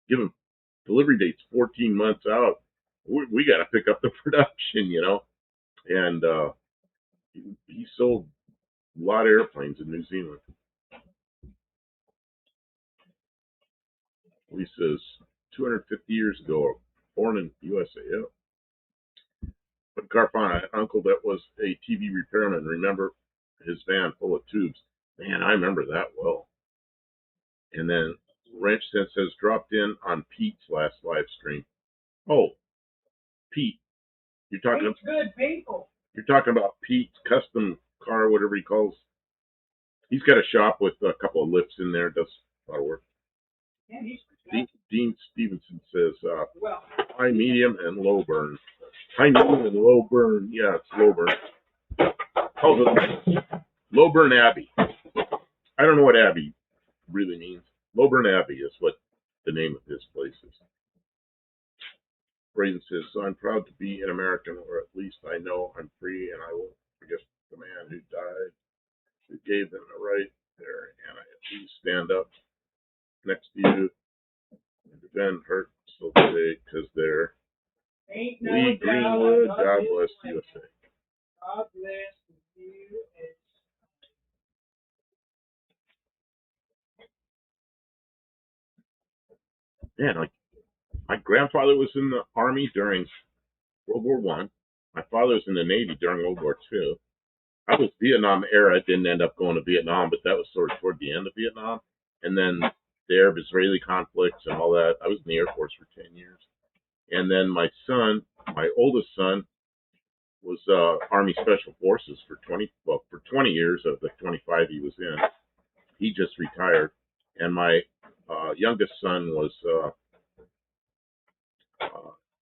Given delivery dates 14 months out, we got to pick up the production, And he sold a lot of airplanes in New Zealand. He says 250 years ago, born in USA. Yeah. But Carpana, an uncle that was a TV repairman, remember his van full of tubes. Man, I remember that well. And then Ranch Sense says dropped in on Pete's last live stream. Oh, Pete, you're talking Pete's good people. You're talking about Pete's custom car, whatever he calls. He's got a shop with a couple of lifts in there. Does a lot of work. Yeah, Dean Stevenson says high, medium, and low burn. High, medium, and low burn. Yeah, it's low burn. Calls it Low Burn Abbey. I don't know what Abbey really means. Low Burn Abbey is what the name of his place is. Braden says, so I'm proud to be an American, or at least I know I'm free, and I will forget the man who died, who gave them the right there, and I at least stand up next to you and defend her so today, because they're Ain't no Lee Greenwood. God bless USA. God bless the USA. Man, like my grandfather was in the Army during World War One. My father was in the Navy during World War Two. I was Vietnam era. Didn't end up going to Vietnam, but that was sort of toward the end of Vietnam. And then the Arab-Israeli conflicts and all that. I was in the Air Force for 10 years. And then my oldest son, was Army Special Forces for 20 years of the 25 he was in. He just retired. And my youngest son was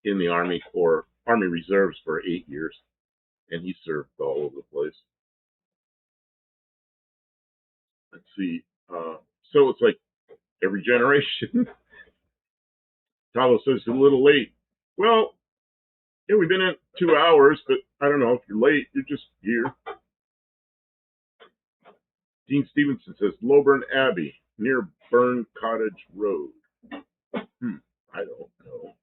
in the Army Reserves for 8 years. And he served all over the place. Let's see. So it's like every generation. Tavo says it's a little late. Well, yeah, we've been in 2 hours, but I don't know if you're late. You're just here. Dean Stevenson says Lowburn Abbey near Burn Cottage Road. I don't know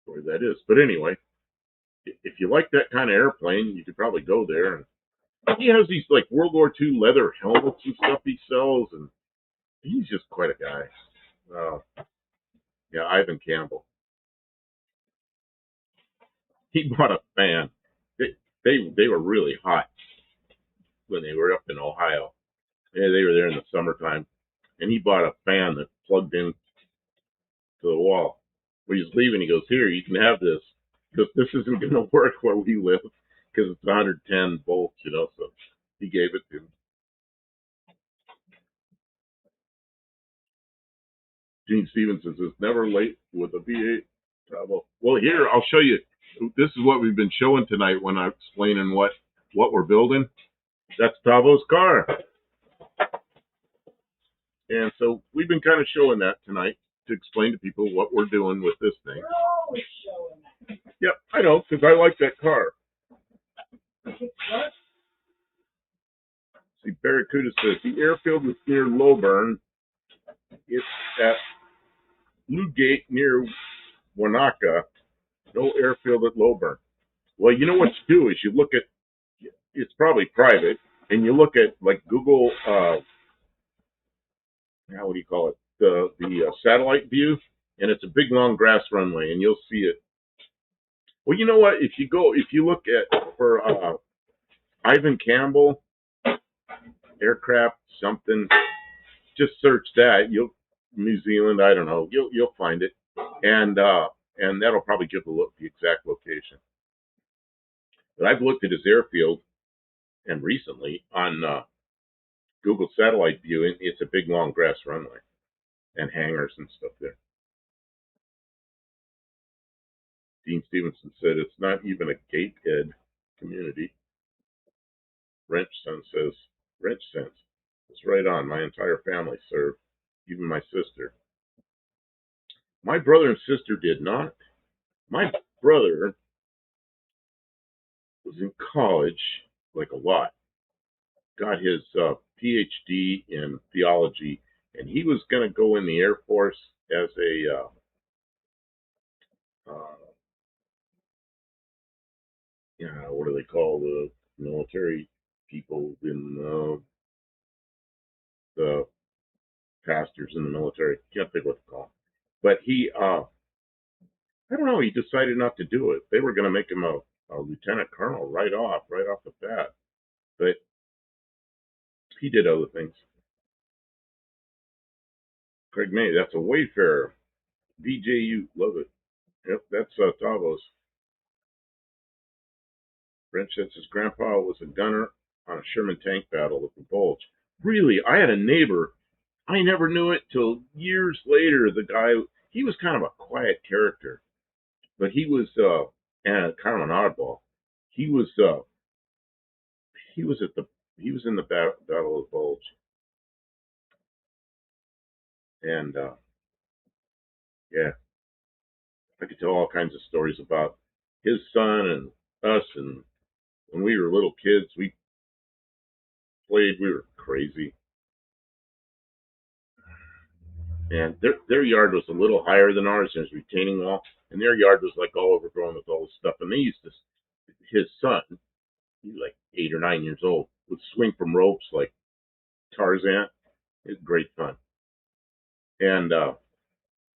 where that is, but anyway, if you like that kind of airplane, you could probably go there. And he has these like World War II leather helmets and stuff he sells, and he's just quite a guy. Yeah, Ivan Campbell. He bought a fan. They were really hot when they were up in Ohio. Yeah, they were there in the summertime, and he bought a fan that plugged in to the wall. When he's leaving, he goes, "Here, you can have this, because this isn't going to work where we live, because it's 110 volts, you know." So he gave it to him. Gene Stevenson says, "Never late with a V8 Bravo." Well, here I'll show you. This is what we've been showing tonight when I'm explaining what we're building. That's Tavo's car, and so we've been kind of showing that tonight to explain to people what we're doing with this thing. We're always showing that. Yep, I know, because I like that car. See, Barracuda says the airfield is near Lowburn. It's at Blue Gate near Wanaka. No airfield at Lowburn. Well, you know what you do is you look at, it's probably private, and you look at like Google, what do you call it? The satellite view, and it's a big long grass runway, and you'll see it. Well, you know what? If you look at for Ivan Campbell aircraft something, just search that. New Zealand, I don't know. You'll find it, and that'll probably give the exact location. But I've looked at his airfield, and recently on Google Satellite View, it's a big long grass runway and hangars and stuff there. Dean Stevenson said it's not even a gatehead community. Wrench Son says, Wrench Sense. It's right on. My entire family served, even my sister. My brother and sister did not. My brother was in college, like a lot, got his PhD in theology, and he was going to go in the Air Force as a what do they call the military people in the pastors in the military? Can't think what to call them. But he, I don't know, he decided not to do it. They were going to make him a lieutenant colonel right off the bat, but he did other things. Craig May, that's a Wayfarer. VJU, love it. Yep, that's Tavo's. Brent says his grandpa was a gunner on a Sherman tank battle at the Bulge. Really, I had a neighbor. I never knew it till years later. The guy, he was kind of a quiet character, but he was and kind of an oddball. He was he was in the Battle of the Bulge, and yeah, I could tell all kinds of stories about his son and us, and when we were little kids, we played. We were crazy. And their yard was a little higher than ours. There's a retaining wall, and their yard was like all overgrown with all this stuff. And they used to, his son, he was like 8 or 9 years old, would swing from ropes like Tarzan. It was great fun. And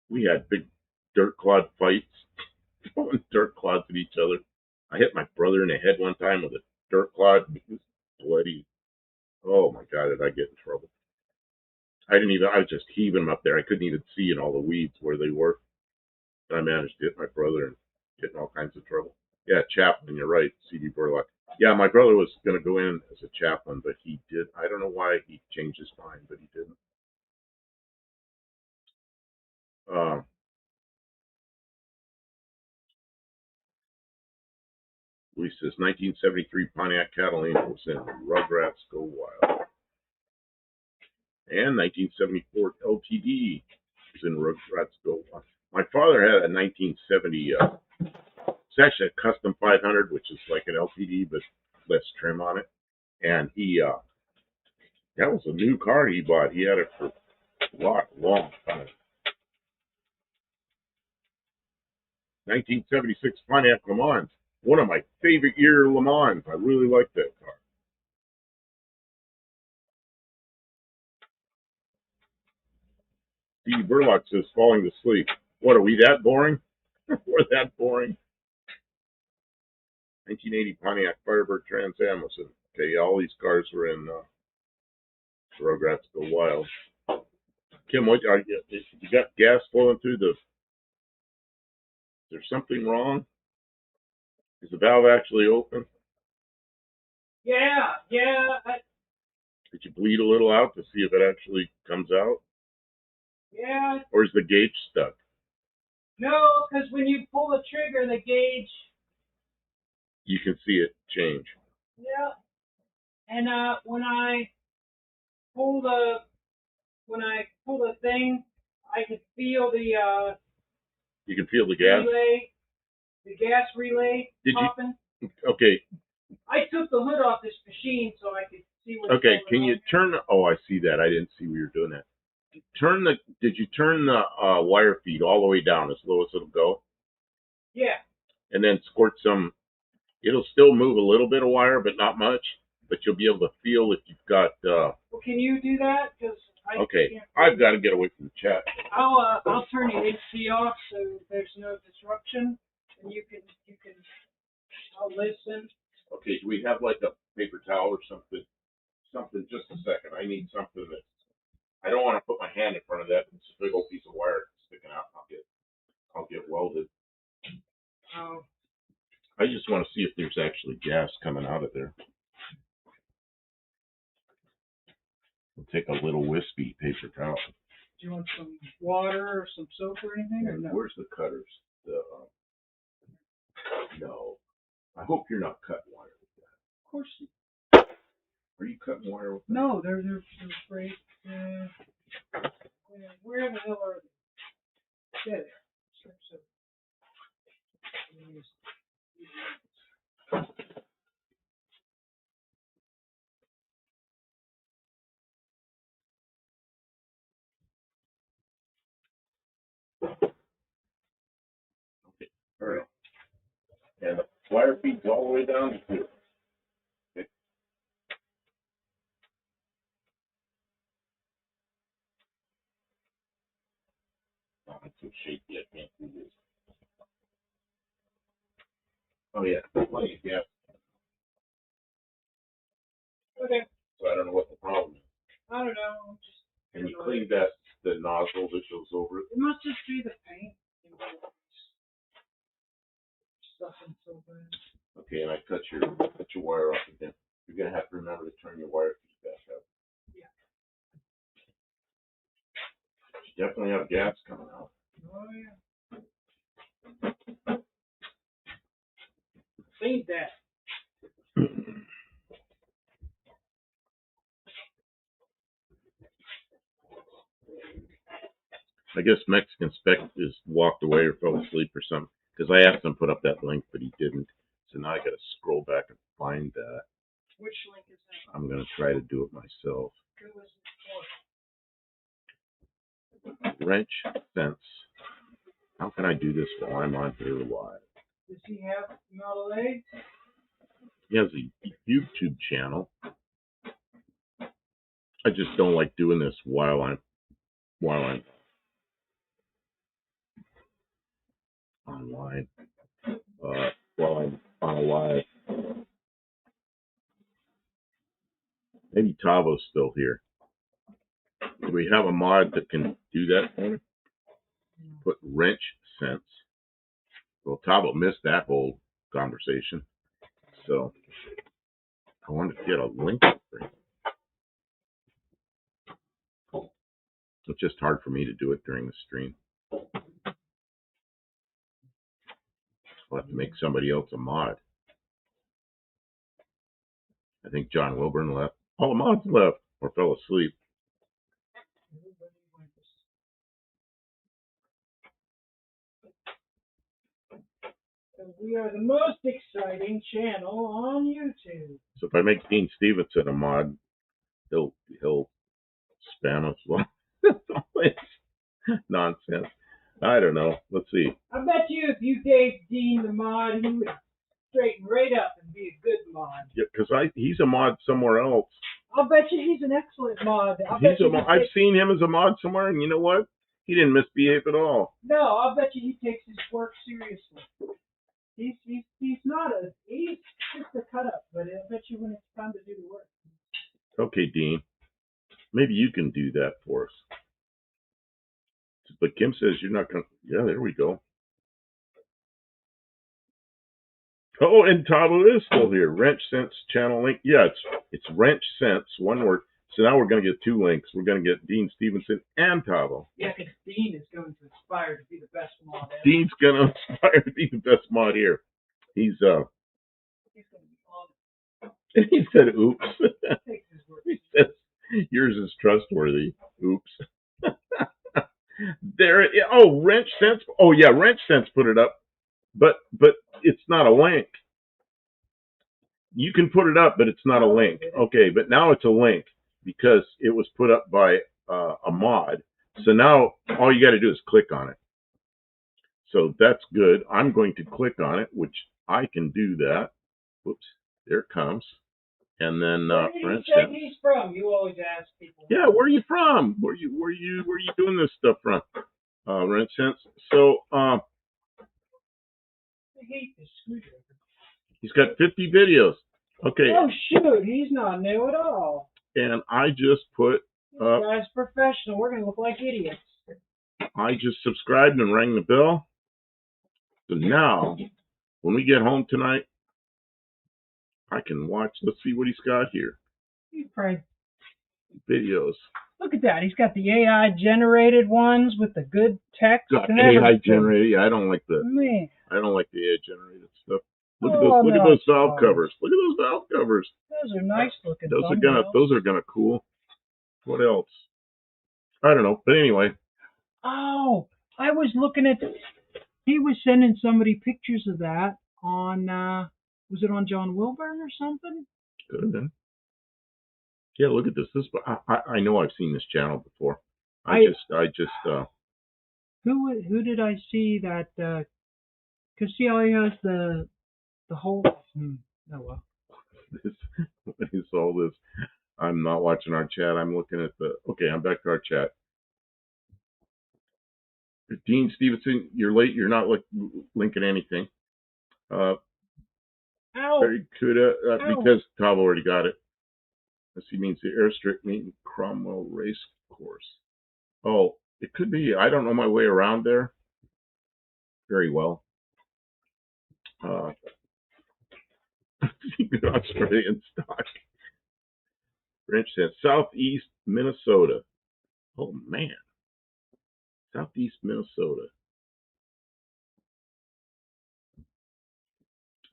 we had big dirt clod fights, throwing dirt clods at each other. I hit my brother in the head one time with a dirt clod. He was bloody. Oh my God, did I get in trouble? I was just heaving them up there. I couldn't even see in all the weeds where they were. I managed to hit my brother and get in all kinds of trouble. Yeah, chaplain, you're right, C.D. Burlock. Yeah, my brother was going to go in as a chaplain, but he did. I don't know why he changed his mind, but he didn't. Louis says 1973 Pontiac Catalina was in Rugrats Go Wild. and 1974 LTD. It's in Rugrats. My father had a 1970. It's actually a custom 500, which is like an LTD but less trim on it. And that was a new car he bought. He had it for a long time. 1976 Pontiac Le Mans. One of my favorite year Le Mans. I really like that car. Steve Burlock says falling asleep. What, are we that boring? We're that boring. 1980 Pontiac Firebird Trans Am. Okay, all these cars were in Rugrats Go Wild. Kim, what are you got gas flowing through the? Is there something wrong? Is the valve actually open? Yeah. Did you bleed a little out to see if it actually comes out? Yeah. Or is the gauge stuck? No, because when you pull the trigger, the gauge. You can see it change. Yeah. And when I pull the thing, I could feel the You can feel the gas. relay, the gas relay Did popping. Okay. I took the hood off this machine so I could see what's Okay. going Can on you here. turn? Oh, I see that. I didn't see we were doing that. Did you turn the wire feed all the way down as low as it'll go? Yeah. And then squirt some. It'll still move a little bit of wire, but not much. But you'll be able to feel if you've got. Well, can you do that? Because Okay, I've got to get away from the chat. I'll turn the AC off so there's no disruption, and you can I'll listen. Okay, do we have like a paper towel or something? Something. Just a second. I need something that. I don't want to put my hand in front of that. It's a big old piece of wire sticking out. I'll get welded. Oh. I just want to see if there's actually gas coming out of there. We'll take a little wispy paper towel. Do you want some water or some soap or anything? Or And no? where's the cutters? No. I hope you're not cutting wire with that. Of course. Are you cutting wire with that? No, they're great. Where the hell are they? There. So, Okay. All right. And the wire feeds all the way down to here. Okay. Oh, it's so shaky I can't do this. Oh yeah, plenty of gas. okay. So I don't know what the problem is. I don't know. Can you clean the nozzle that goes over it? It must just be the paint. Stuffing so bad. Okay, and I cut your wire off again. You're gonna have to remember to turn your wire feed back up. Yeah. You definitely have gas coming out. Oh yeah. Clean that. I guess Mexican Spec just walked away or fell asleep or something. Because I asked him to put up that link, but he didn't. So now I got to scroll back and find that. Which link is that? I'm going to try to do it myself. Who was it for? Wrench Sense. How can I do this while I'm on here live? Does he have Model A? He has a YouTube channel. I just don't like doing this while I'm online. While I'm on a live. Maybe Tavo's still here. Do we have a mod that can do that for me? Put Wrench Sense. Well, Tavo missed that whole conversation. So I wanted to get a link for him. It's just hard for me to do it during the stream. I'll have to make somebody else a mod. I think John Wilburn left. All the mods left or fell asleep. We are the most exciting channel on YouTube. So if I make Dean Stevenson a mod, he'll spam us. Well, it's nonsense. I don't know. Let's see. I bet you if you gave Dean the mod, he would straighten right up and be a good mod. Yeah, because he's a mod somewhere else. I'll bet you he's an excellent mod. I've seen him as a mod somewhere, and you know what? He didn't misbehave at all. No, I'll bet you he takes his work seriously. He's just a cut up, but I'll bet you when it's time to do the work. Okay, Dean. Maybe you can do that for us. But Kim says you're not going to. Yeah, there we go. Oh, and Tavo is still here. Wrench Sense channel link. Yeah, it's Wrench Sense, one word. So now we're going to get two links. We're going to get Dean Stevenson and Tavo. Yeah, because Dean is going to aspire to be the best mod ever. Dean's going to aspire to be the best mod here. He's going to be on it. And he said, oops. He says, yours is trustworthy. Oops. There. Oh, Wrench Sense. Oh, yeah, Wrench Sense put it up. But it's not a link. You can put it up, but it's not a link. Okay, but now it's a link because it was put up by a mod. So now all you got to do is click on it. So that's good. I'm going to click on it, which I can do that. Whoops, there it comes. And then Where do you say he's from? You always ask people. Yeah, where are you from? Where you doing this stuff from? Wrench Sense. So I hate this screwdriver. He's got 50 videos. Okay. Oh shoot, he's not new at all. And I just put This guy's professional. We're gonna look like idiots. I just subscribed and rang the bell. So now, when we get home tonight, I can watch. Let's see what he's got here. You pray. Videos. Look at that. He's got the AI generated ones with the good text. Got AI generated. Yeah, I don't like the Man. I don't like the AI generated stuff. Look at those valve covers. Look at those valve covers. Those are nice looking. Those are gonna cool. What else? I don't know. But anyway. Oh, I was looking at. He was sending somebody pictures of that on. Was it on John Wilburn or something? Could have been. Yeah, look at this. I know I've seen this channel before. I just. Who did I see that? Cause see how he has the whole. Oh well. What is all this? I'm not watching our chat. I'm looking at the. Okay, I'm back to our chat. Dean Stevenson, you're late. You're not linking anything. Very good. Because Tom already got it. This means the airstrip meeting Cromwell Race Course. Oh, it could be. I don't know my way around there very well. Good Australian stock. Wrench says Southeast Minnesota. Oh man, Southeast Minnesota.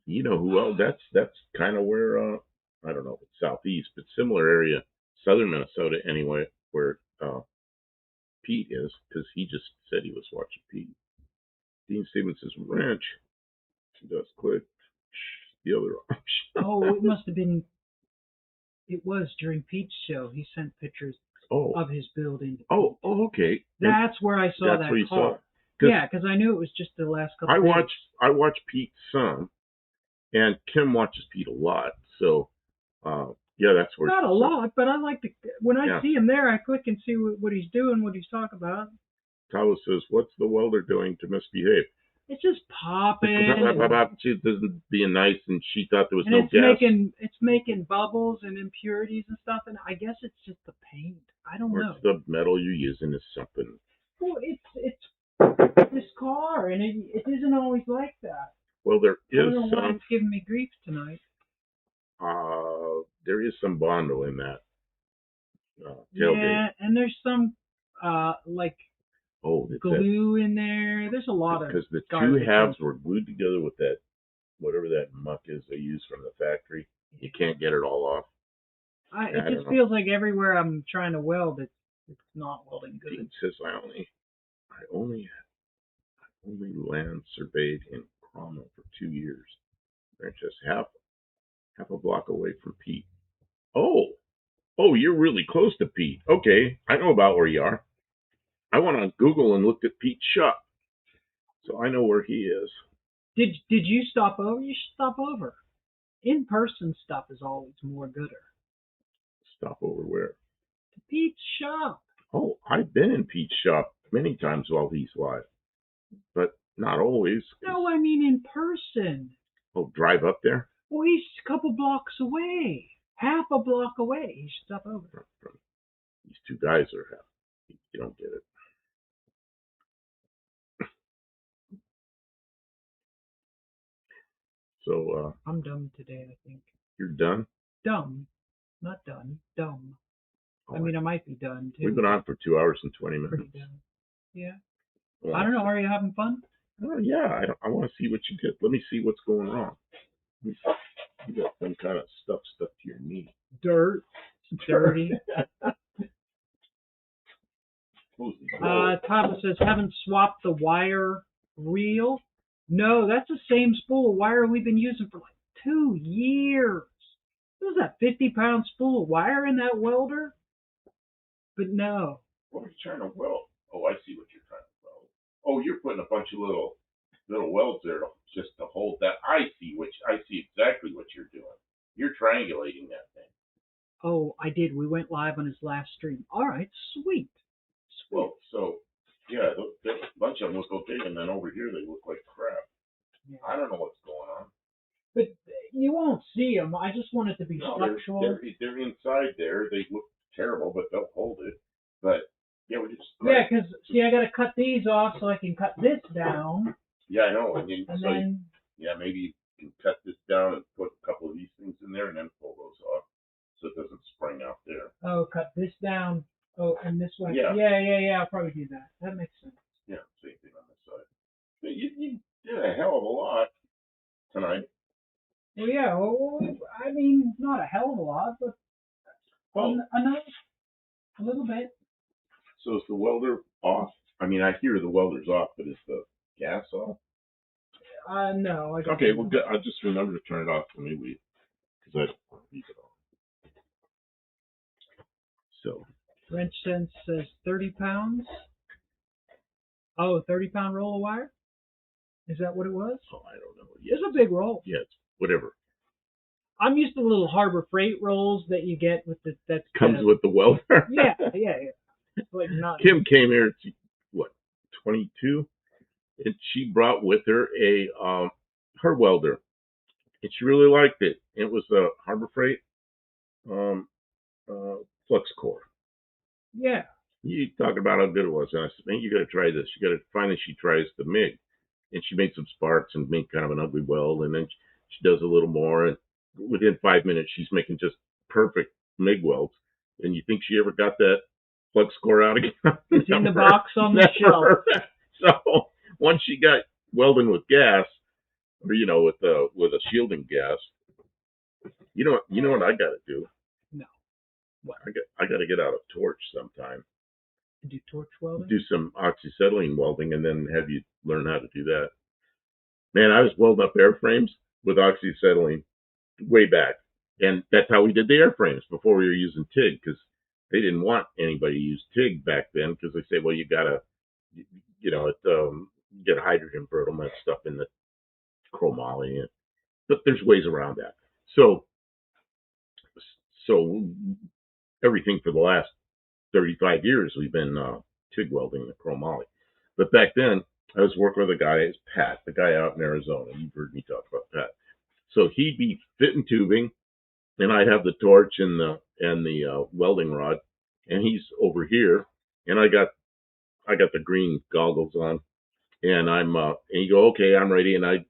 You know who else? That's kind of where I don't know if it's southeast, but similar area, southern Minnesota anyway, where Pete is, because he just said he was watching Pete. Dean Stevenson's wrench. She does click the other option. Oh, it must have been. It was during Pete's show. He sent pictures of his building. Oh, okay. That's where I saw that. That's where you saw it. Yeah, because I knew it was just the last couple. I watch Pete some, and Kim watches Pete a lot. So, yeah, that's where. Not a lot, but I like to. When I see him there, I click and see what he's doing, what he's talking about. Tawa says, "What's the welder doing to misbehave?" It's just popping. She isn't being nice, and she thought there was no gas. It's making bubbles and impurities and stuff, and I guess it's just the paint. I don't know. The metal you're using is something. Well, it's this car, and it isn't always like that. Well, there is I don't know why it's giving me grief tonight. There is some Bondo in that tailgate. Yeah, and there's some glue in there. There's a lot of because the two halves were glued together with that whatever that muck is they use from the factory. You can't get it all off. It just feels like everywhere I'm trying to weld, it's not welding good. It says I only land surveyed in prominent for 2 years. They're just half a block away from Pete. Oh, you're really close to Pete. Okay, I know about where you are. I went on Google and looked at Pete's shop, so I know where he is. Did you stop over? You should stop over. In-person stuff is always more gooder. Stop over where? To Pete's shop. Oh, I've been in Pete's shop many times while he's live, but not always. No, I mean in person. Oh, drive up there? Well, he's a couple blocks away. Half a block away. You should stop over. These two guys are half. You don't get it. So, I'm dumb today, I think. You're done? Dumb. Not done. Dumb. I mean, I might be done, too. We've been on for 2 hours and 20 minutes. Pretty done. Yeah. Well, I don't know. Are you having fun? Yeah, I want to see what you did. Let me see what's going wrong. You got some kind of stuff stuck to your knee. Dirt. Dirty. Papa says, haven't swapped the wire reel. No, that's the same spool of wire we've been using for like 2 years. What was that, 50-pound spool of wire in that welder? But no. What are you trying to weld? Oh, I see what you're trying to weld. Oh, you're putting a bunch of little welds there just to hold that. I see exactly what you're doing. You're triangulating that thing. Oh, I did. We went live on his last stream. All right, sweet. Well, so, yeah, a bunch of them look okay, and then over here they look like crap. Yeah. I don't know what's going on. But you won't see them. I just want it to be structural. They're inside there. They look terrible, but they'll hold it. But, yeah, we just... Yeah, because, see, I got to cut these off so I can cut this down. Yeah, I know. And so then... Yeah, maybe you can cut this down and put a couple of these things in there and then pull those off so it doesn't spring out there. Oh, cut this down. Oh, and this way. Yeah. Yeah. I'll probably do that. That makes sense. Yeah, same thing on this side. But you did a hell of a lot tonight. Well, yeah. Well, I mean, not a hell of a lot, but enough. A little bit. So is the welder off? I mean, I hear the welder's off, but is the gas off? No. I don't okay, well, I'll just remember to turn it off when we leave, because I don't want to leave it on. So. Wrench Sense says 30 pounds. Oh, 30-pound roll of wire? Is that what it was? Oh, I don't know. It's a big roll. Yeah, it's whatever. I'm used to the little Harbor Freight rolls that you get with that comes with the welder. Yeah. Like not. Kim came here at 22, and she brought with her her welder, and she really liked it. It was a Harbor Freight flux core. Yeah. You talking about how good it was, and I said, man, you got to try this. Finally, she tries the MIG, and she made some sparks and made kind of an ugly weld, and then she does a little more, and within 5 minutes, she's making just perfect MIG welds. And you think she ever got that flux core out again? It's in the box on the shelf. So once she got welding with gas, or with a shielding gas, you know what I got to do? No. What? I got to get out a torch sometime. Do torch welding? Do some oxyacetylene welding, and then have you learn how to do that. Man, I was welding up airframes with oxyacetylene way back, and that's how we did the airframes before we were using TIG, because they didn't want anybody to use TIG back then, because they say, well, you gotta, get hydrogen brittle and that stuff in the chromoly, but there's ways around that. So everything for the last 35 years we've been TIG welding the chromoly. But back then I was working with a guy, it's Pat, the guy out in Arizona. You've heard me talk about Pat. So he'd be fitting tubing, and I'd have the torch and the welding rod, and he's over here, and I got the green goggles on, and and you go, okay, I'm ready, and I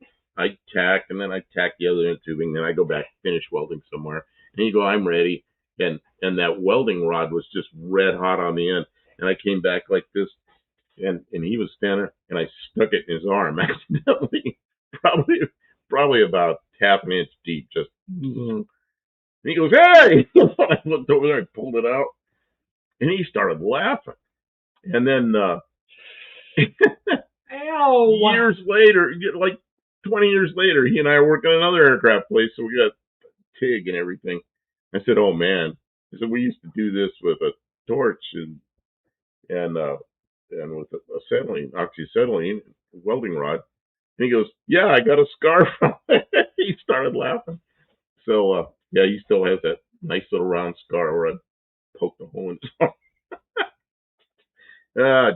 tack, and then I tack the other end tubing, then I go back, finish welding somewhere, and you go, I'm ready, and that welding rod was just red hot on the end, and I came back like this, and he was standing, and I stuck it in his arm accidentally, probably about half an inch deep, just, and he goes, hey! I looked over there, I pulled it out, and he started laughing, and then Ow. years later, like 20 years later, he and I are working at another aircraft place, so we got TIG and everything. I said, "Oh man," I said, "we used to do this with a torch and with acetylene, oxyacetylene welding rod." And he goes, "Yeah, I got a scar from it." He started laughing. So yeah, he still has that nice little round scar where I poked a hole in his arm.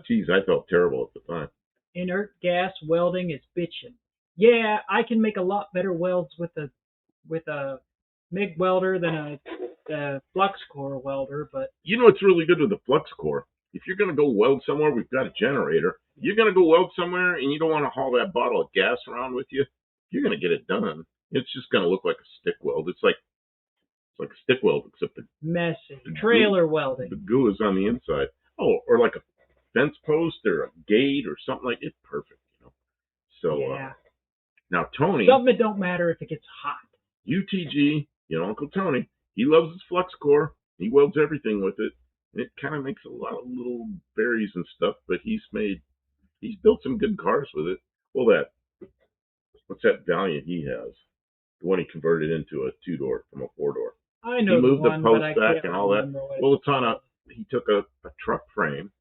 Geez, I felt terrible at the time. Inert gas welding is bitchin'. Yeah, I can make a lot better welds with a MIG welder than a flux core welder, but You know what's really good with the flux core? If you're going to go weld somewhere, we've got a generator. You're going to go weld somewhere and you don't want to haul that bottle of gas around with you, you're going to get it done. It's just going to look like a stick weld. It's like a stick weld, except messy. Trailer welding. the goo is on the inside. Oh, or like a fence post or a gate or something like it's perfect, you know. So Yeah. now Tony, Something that don't matter if it gets hot. UTG, you know, Uncle Tony, he loves his flux core. He welds everything with it. And it kind of makes a lot of little berries and stuff, but he's built some good cars with it. Well, what's that Valiant he has? The one he converted into a 2-door from a 4-door. I know He moved the one, the post but I back can't and all that. remember what Well, it's it's on called. he took a truck frame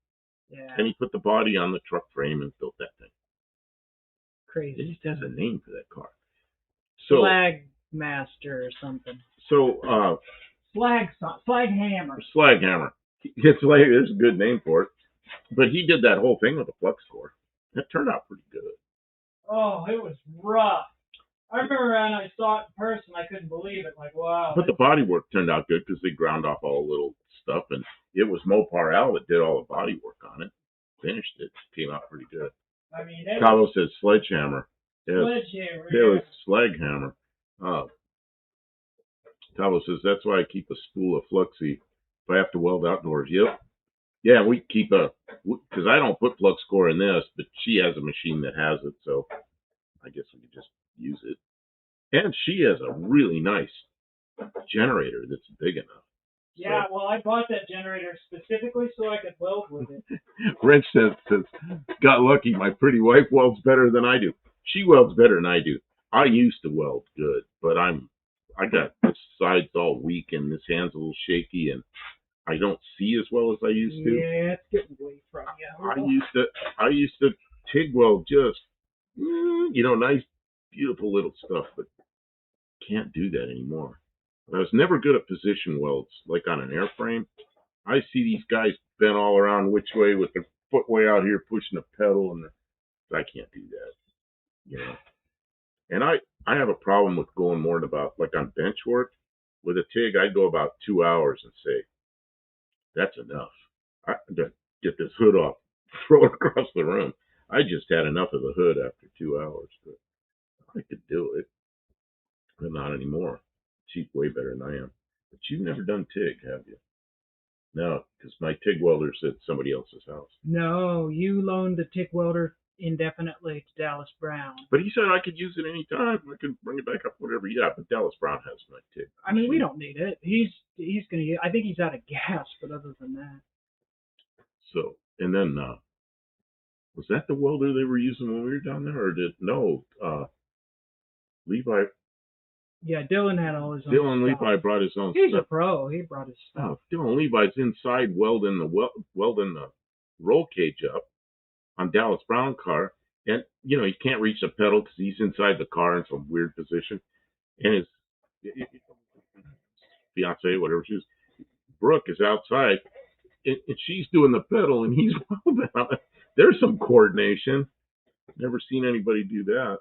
Yeah, and he put the body on the truck frame and built that thing. It crazy. just has a name for that car. So, Slag master or something. so Slag hammer. slag hammer. It's like there's a good name for it. But he did that whole thing with a flux core. It turned out pretty good. Oh, it was rough. I remember when I saw it in person, I couldn't believe it. Like, wow. But the body work turned out good because they ground off all the little stuff, and it was Mopar Al that did all the body work on it. Finished it. Came out pretty good. I mean, Cabo says sledgehammer. sledgehammer. It was slag hammer. Cabo says that's why I keep a spool of Fluxy if I have to weld outdoors. Yep. Yeah, we keep because I don't put flux core in this, but she has a machine that has it, so I guess we could just use it. And she has a really nice generator that's big enough. Yeah, well, I bought that generator specifically so I could weld with it. Rich says, got lucky. My pretty wife welds better than I do. She welds better than I do. I used to weld good, but I got this side's all weak and this hand's a little shaky and I don't see as well as I used to. Yeah, it's getting away from you. I used to TIG weld just, nice, beautiful little stuff, but can't do that anymore. I was never good at position welds, like on an airframe. I see these guys bent all around which way with their foot way out here pushing a pedal, and I can't do that, And I have a problem with going more than about, like on bench work, with a TIG, I'd go about 2 hours and say, that's enough. I got get this hood off, throw it across the room. I just had enough of the hood after 2 hours, but I could do it, but not anymore. She's way better than I am. But you've never done TIG, have you? No, because my TIG welder's at somebody else's house. No, you loaned the TIG welder indefinitely to Dallas Brown. But he said I could use it any time. I could bring it back up, whatever. Yeah, but Dallas Brown has my TIG. I mean, we don't need it. He's gonna. I think he's out of gas, but other than that. So, and then was that the welder they were using when we were down there, or Levi? Yeah, Dylan had all his own Dylan stuff. Levi brought his own He's stuff. a pro. He brought his stuff. Dylan Levi's inside welding the roll cage up on Dallas Brown car, and he can't reach the pedal because he's inside the car in some weird position, and his fiance, whatever she is, Brooke, is outside, and she's doing the pedal, and he's welding on it. There's some coordination. Never seen anybody do that.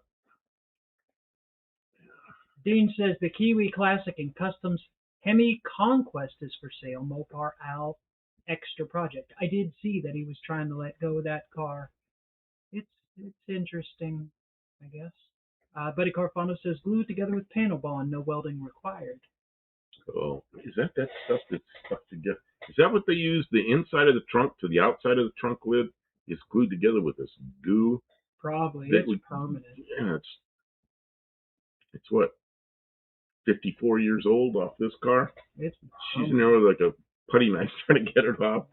Dean says the Kiwi Classic and Customs Hemi Conquest is for sale. Mopar Al Extra Project. I did see that he was trying to let go of that car. It's interesting, I guess. Buddy Carfano says glued together with panel bond, no welding required. Oh, is that stuff that's stuck together? Is that what they use? The inside of the trunk to the outside of the trunk lid is glued together with this goo. Probably. It's permanent. Yeah, it's what, 54 years old off this car? She's in there with like a putty knife trying to get it off,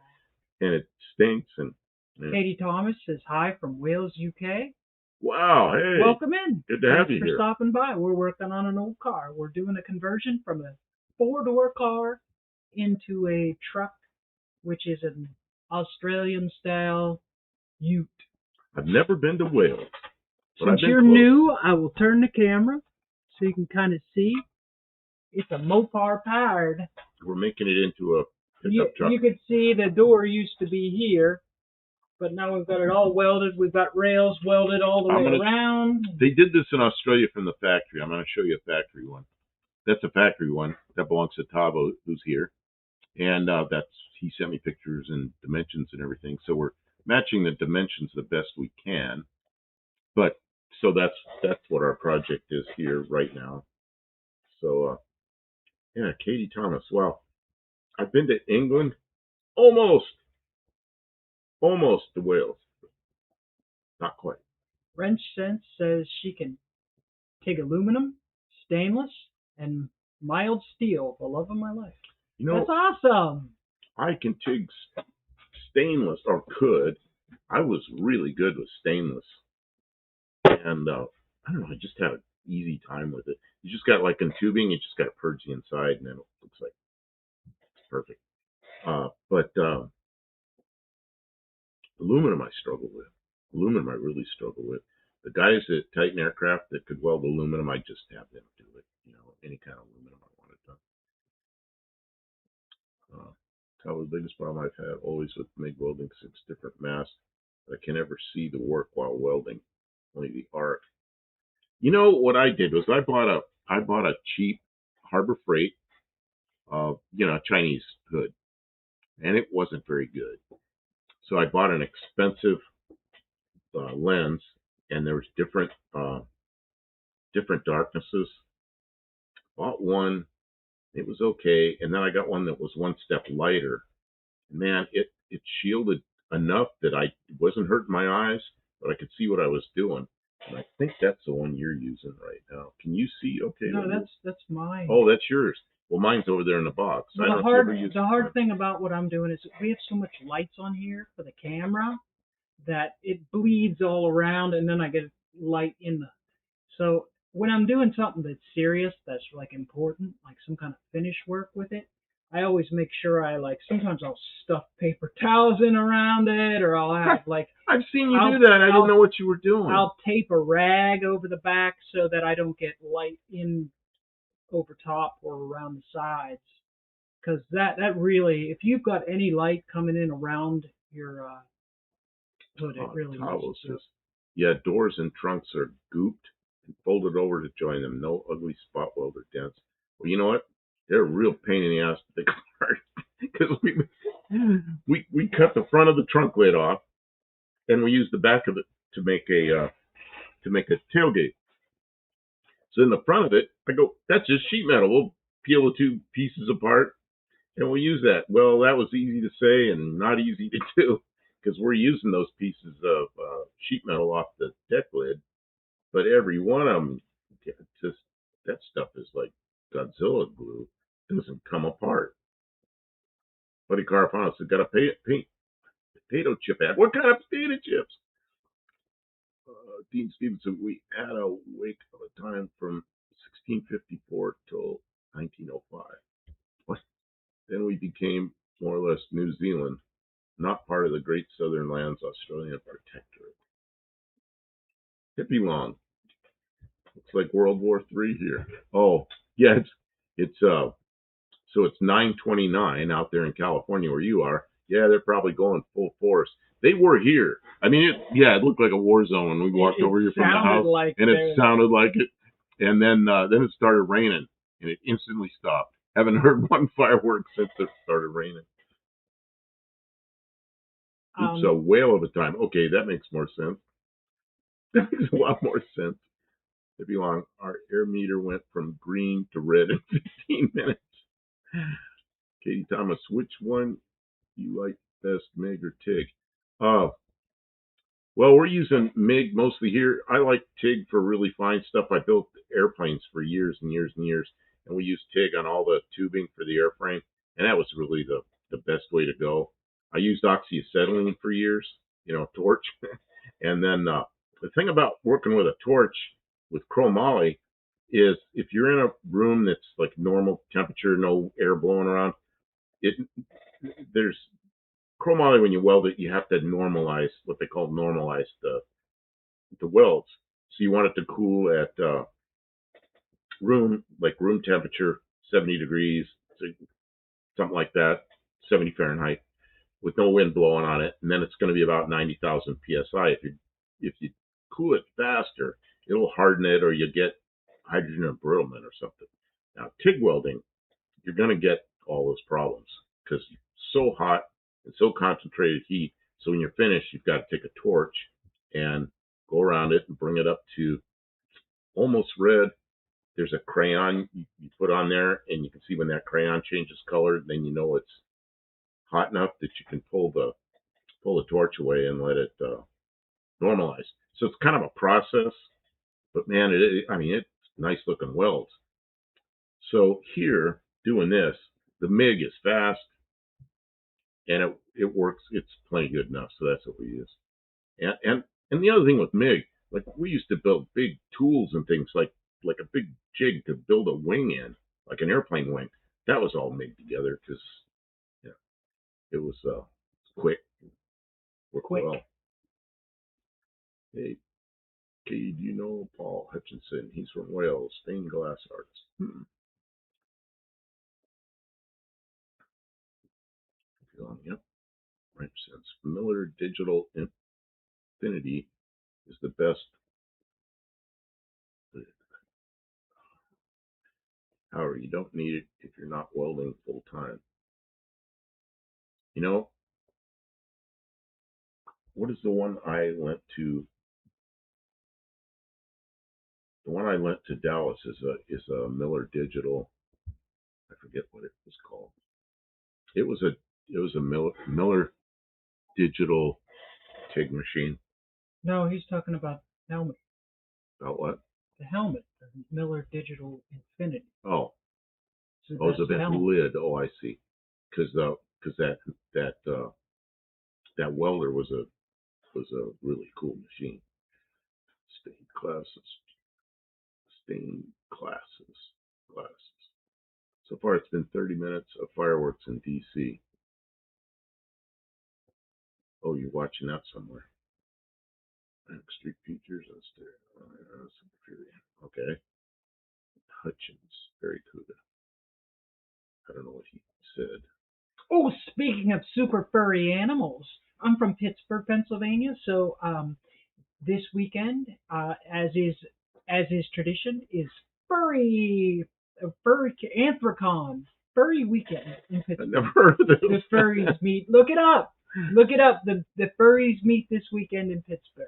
and it stinks. And Katie Thomas says hi from Wales, UK. Wow, hey. Welcome in. Good to have you Thanks here. for stopping by. We're working on an old car. We're doing a conversion from a 4-door car into a truck, which is an Australian-style Ute. I've never been to Wales. But Since you're new, I will turn the camera so you can kind of see. It's a Mopar powered. We're making it into a pickup truck. You could see the door used to be here, but now we've got it all welded. We've got rails welded all the way around. They did this in Australia from the factory. I'm going to show you a factory one. That's a factory one. That belongs to Tavo, who's here. And he sent me pictures and dimensions and everything. So we're matching the dimensions the best we can. But so that's what our project is here right now. So yeah, Katie Thomas. Wow, I've been to England, almost to Wales, not quite. Wrench Sense says she can TIG aluminum, stainless, and mild steel. The love of my life. You know, that's awesome. I can TIG stainless, or could. I was really good with stainless. And I don't know, I just had an easy time with it. You just got like in tubing, you just got to purge the inside, and then it looks like it's perfect. But aluminum, I struggle with. Aluminum, I really struggle with. The guys at Titan Aircraft that could weld aluminum, I just have them do it. You know, any kind of aluminum I want it done. Probably the biggest problem I've had always with MIG welding, 6 different masks. I can never see the work while welding, only the arc. You know what I did was I bought a cheap Harbor Freight, Chinese hood, and it wasn't very good. So I bought an expensive lens, and there was different darknesses. Bought one, it was okay, and then I got one that was one step lighter. Man, it shielded enough that it wasn't hurting my eyes, but I could see what I was doing. And I think that's the one you're using right now. Can you see okay? No, that's mine. Oh, that's yours. Well, mine's over there in the box. Well, the hard thing about what I'm doing is we have so much lights on here for the camera that it bleeds all around, and then I get light in the. So when I'm doing something that's serious, that's like important, like some kind of finish work with it, I always make sure sometimes I'll stuff paper towels in around it, or I'll have I've seen you do that. I didn't know what you were doing. I'll tape a rag over the back so that I don't get light in over top or around the sides. Because that really, if you've got any light coming in around your hood, it really messes up. Yeah, doors and trunks are gooped and folded over to join them. No ugly spot weld or dents. Well, you know what? They're a real pain in the ass to take apart because we cut the front of the trunk lid off, and we used the back of it to make a tailgate. So in the front of it, I go, that's just sheet metal. We'll peel the 2 pieces apart, and we'll use that. Well, that was easy to say and not easy to do because we're using those pieces of sheet metal off the deck lid, but every one of them, just that stuff is like Godzilla glue. It doesn't come apart. Buddy Carpano said, got a potato chip ad. What kind of potato chips? Dean Stevenson, we had a wake of a time from 1654 till 1905. What? Then we became more or less New Zealand, not part of the Great Southern Lands Australian Protectorate. Hippie long. Looks like World War III here. Oh, yeah, so it's 9:29 out there in California where you are. Yeah, they're probably going full force. They were here. I mean, it looked like a war zone when we walked over here from the house, and it sounded like it. And then it started raining, and it instantly stopped. Haven't heard one firework since it started raining. It's a whale of a time. Okay, that makes more sense. That makes a lot more sense. It'd be long. Our air meter went from green to red in 15 minutes. Katie Thomas, which one you like best, MIG or TIG? Well, we're using MIG mostly here. I like TIG for really fine stuff. I built airplanes for years and years and years, and we use TIG on all the tubing for the airframe, and that was really the best way to go. I used oxyacetylene for years, torch, and then The thing about working with a torch with chromoly is if you're in a room that's like normal temperature, no air blowing around, there's chromoly when you weld it, you have to normalize what they call normalize the welds. So you want it to cool at room temperature, 70 degrees, so something like that, 70 Fahrenheit, with no wind blowing on it, and then it's going to be about 90,000 psi. If you cool it faster, it'll harden it, or you get hydrogen embrittlement or something. Now, TIG welding, you're going to get all those problems because it's so hot and so concentrated heat. So when you're finished, you've got to take a torch and go around it and bring it up to almost red. There's a crayon you put on there, and you can see when that crayon changes color, then you know it's hot enough that you can pull the torch away and let it normalize. So it's kind of a process, but man, it's nice looking welds. So here, doing this, the MIG is fast, and it works. It's plenty good enough, so that's what we use. And the other thing with MIG, like we used to build big tools and things like a big jig to build a wing in, like an airplane wing. That was all MIG together because it was quick. Worked well. Hey, Katie, do you know Paul Hutchinson? He's from Wales, stained glass artist. Yep. Right sense. Miller Digital Infinity is the best. However, you don't need it if you're not welding full time. You know, what is the one I lent to? The one I lent to Dallas is a Miller Digital. I forget what it was called. It was a Miller Digital TIG machine. No, he's talking about helmet. About what? The helmet, the Miller Digital Infinity. Oh. So it's a bit lid. Oh, I see. Because that welder was a really cool machine. Stained glasses. So far, it's been 30 minutes of fireworks in D.C. Oh, you're watching that somewhere. Street features and okay. Hutchins, very good. I don't know what he said. Oh, speaking of super furry animals, I'm from Pittsburgh, Pennsylvania, so this weekend, as is tradition, is furry Anthrocon, furry weekend in Pittsburgh. I never heard of this. The furries meet. Look it up. The furries meet this weekend in Pittsburgh.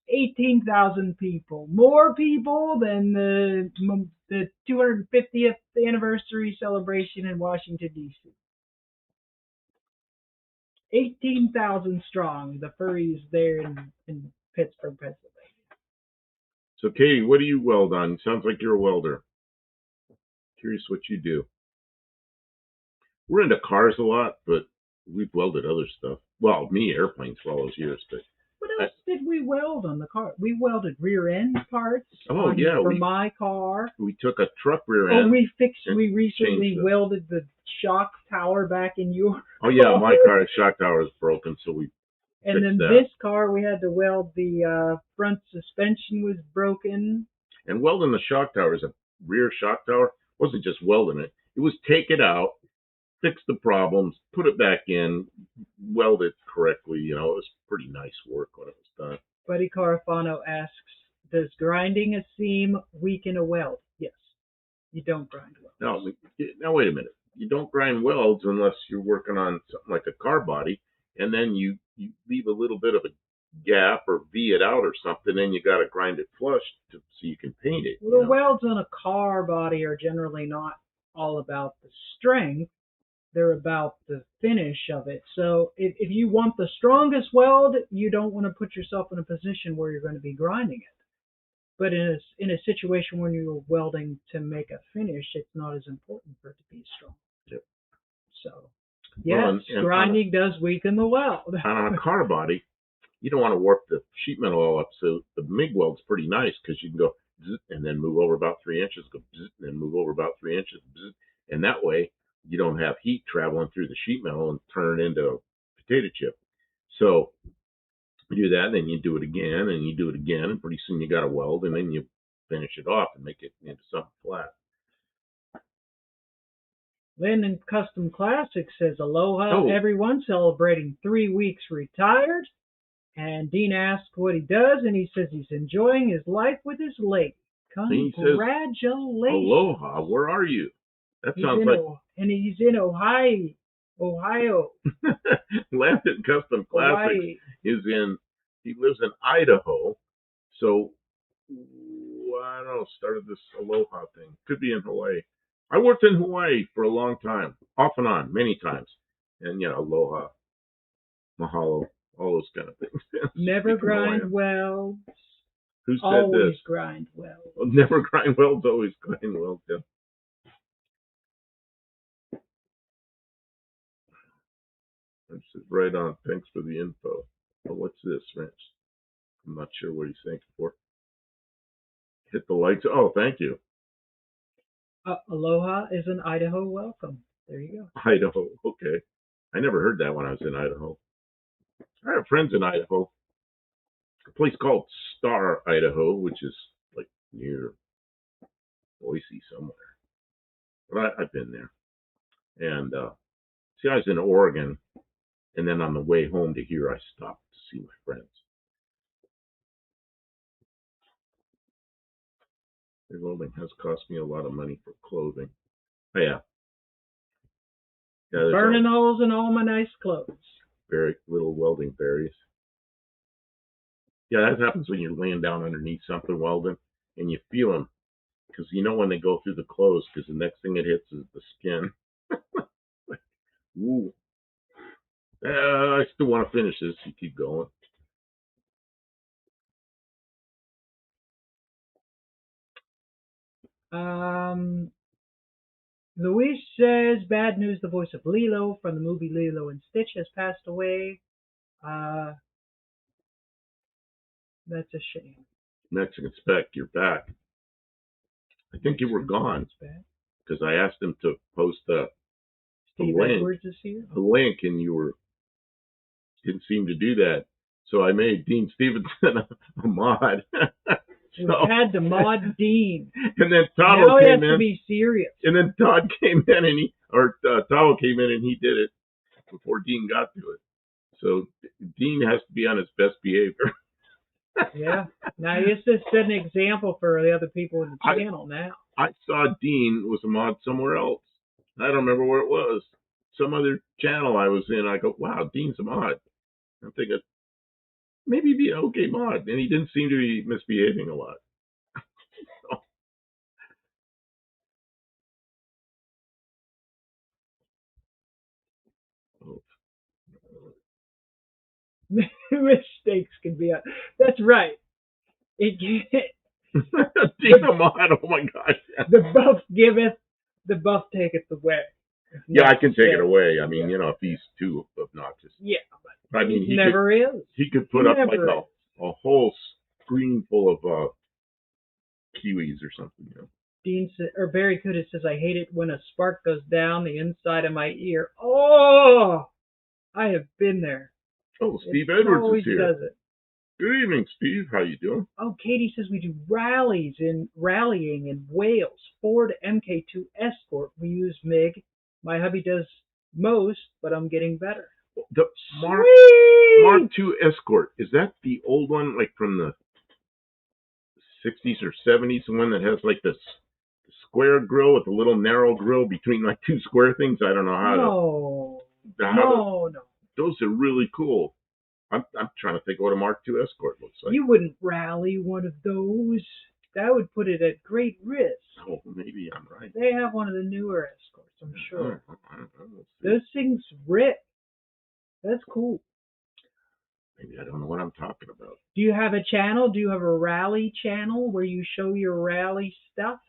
18,000 people, more people than the 250th anniversary celebration in Washington, D.C. 18,000 strong, the furries there in Pittsburgh, Pennsylvania. So, Katie, what do you weld on? Sounds like you're a welder. Curious what you do. We're into cars a lot, but we've welded other stuff. Well, me, airplanes for all those years. But what else did we weld on the car? We welded rear end parts. Oh, yeah. For my car. We took a truck rear end. Oh, we recently welded the shock tower back in your Oh, yeah, my car's shock tower is broken, so we And then this car, we had to weld the front suspension was broken. And welding the shock tower as a rear shock tower wasn't just welding it. It was take it out, fix the problems, put it back in, weld it correctly. You know, it was pretty nice work when it was done. Buddy Carafano asks, does grinding a seam weaken a weld? Yes. You don't grind welds. Now, wait a minute. You don't grind welds unless you're working on something like a car body, and then you leave a little bit of a gap or V it out or something, and you got to grind it flush so you can paint it. Well, the welds on a car body are generally not all about the strength. They're about the finish of it. So if you want the strongest weld, you don't want to put yourself in a position where you're going to be grinding it. But in a situation when you're welding to make a finish, it's not as important for it to be strong. Yep. So, yes, grinding does weaken the weld. On a car body, you don't want to warp the sheet metal all up. So the MIG weld's pretty nice because you can go zzz, and then move over about 3 inches, go zzz, and then move over about 3 inches, zzz, and that way you don't have heat traveling through the sheet metal and turn it into a potato chip. So you do that, and then you do it again, and you do it again, and pretty soon you got a weld, and then you finish it off and make it into something flat. Lynn in Custom Classics says, aloha, Oh. everyone celebrating 3 weeks retired. And Dean asks what he does, and he says he's enjoying his life with his lady. He says, Congratulations. aloha, where are you? That He's sounds in like and he's in Ohio. Landon Custom Classics Hawaii. he lives in Idaho. So, I don't know, started this aloha thing. Could be in Hawaii. I worked in Hawaii for a long time, off and on, many times. And, aloha, mahalo, all those kind of things. Never grind welds. Who said Always this? grind welds. Well, never grind welds, always grind welds, yeah. This is right on. Thanks for the info. Oh, what's this, Rich? I'm not sure what he's thanking for. Hit the likes. Oh, thank you. Aloha is an Idaho welcome. There you go. Idaho. Okay. I never heard that when I was in Idaho. I have friends in Idaho. A place called Star, Idaho, which is like near Boise somewhere. But I've been there. And see, I was in Oregon. And then on the way home to here, I stopped to see my friends. Their welding has cost me a lot of money for clothing. Oh, yeah. Burning holes in all my nice clothes. Very little welding berries. Yeah, that happens when you're laying down underneath something welding and you feel them. Because you know when they go through the clothes, because the next thing it hits is the skin. Ooh. I still want to finish this. You keep going. Luis says, bad news, the voice of Lilo from the movie Lilo and Stitch has passed away. That's a shame. Mexican Spec, you're back. I think you were gone. Because I asked him to post the link. Edwards is here? The link, and you didn't seem to do that. So I made Dean Stevenson a mod. We had to mod Dean. And then Todd now came he has in. To be serious. And then Todd came in and Tavo came in and he did it before Dean got to it. So Dean has to be on his best behavior. Yeah. Now he has to set an example for the other people in the channel now. I saw Dean was a mod somewhere else. I don't remember where it was. Some other channel I was in. I go, wow, Dean's a mod. I'm thinking, maybe he'd be an okay mod. And he didn't seem to be misbehaving a lot. Mistakes can be. That's right. It Dean a mod. Oh my gosh. The buff giveth, the buff taketh away. Yeah, I can take it away. I mean, if he's too obnoxious. Yeah, but I mean, he never is. He could put up like a whole screen full of kiwis or something. Dean or Barry Cuda says, I hate it when a spark goes down the inside of my ear. Oh, I have been there. Oh, Steve Edwards is here. Does it. Good evening, Steve. How you doing? Oh, Katie says we do rallying in Wales. Ford MK2 Escort. We use MIG. My hubby does most, but I'm getting better. The Mark II Escort, is that the old one, like from the 60s or 70s, the one that has like this square grill with a little narrow grill between like two square things? I don't know how No. Those are really cool. I'm trying to think what a Mark II Escort looks like. You wouldn't rally one of those. That would put it at great risk. Oh, maybe I'm right. They have one of the newer Escorts, I'm sure. I Those things rip. That's cool. Maybe I don't know what I'm talking about. Do you have a channel? Do you have a rally channel where you show your rally stuff?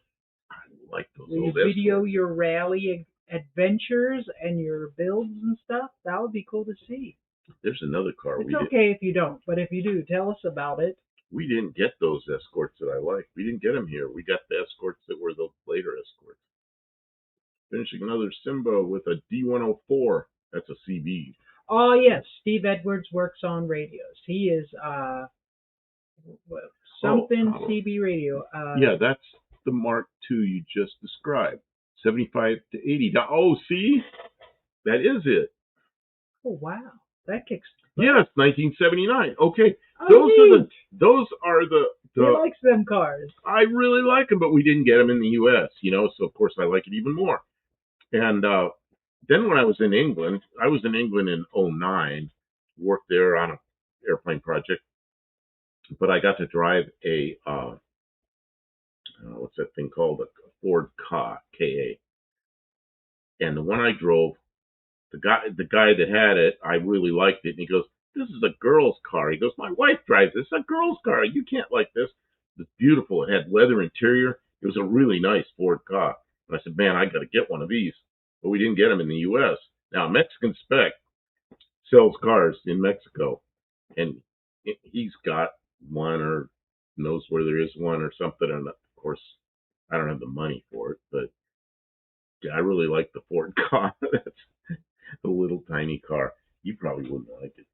I like those where old you video Escorts. your rally adventures and your builds and stuff? That would be cool to see. There's another car It's okay if you don't, but if you do, tell us about it. we didn't get those Escorts that I like. We didn't get them here. We got the Escorts that were the later Escorts. Finishing another Simba with a D104. That's a CB. Oh yes, Steve Edwards works on radios. He is something CB radio. Yeah, that's the Mark II you just described. 75 to 80. Oh, see, that is it. Oh wow, that kicks. Yes, 1979. Okay, Oh, those are the. He likes them cars. I really like them, but we didn't get them in the U.S. So of course I like it even more. And then when I was in England in '09, worked there on an airplane project, but I got to drive a what's that thing called, a Ford Ka, Ka, and the one I drove, the guy that had it, I really liked it, and he goes, "This is a girl's car." He goes, "My wife drives this. It's a girl's car. You can't like this." It's beautiful. It had leather interior. It was a really nice Ford Ka. And I said, "Man, I got to get one of these." But we didn't get them in the U.S. Now, Mexican Spec sells cars in Mexico, and he's got one or knows where there is one or something. And of course, I don't have the money for it, but I really like the Ford Ka. That's a little tiny car. You probably wouldn't like it.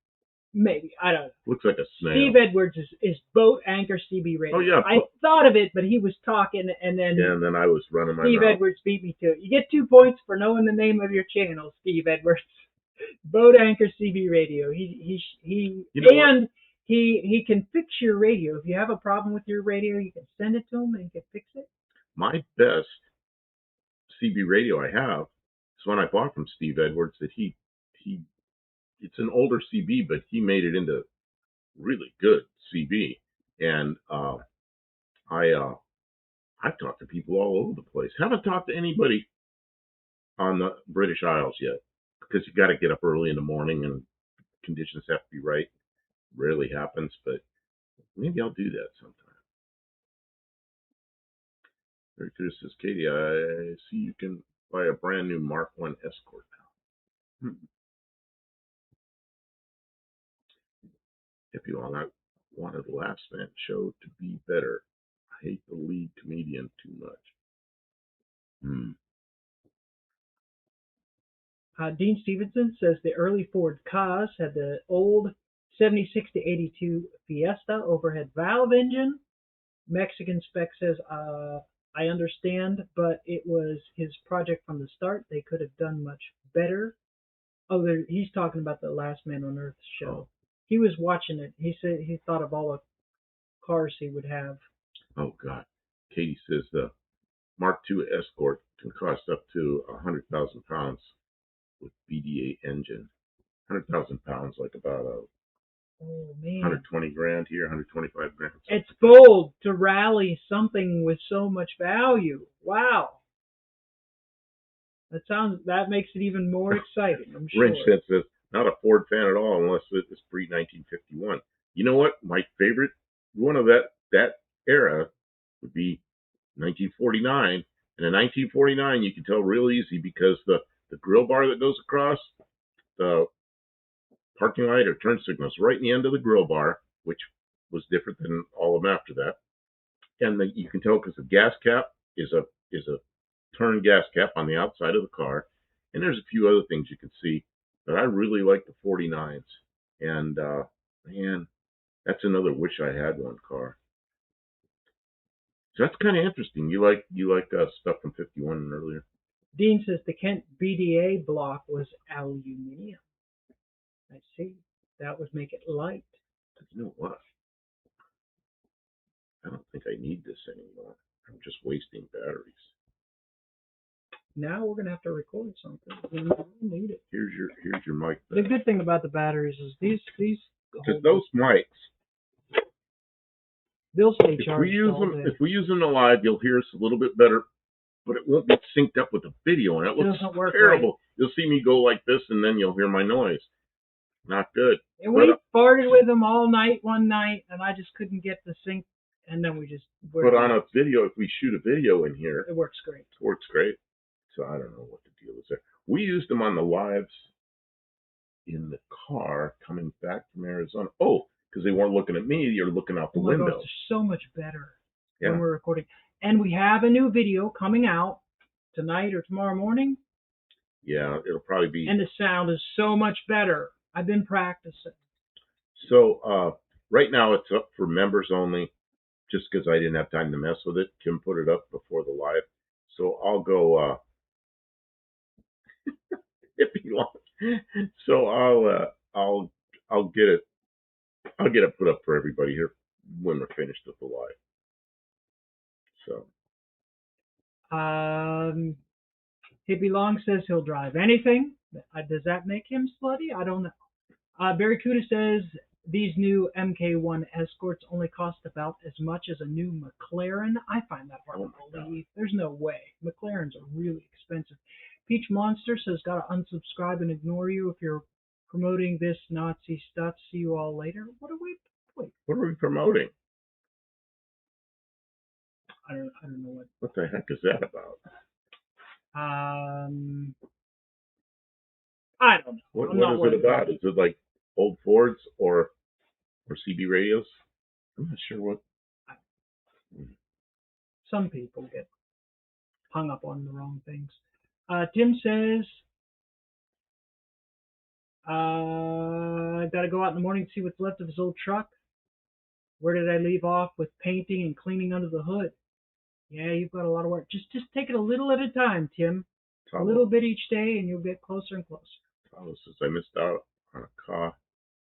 Maybe, I don't know. Looks like a snail. Steve Edwards is boat anchor CB radio. Oh yeah. I thought of it, but he was talking, and then I was running my Steve mouth. Edwards beat me to it. You get 2 points for knowing the name of your channel, Steve Edwards. Boat anchor CB radio. He can fix your radio. If you have a problem with your radio, you can send it to him and he can fix it. My best CB radio I have is one I bought from Steve Edwards. That he it's an older CB, but he made it into really good CB. And I've talked to people all over the place. Haven't talked to anybody on the British Isles yet, because you got to get up early in the morning and conditions have to be right. Rarely happens, but maybe I'll do that sometime. Very good, says Katie. I see you can buy a brand new Mark I Escort now. If you wanted the Last Man show to be better, I hate the lead comedian too much. Dean Stevenson says the early Ford Kas had the old 76 to 82 Fiesta overhead valve engine. Mexican Spec says, I understand, but it was his project from the start. They could have done much better. Oh, he's talking about the Last Man on Earth show. Oh. He was watching it. He said he thought of all the cars he would have. Oh, God. Katie says the Mark II Escort can cost up to 100,000 pounds with BD8 engine. 100,000 pounds, like about 120 grand here, 125 grand. It's bold to rally something with so much value. Wow. That makes it even more exciting, I'm sure. Wrench says, not a Ford fan at all unless it's pre-1951. You know what? My favorite one of that era would be 1949. And in 1949, you can tell real easy because the grill bar that goes across the parking light or turn signals right in the end of the grill bar, which was different than all of them after that. And you can tell because the gas cap is a turn gas cap on the outside of the car. And there's a few other things you can see, but I really like the 49s. And man, that's another wish I had one car. So that's kind of interesting. You like stuff from 51 and earlier. Dean says the Kent BDA block was aluminum. I see. That would make it light. You know what? I don't think I need this anymore. I'm just wasting batteries. Now we're gonna have to record something. We need it. Here's your mic. The good thing about the batteries is these because those mics, they'll stay charged. If we use them live, you'll hear us a little bit better, but it won't be synced up with the video, and it looks terrible. Right. You'll see me go like this, and then you'll hear my noise. Not good. And we farted with them all night one night, and I just couldn't get the sync, and then we just. But on a video, if we shoot a video in here, it works great. It works great. So I don't know what the deal is there. We used them on the lives in the car coming back from Arizona. Oh, because they weren't looking at me. You're looking out the Oh my window. gosh, they're so much better Yeah. when we're recording. And we have a new video coming out tonight or tomorrow morning. Yeah, it'll probably be. And the sound is so much better. I've been practicing. So right now it's up for members only, just because I didn't have time to mess with it. Kim put it up before the live, so I'll go. If you want, so I'll get it. I'll get it put up for everybody here when we're finished with the live. So Hippie Long says he'll drive anything. Does that make him slutty? I don't know. Barracuda says these new MK1 Escorts only cost about as much as a new McLaren. I find that hard to believe. There's no way. McLarens are really expensive. Peach Monster says gotta unsubscribe and ignore you if you're promoting this Nazi stuff. See you all later. What are we? Wait. what are we promoting? I don't know what. What the heck is that about? I don't know. What is it about? Is it like old Fords or CB radios? I'm not sure what. Some people get hung up on the wrong things. Tim says, I got to go out in the morning to see what's left of his old truck. Where did I leave off with painting and cleaning under the hood? Yeah, you've got a lot of work. Just take it a little at a time, Tim. A little bit each day, and you'll get closer and closer. Thomas says, I missed out on a car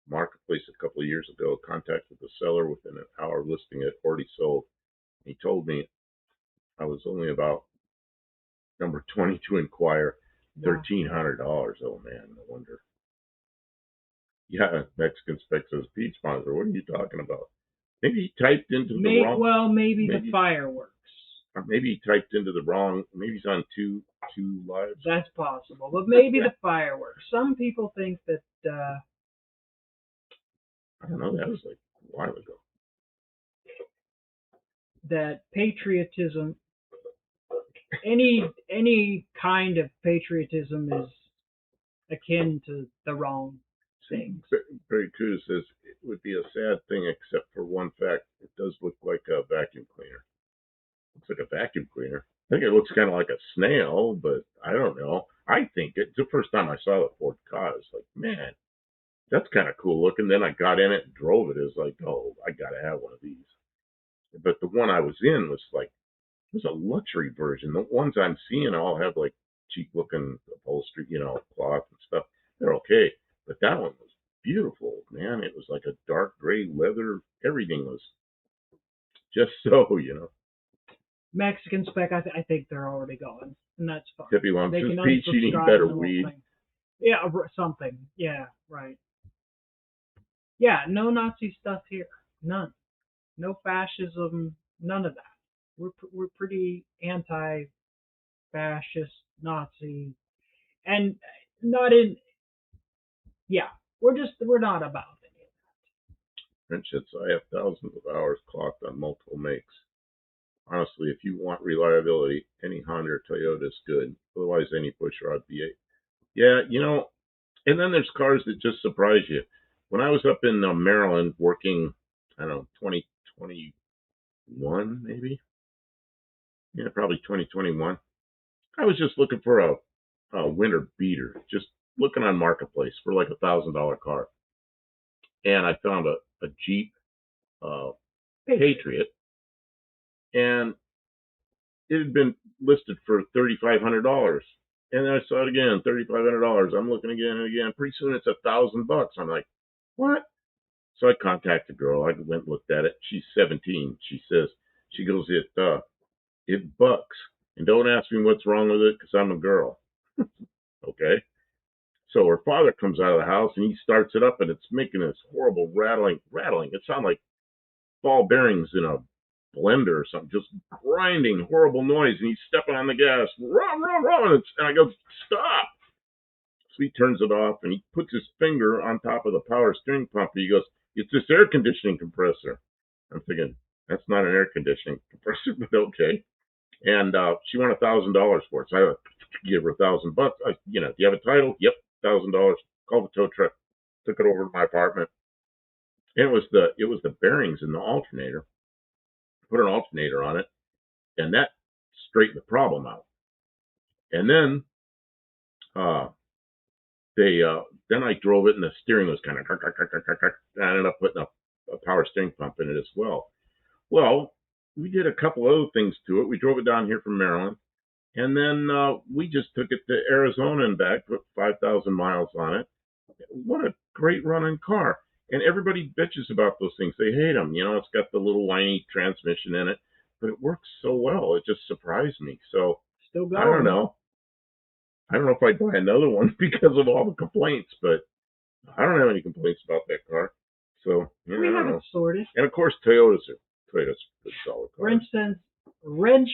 marketplace a couple of years ago. Contacted the seller within an hour, listing it already sold. He told me I was only about number 20 to inquire. $1,300. Oh man, no wonder. Yeah, Mexican Spec says, Pete sponsor. What are you talking about? Maybe he typed into the wrong. Well, maybe the fireworks. Or maybe he typed into the wrong. Maybe he's on two lives. That's possible, but maybe the fireworks. Some people think that. I don't know. That was like a while ago. That patriotism, any kind of patriotism, is akin to the wrong things. Barracuda says it would be a sad thing except for one fact. It does look like a vacuum cleaner. Looks like a vacuum cleaner. I think it looks kind of like a snail, but I don't know. I think it's the first time I saw the Ford car. I was like, man, that's kind of cool looking. Then I got in it and drove it. It was like, oh, I got to have one of these. But the one I was in was like, it was a luxury version. The ones I'm seeing all have like cheap looking upholstery, cloth and stuff. They're okay. But that one was beautiful, man. It was like a dark gray leather. Everything was just so, Mexican Spec, I think they're already going, and that's fine. Hippie Lump says, Pete, you need better weed. Yeah, something. Yeah, right. Yeah, no Nazi stuff here. None. No fascism. None of that. We're pretty anti-fascist, Nazi, and not in. Yeah, we're not about it. French says, I have thousands of hours clocked on multiple makes. Honestly, if you want reliability, any Honda or Toyota is good. Otherwise, any pushrod V8. Yeah, and then there's cars that just surprise you. When I was up in Maryland working, I don't know, 2021 maybe? Yeah, probably 2021. I was just looking for a winter beater, just looking on Marketplace for like $1,000 car. And I found a Jeep Patriot. And it had been listed for $3,500. And then I saw it again, $3,500. I'm looking again and again. Pretty soon it's $1,000. I'm like, what? So I contacted the girl. I went and looked at it. She's 17. She goes, it bucks. And don't ask me what's wrong with it because I'm a girl. Okay. So her father comes out of the house and he starts it up and it's making this horrible rattling. It sounded like ball bearings in a blender or something, just grinding, horrible noise, and he's stepping on the gas, and I go, stop. So he turns it off, and he puts his finger on top of the power steering pump, and he goes, it's this air conditioning compressor. I'm thinking, that's not an air conditioning compressor, but okay. And she wanted $1,000 for it, so I give her $1,000. Do you have a title? Yep, $1,000. Called the tow truck, took it over to my apartment. And it was the bearings in the alternator. Put an alternator on it, and that straightened the problem out. And then then I drove it, and the steering was kind of. I ended up putting a power steering pump in it as well. Well, we did a couple other things to it. We drove it down here from Maryland, and then we just took it to Arizona and back, put 5,000 miles on it. What a great running car. And everybody bitches about those things. They hate them. You know, it's got the little whiny transmission in it, but it works so well. It just surprised me. So Still going. I don't know. I don't know if I'd buy another one because of all the complaints, but I don't have any complaints about that car. So yeah, We I have don't know. it sorted. And of course, Toyota's a good solid car. Wrench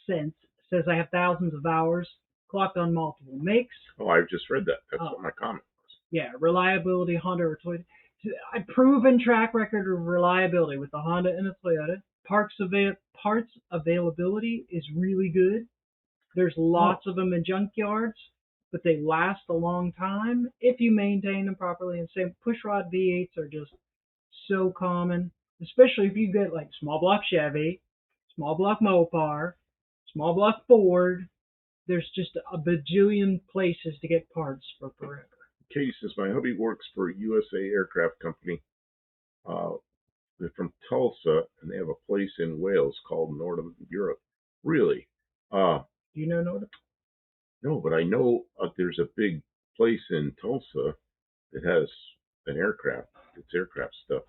Sense says I have thousands of hours clocked on multiple makes. Oh, I just read that. That's what my comment was. Yeah, reliability, Honda or Toyota. A proven track record of reliability with the Honda and the Toyota. Parts availability is really good. There's lots of them in junkyards, but they last a long time if you maintain them properly. And same pushrod V8s are just so common, especially if you get like small block Chevy, small block Mopar, small block Ford. There's just a bajillion places to get parts for forever. Katie says, my hubby works for a USA Aircraft Company. They're from Tulsa, and they have a place in Wales called Northern Europe. Really? Do you know Northern? No, but I know there's a big place in Tulsa that has an aircraft. It's aircraft stuff.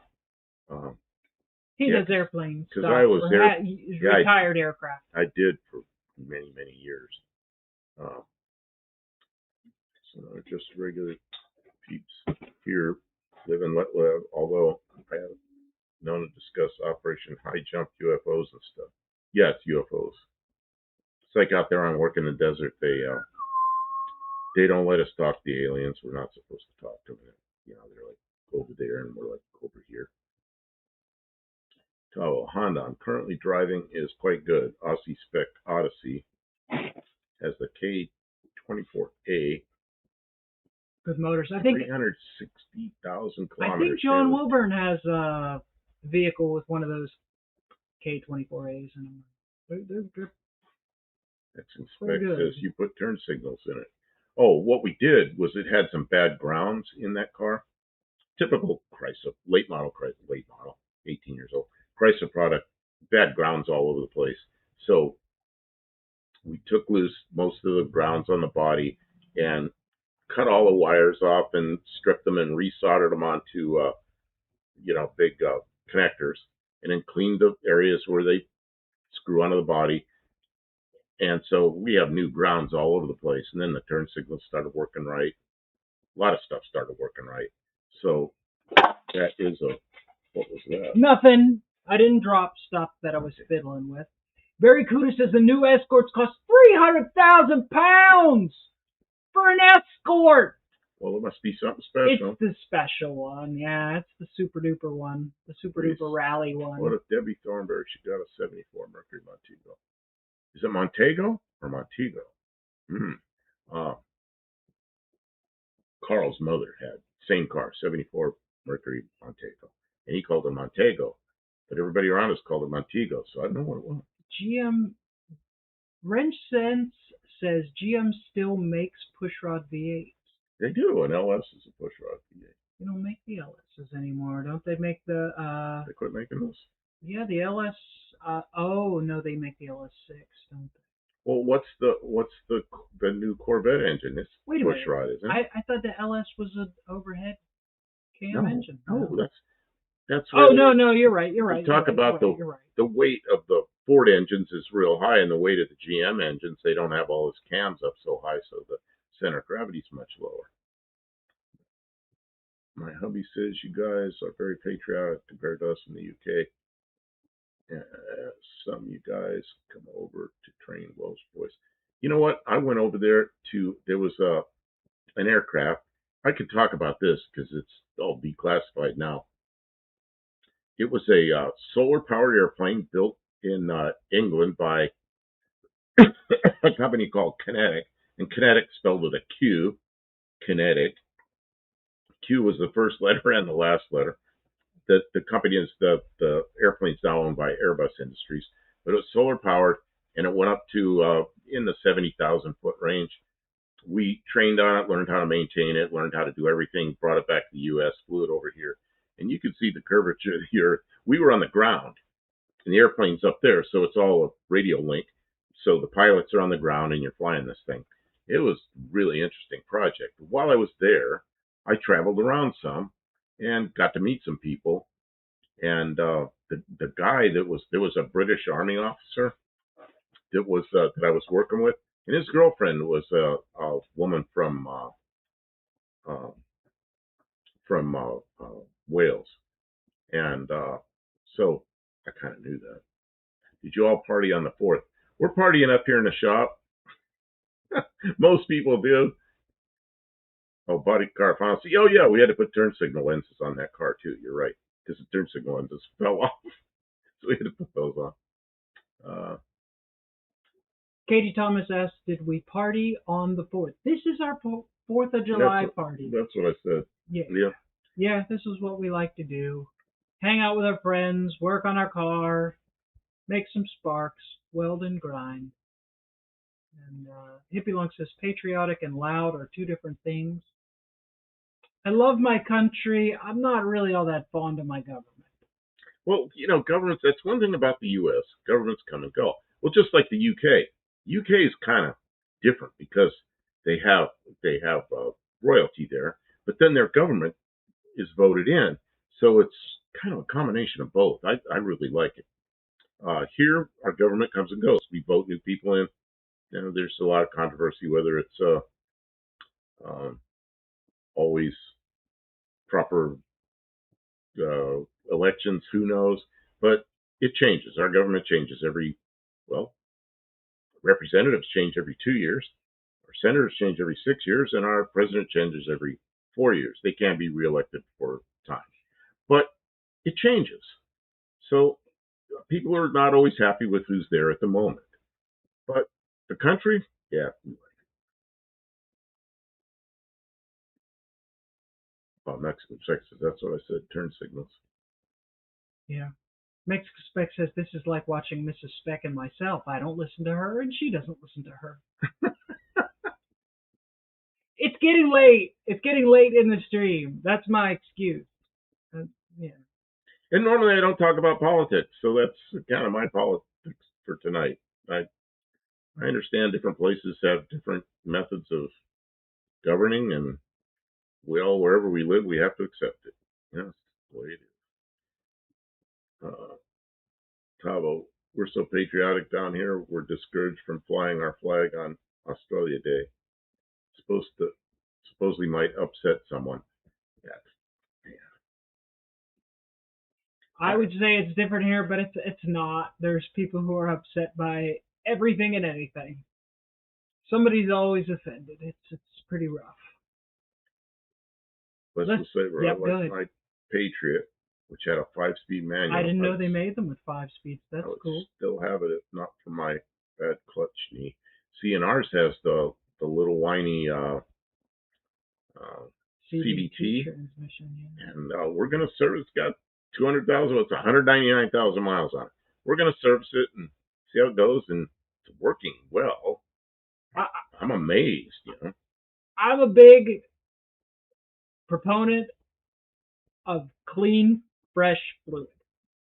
He does airplane stuff. Because I was there. Retired aircraft. I did for many, many years. So just regular peeps here, live and let live, although I have known to discuss Operation High Jump UFOs and stuff. Yes, UFOs. It's like out there on work in the desert, they don't let us talk to the aliens. We're not supposed to talk to them. You know, they're like over there and we're like over here. So Honda I'm currently driving is quite good. Aussie Spec Odyssey has the K24A. Good motors. I think 360,000 kilometers. I think John Wilburn has a vehicle with one of those K24As in them. Excellent Spec says you put turn signals in it. Oh, what we did was it had some bad grounds in that car. Typical Chrysler, late model, 18 years old. Chrysler product, bad grounds all over the place. So we took loose most of the grounds on the body and cut all the wires off and stripped them and resoldered them onto, big connectors, and then cleaned the areas where they screw onto the body. And so we have new grounds all over the place. And then the turn signals started working right. A lot of stuff started working right. So that is what was that? Nothing. I didn't drop stuff that I was fiddling with. Barry Cuda says the new Escorts cost £300,000 for an Escort. Well, it must be something special. It's the special one. Yeah, it's the super duper one. The super duper rally one. What if Debbie Thornberry, she got a 74 Mercury Montego? Is it Montego or Montego? Carl's mother had same car, 74 Mercury Montego. And he called it Montego. But everybody around us called it Montego, so I don't know what it was. GM Wrench Sense says GM still makes pushrod V8s. They do. An LS is a pushrod V8. They don't make the LSs anymore, don't they? Make the They quit making those. Yeah, the LS. Oh no, they make the LS6, don't they? Well, what's the new Corvette engine? It's pushrod, isn't it? I thought the LS was an overhead cam engine. No, that's. Oh no, you're right. Talk about the weight of the Ford engines is real high, and the weight of the GM engines, they don't have all those cams up so high, so the center of gravity is much lower. My hubby says you guys are very patriotic compared to us in the UK. Some of you guys come over to train Welsh boys. You know what? I went over there there was an aircraft. I could talk about this because it's all declassified now. It was a solar-powered airplane built in England by a company called Kinetic, and Kinetic spelled with a Q, Kinetic. Q was the first letter and the last letter. The company is the airplane's now owned by Airbus Industries, but it was solar powered, and it went up to in the 70,000 foot range. We trained on it, learned how to maintain it, learned how to do everything, brought it back to the U.S., flew it over here, and you could see the curvature here. We were on the ground, and the airplane's up there, so it's all a radio link. So the pilots are on the ground, and you're flying this thing. It was a really interesting project. While I was there, I traveled around some and got to meet some people. And the guy there was a British Army officer that I was working with, and his girlfriend was a woman uh, from Wales, and so I kind of knew that. Did you all party on the 4th? We're partying up here in the shop. Most people do. Oh, body car fancy. Oh yeah, we had to put turn signal lenses on that car too. You're right, because the turn signal lenses fell off, so we had to put those on. Katie Thomas asked, "Did we party on the 4th?" This is our 4th of July party. That's what I said. Yeah, this is what we like to do. Hang out with our friends, work on our car, make some sparks, weld and grind. And Hippie Lung says, patriotic and loud are two different things. I love my country. I'm not really all that fond of my government. Well, governments, that's one thing about the U.S. Governments come and go. Well, just like the U.K. U.K. is kind of different because they have royalty there, but then their government is voted in. So it's kind of a combination of both. I really like it. Here, our government comes and goes. We vote new people in. There's a lot of controversy whether it's always proper elections. Who knows? But it changes. Our government changes representatives change every 2 years. Our senators change every 6 years, and our president changes every 4 years. They can't be reelected for time. But it changes. So people are not always happy with who's there at the moment. But the country, yeah, we like it. Oh, Mexican Spec says, that's what I said, turn signals. Yeah. Mexican Spec says, this is like watching Mrs. Speck and myself. I don't listen to her, and she doesn't listen to her. It's getting late. It's getting late in the stream. That's my excuse. Yeah. And normally I don't talk about politics, so that's kind of my politics for tonight. I understand different places have different methods of governing, and wherever we live, we have to accept it. That's the way it is. Tavo, we're so patriotic down here, we're discouraged from flying our flag on Australia Day. Supposedly might upset someone. Yeah. I would say it's different here, but it's not. There's people who are upset by everything and anything. Somebody's always offended. It's pretty rough. Let's just say my Patriot, which had a 5-speed manual. I didn't know they made them with 5 speeds. That's cool. Still have it, if not for my bad clutch knee. See, and ours has the little whiny CVT transmission, yeah. And we're going to service. It's got 200,000. It's 199,000 miles on it. We're going to service it and see how it goes, and it's working well. I'm amazed, I'm a big proponent of clean, fresh fluid.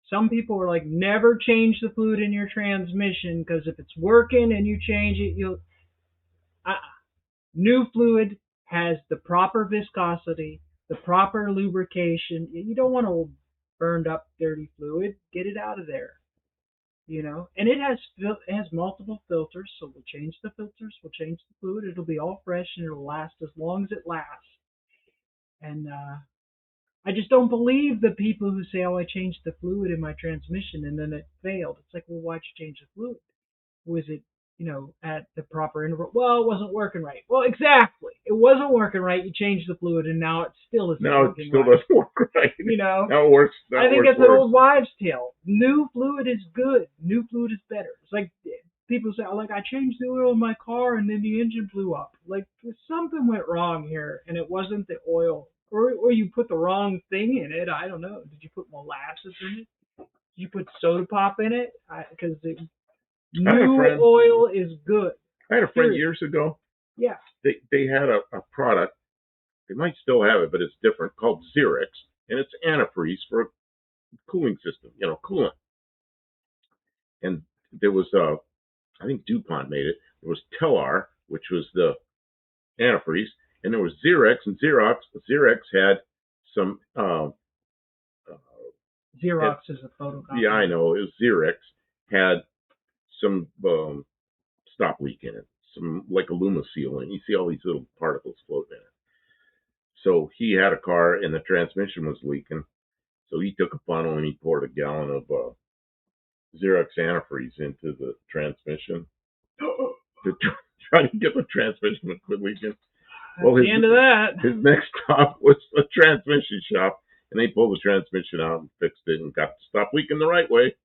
Some people are like, never change the fluid in your transmission because if it's working and you change it, you'll. New fluid has the proper viscosity, the proper lubrication. You don't want old, burned up, dirty fluid. Get it out of there. And it has multiple filters, so we'll change the filters, we'll change the fluid. It'll be all fresh and it'll last as long as it lasts. And I just don't believe the people who say, oh, I changed the fluid in my transmission and then it failed. It's like, well, why'd you change the fluid? Was it, at the proper interval? Well, it wasn't working right. Well, exactly. It wasn't working right. You changed the fluid and now it still isn't working right. Now it still doesn't work right. Now it works. I think it's an old wives' tale. New fluid is good. New fluid is better. It's like people say, like, I changed the oil in my car and then the engine blew up. Like, something went wrong here and it wasn't the oil or you put the wrong thing in it. I don't know. Did you put molasses in it? Did you put soda pop in it? Because new oil is good. I had a friend years ago. Yeah. They had a product. They might still have it, but it's different, called Xerox, and it's antifreeze for a cooling system, coolant. And there was, I think DuPont made it. There was Telar, which was the antifreeze, and there was Xerox, and Xerox had some, Xerox is a photocopy. Yeah, I know. It was Xerox had some stop leak in it, some like Alumaseal, and you see all these little particles floating in it. So he had a car, and the transmission was leaking. So he took a funnel and he poured a gallon of Xerox antifreeze into the transmission to try to get the transmission to quit leaking. Well, the end of that. His next stop was a transmission shop, and they pulled the transmission out and fixed it and got to stop leaking the right way.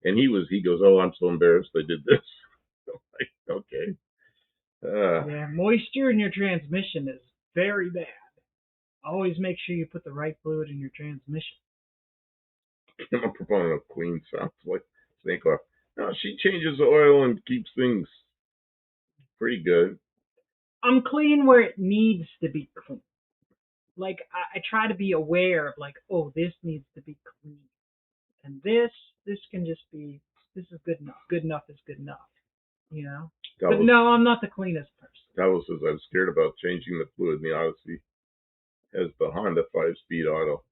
And he goes, "Oh, I'm so embarrassed I did this." I'm like, okay. Yeah, moisture in your transmission is very bad. Always make sure you put the right fluid in your transmission. I'm a proponent of clean. Sounds like snake oil. No, she changes the oil and keeps things pretty good. I'm clean where it needs to be clean. Like, I try to be aware of, like, oh, this needs to be clean. And this can just be, this is good enough. Good enough is good enough. But no, I'm not the cleanest person. Dallas says, "I'm scared about changing the fluid in the Odyssey as the Honda 5-speed auto.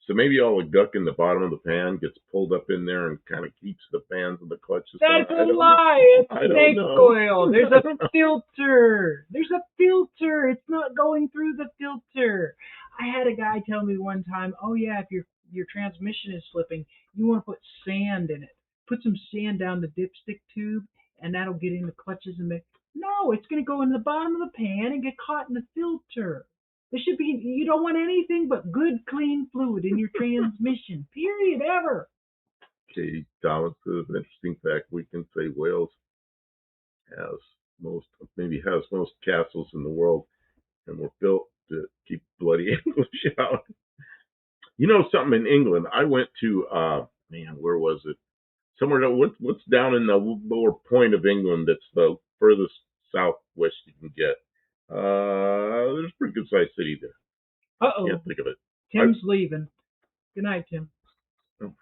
So maybe all the guck in the bottom of the pan gets pulled up in there and kind of keeps the fans and the clutches." That's a lie. It's snake oil. There's a filter. There's a filter. It's not going through the filter. I had a guy tell me one time, "Oh yeah, if your transmission is slipping, you want to put sand in it. Put some sand down the dipstick tube, and that'll get in the clutches and make." No, it's going to go in the bottom of the pan and get caught in the filter. There should be, you don't want anything but good, clean fluid in your transmission, period, ever. Katie Thomas says, "Interesting fact, we can say Wales has most castles in the world, and were built to keep bloody English out." Something in England, I went to, where was it? Somewhere, what's down in the lower point of England that's the furthest southwest you can get? There's a pretty good sized city there. Uh-oh. Can't think of it. Tim's leaving. Good night, Tim. Oh.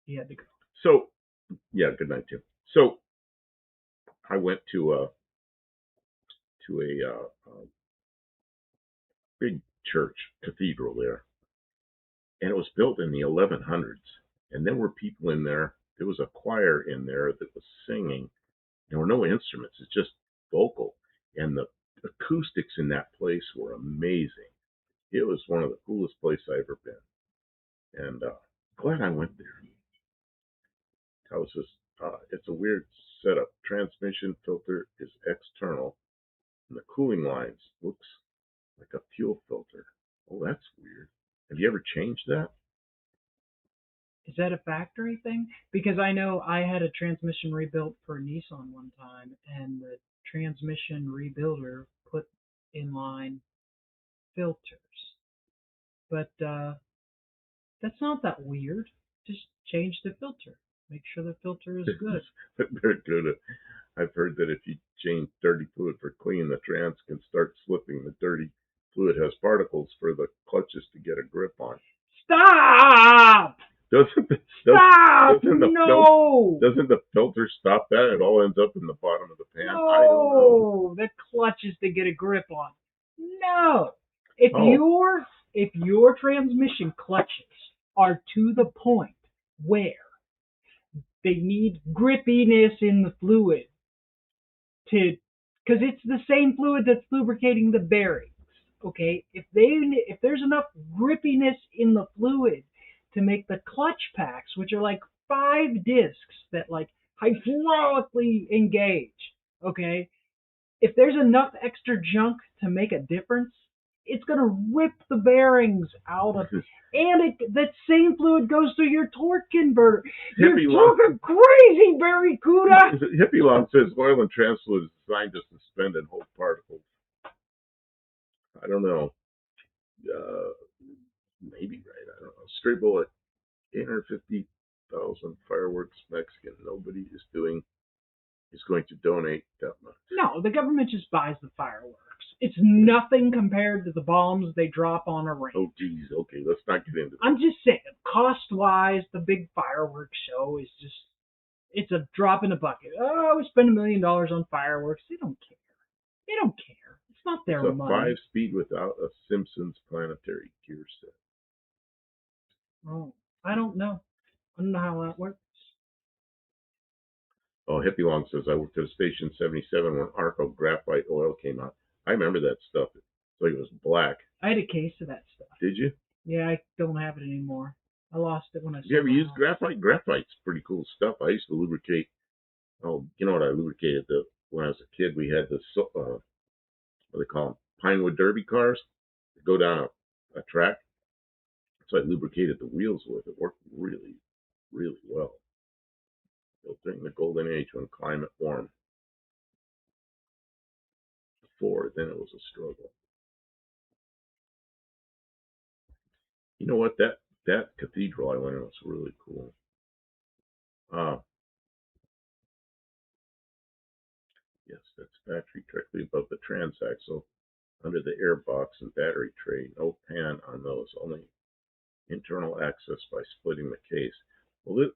He had to go. So, yeah, good night, Tim. So, I went to a big church cathedral there, and it was built in the 1100s. And there were people in there. There was a choir in there that was singing. There were no instruments. It's just vocal. And the acoustics in that place were amazing. It was one of the coolest places I've ever been. And glad I went there. I was just, it's a weird setup. Transmission filter is external, and the cooling lines looks like a fuel filter. Oh, that's weird. Have you ever changed that? Is that a factory thing? Because I know I had a transmission rebuilt for Nissan one time, and the transmission rebuilder put in line filters. But that's not that weird. Just change the filter. Make sure the filter is good. They're good. I've heard that if you change dirty fluid for clean, the trans can start slipping. The dirty fluid has particles for the clutches to get a grip on. Stop! Doesn't the filter stop that? It all ends up in the bottom of the pan. No, I don't know. The clutches to get a grip on. No. If your transmission clutches are to the point where they need grippiness in the fluid because it's the same fluid that's lubricating the bearings. Okay, if there's enough grippiness in the fluid to make the clutch packs, which are like 5 discs that like hydraulically engage, okay, if there's enough extra junk to make a difference, it's going to rip the bearings out of it. And that same fluid goes through your torque converter. You're talking crazy, Barracuda! Hippie Long says oil and trans fluid is designed to suspend and hold particles. I don't know. maybe right. I don't know. Stray bullet, 850,000 fireworks Mexican. Nobody is going to donate that much. No, the government just buys the fireworks. It's nothing compared to the bombs they drop on a range. Oh, geez. Okay, let's not get into that. I'm just saying, cost-wise, the big fireworks show is just, it's a drop in the bucket. Oh, we spend $1 million on fireworks. They don't care. They don't care. It's not their It's a money. 5-speed without a Simpsons planetary gear set. Oh, I don't know. I don't know how that works. Oh, Hippie Long says, I worked at a station 77 when Arco graphite oil came out. I remember that stuff. It's like it was black. I had a case of that stuff. Did you? Yeah, I don't have it anymore. I lost it when I You ever sold my used house. graphite? Graphite's pretty cool stuff. I used to lubricate. Oh, you know what I lubricated when I was a kid? We had the what do they call them? Pinewood Derby cars that go down a track. So I lubricated the wheels with it. Worked really, really well. Built during the golden age when climate warmed. Before then, it was a struggle. You know what? That cathedral I went in was really cool. Yes, that's battery directly above the transaxle, under the airbox and battery tray. No pan on those. Only internal access by splitting the case. Well,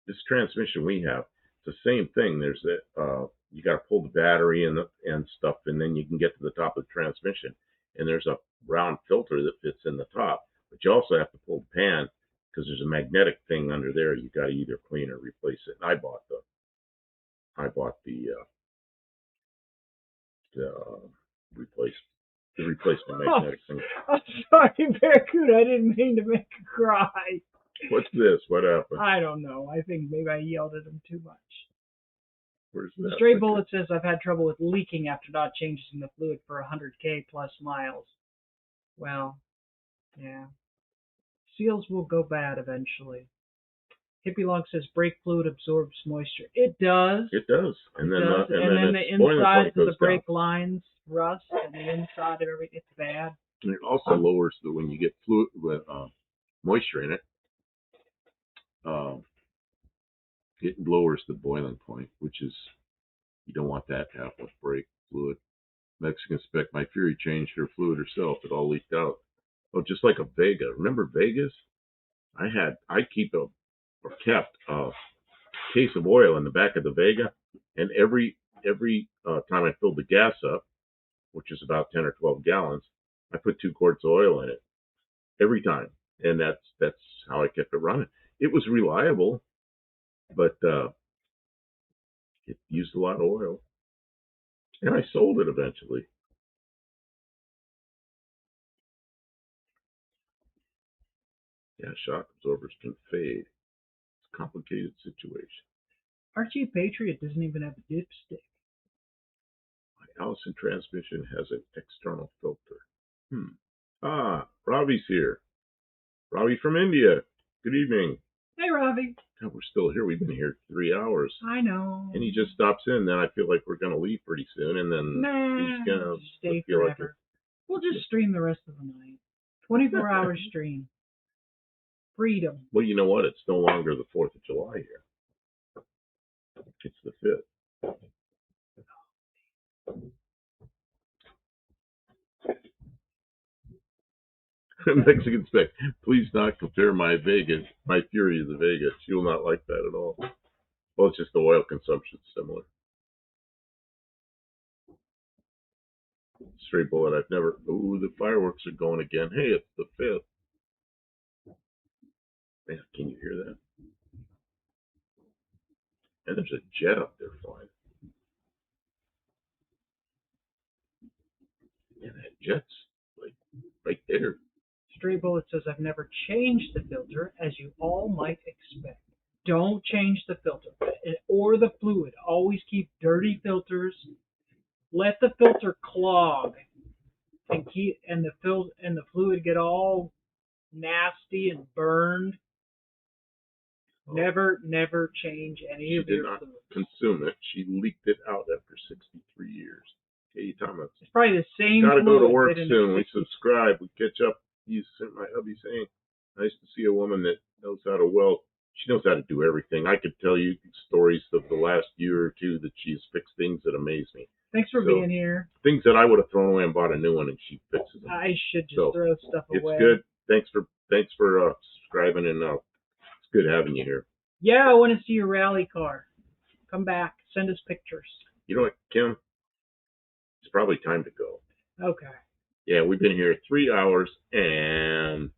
this transmission we have, it's the same thing. There's that you got to pull the battery and stuff, and then you can get to the top of the transmission. And there's a round filter that fits in the top, but you also have to pull the pan because there's a magnetic thing under there. You got to either clean or replace it. And I bought the replacement magnetic thing. I'm sorry, Barracuda. I didn't mean to make you cry. What's this? What happened? I don't know. I think maybe I yelled at him too much. Where's that? Stray Bullet says, I've had trouble with leaking after not changing the fluid for 100K plus miles. Well, yeah. Seals will go bad eventually. Hippie Log says brake fluid absorbs moisture. It does. It does. And then the inside of the brake lines rust, and the inside of everything, it's bad. And it also lowers when you get fluid with moisture in it. It lowers the boiling point, which is, you don't want that to happen with brake fluid. Mexican spec, my Fury changed her fluid herself. It all leaked out. Oh, just like a Vega. Remember Vegas? I kept a case of oil in the back of the Vega, and every time I filled the gas up, which is about 10 or 12 gallons, I put 2 quarts of oil in it every time, and that's how I kept it running. It was reliable, but it used a lot of oil, and I sold it eventually. Yeah, shock absorbers can fade. It's a complicated situation. Archie Patriot doesn't even have a dipstick. My Allison transmission has an external filter. Ravi's here. Ravi from India. Good evening. Hey, Ravi. God, we're still here. We've been here 3 hours. I know. And he just stops in. Then I feel like we're going to leave pretty soon. And then he's going to stay feel forever. We'll just stream the rest of the night. 24-hour stream. Freedom. Well, you know what? It's no longer the 4th of July here. It's the 5th. Mexican spec. Please not compare my Fury to the Vega. She will not like that at all. Well, it's just the oil consumption is similar. Straight bullet. I've never. Ooh, the fireworks are going again. Hey, it's the 5th. Man, can you hear that? And there's a jet up there flying. Yeah, that jet's like right there. Stray Bullet says, I've never changed the filter, as you all might expect. Don't change the filter or the fluid. Always keep dirty filters. Let the filter clog and the fluid get all nasty and burned. Oh. Never change any of your fluids. She did not consume it. She leaked it out after 63 years. Hey, Thomas. It's probably the same. Gotta go to fluid work that in the soon. We 60s. subscribe. We catch up. My hubby saying, nice to see a woman that knows how to weld. She knows how to do everything. I could tell you stories of the last year or two that she's fixed things that amaze me. Thanks for being here. Things that I would have thrown away and bought a new one, and she fixes them. I should just throw stuff away. It's good. Thanks for subscribing, and it's good having you here. Yeah, I want to see your rally car. Come back. Send us pictures. You know what, Kim? It's probably time to go. Okay. Yeah, we've been here 3 hours and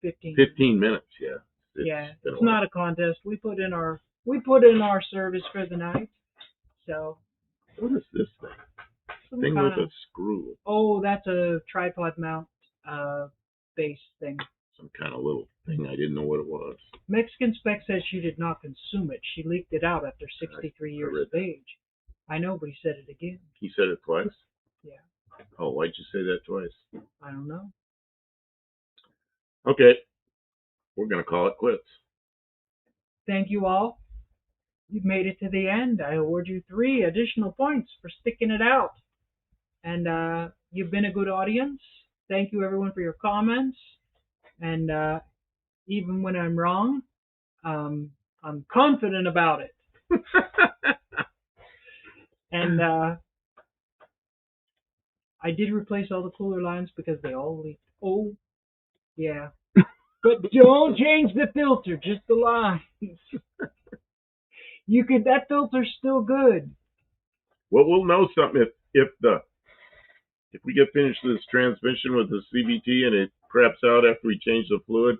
15 minutes. Yeah. It's not a contest. We put in our service for the night. So. What is this thing? With a screw. Oh, that's a tripod mount base thing. Some kind of little thing. I didn't know what it was. Mexican Spec says she did not consume it. She leaked it out after 63 years of age. I know, but he said it again. He said it twice? Yeah. Oh, why'd you say that twice? I don't know. Okay. We're going to call it quits. Thank you all. You've made it to the end. I award you 3 additional points for sticking it out. And you've been a good audience. Thank you, everyone, for your comments. And even when I'm wrong, I'm confident about it. And I did replace all the cooler lines because they all leaked. Oh, yeah. But don't change the filter, just the lines. That filter's still good. Well, we'll know something if we get finished this transmission with the CVT and it craps out after we change the fluid,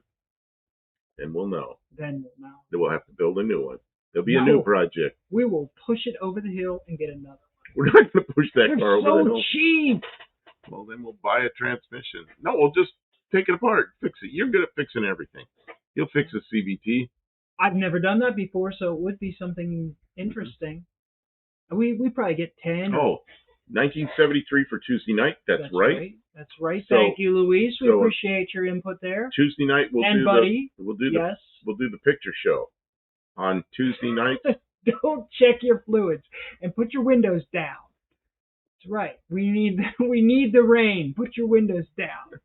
then we'll know. Then we'll know. Then we'll have to build a new one. There'll be a new project. We will push it over the hill and get another one. We're not going to push that car over the hill. They're so cheap. Well, then we'll buy a transmission. No, we'll just take it apart, fix it. You're good at fixing everything. You'll fix a CVT. I've never done that before, so it would be something interesting. We probably get 10. 1973 for Tuesday night. That's right. That's right. So, thank you, Luis. We appreciate your input there. Tuesday night we'll do the picture show on Tuesday night. Don't check your fluids and put your windows down. That's right. We need the rain. Put your windows down.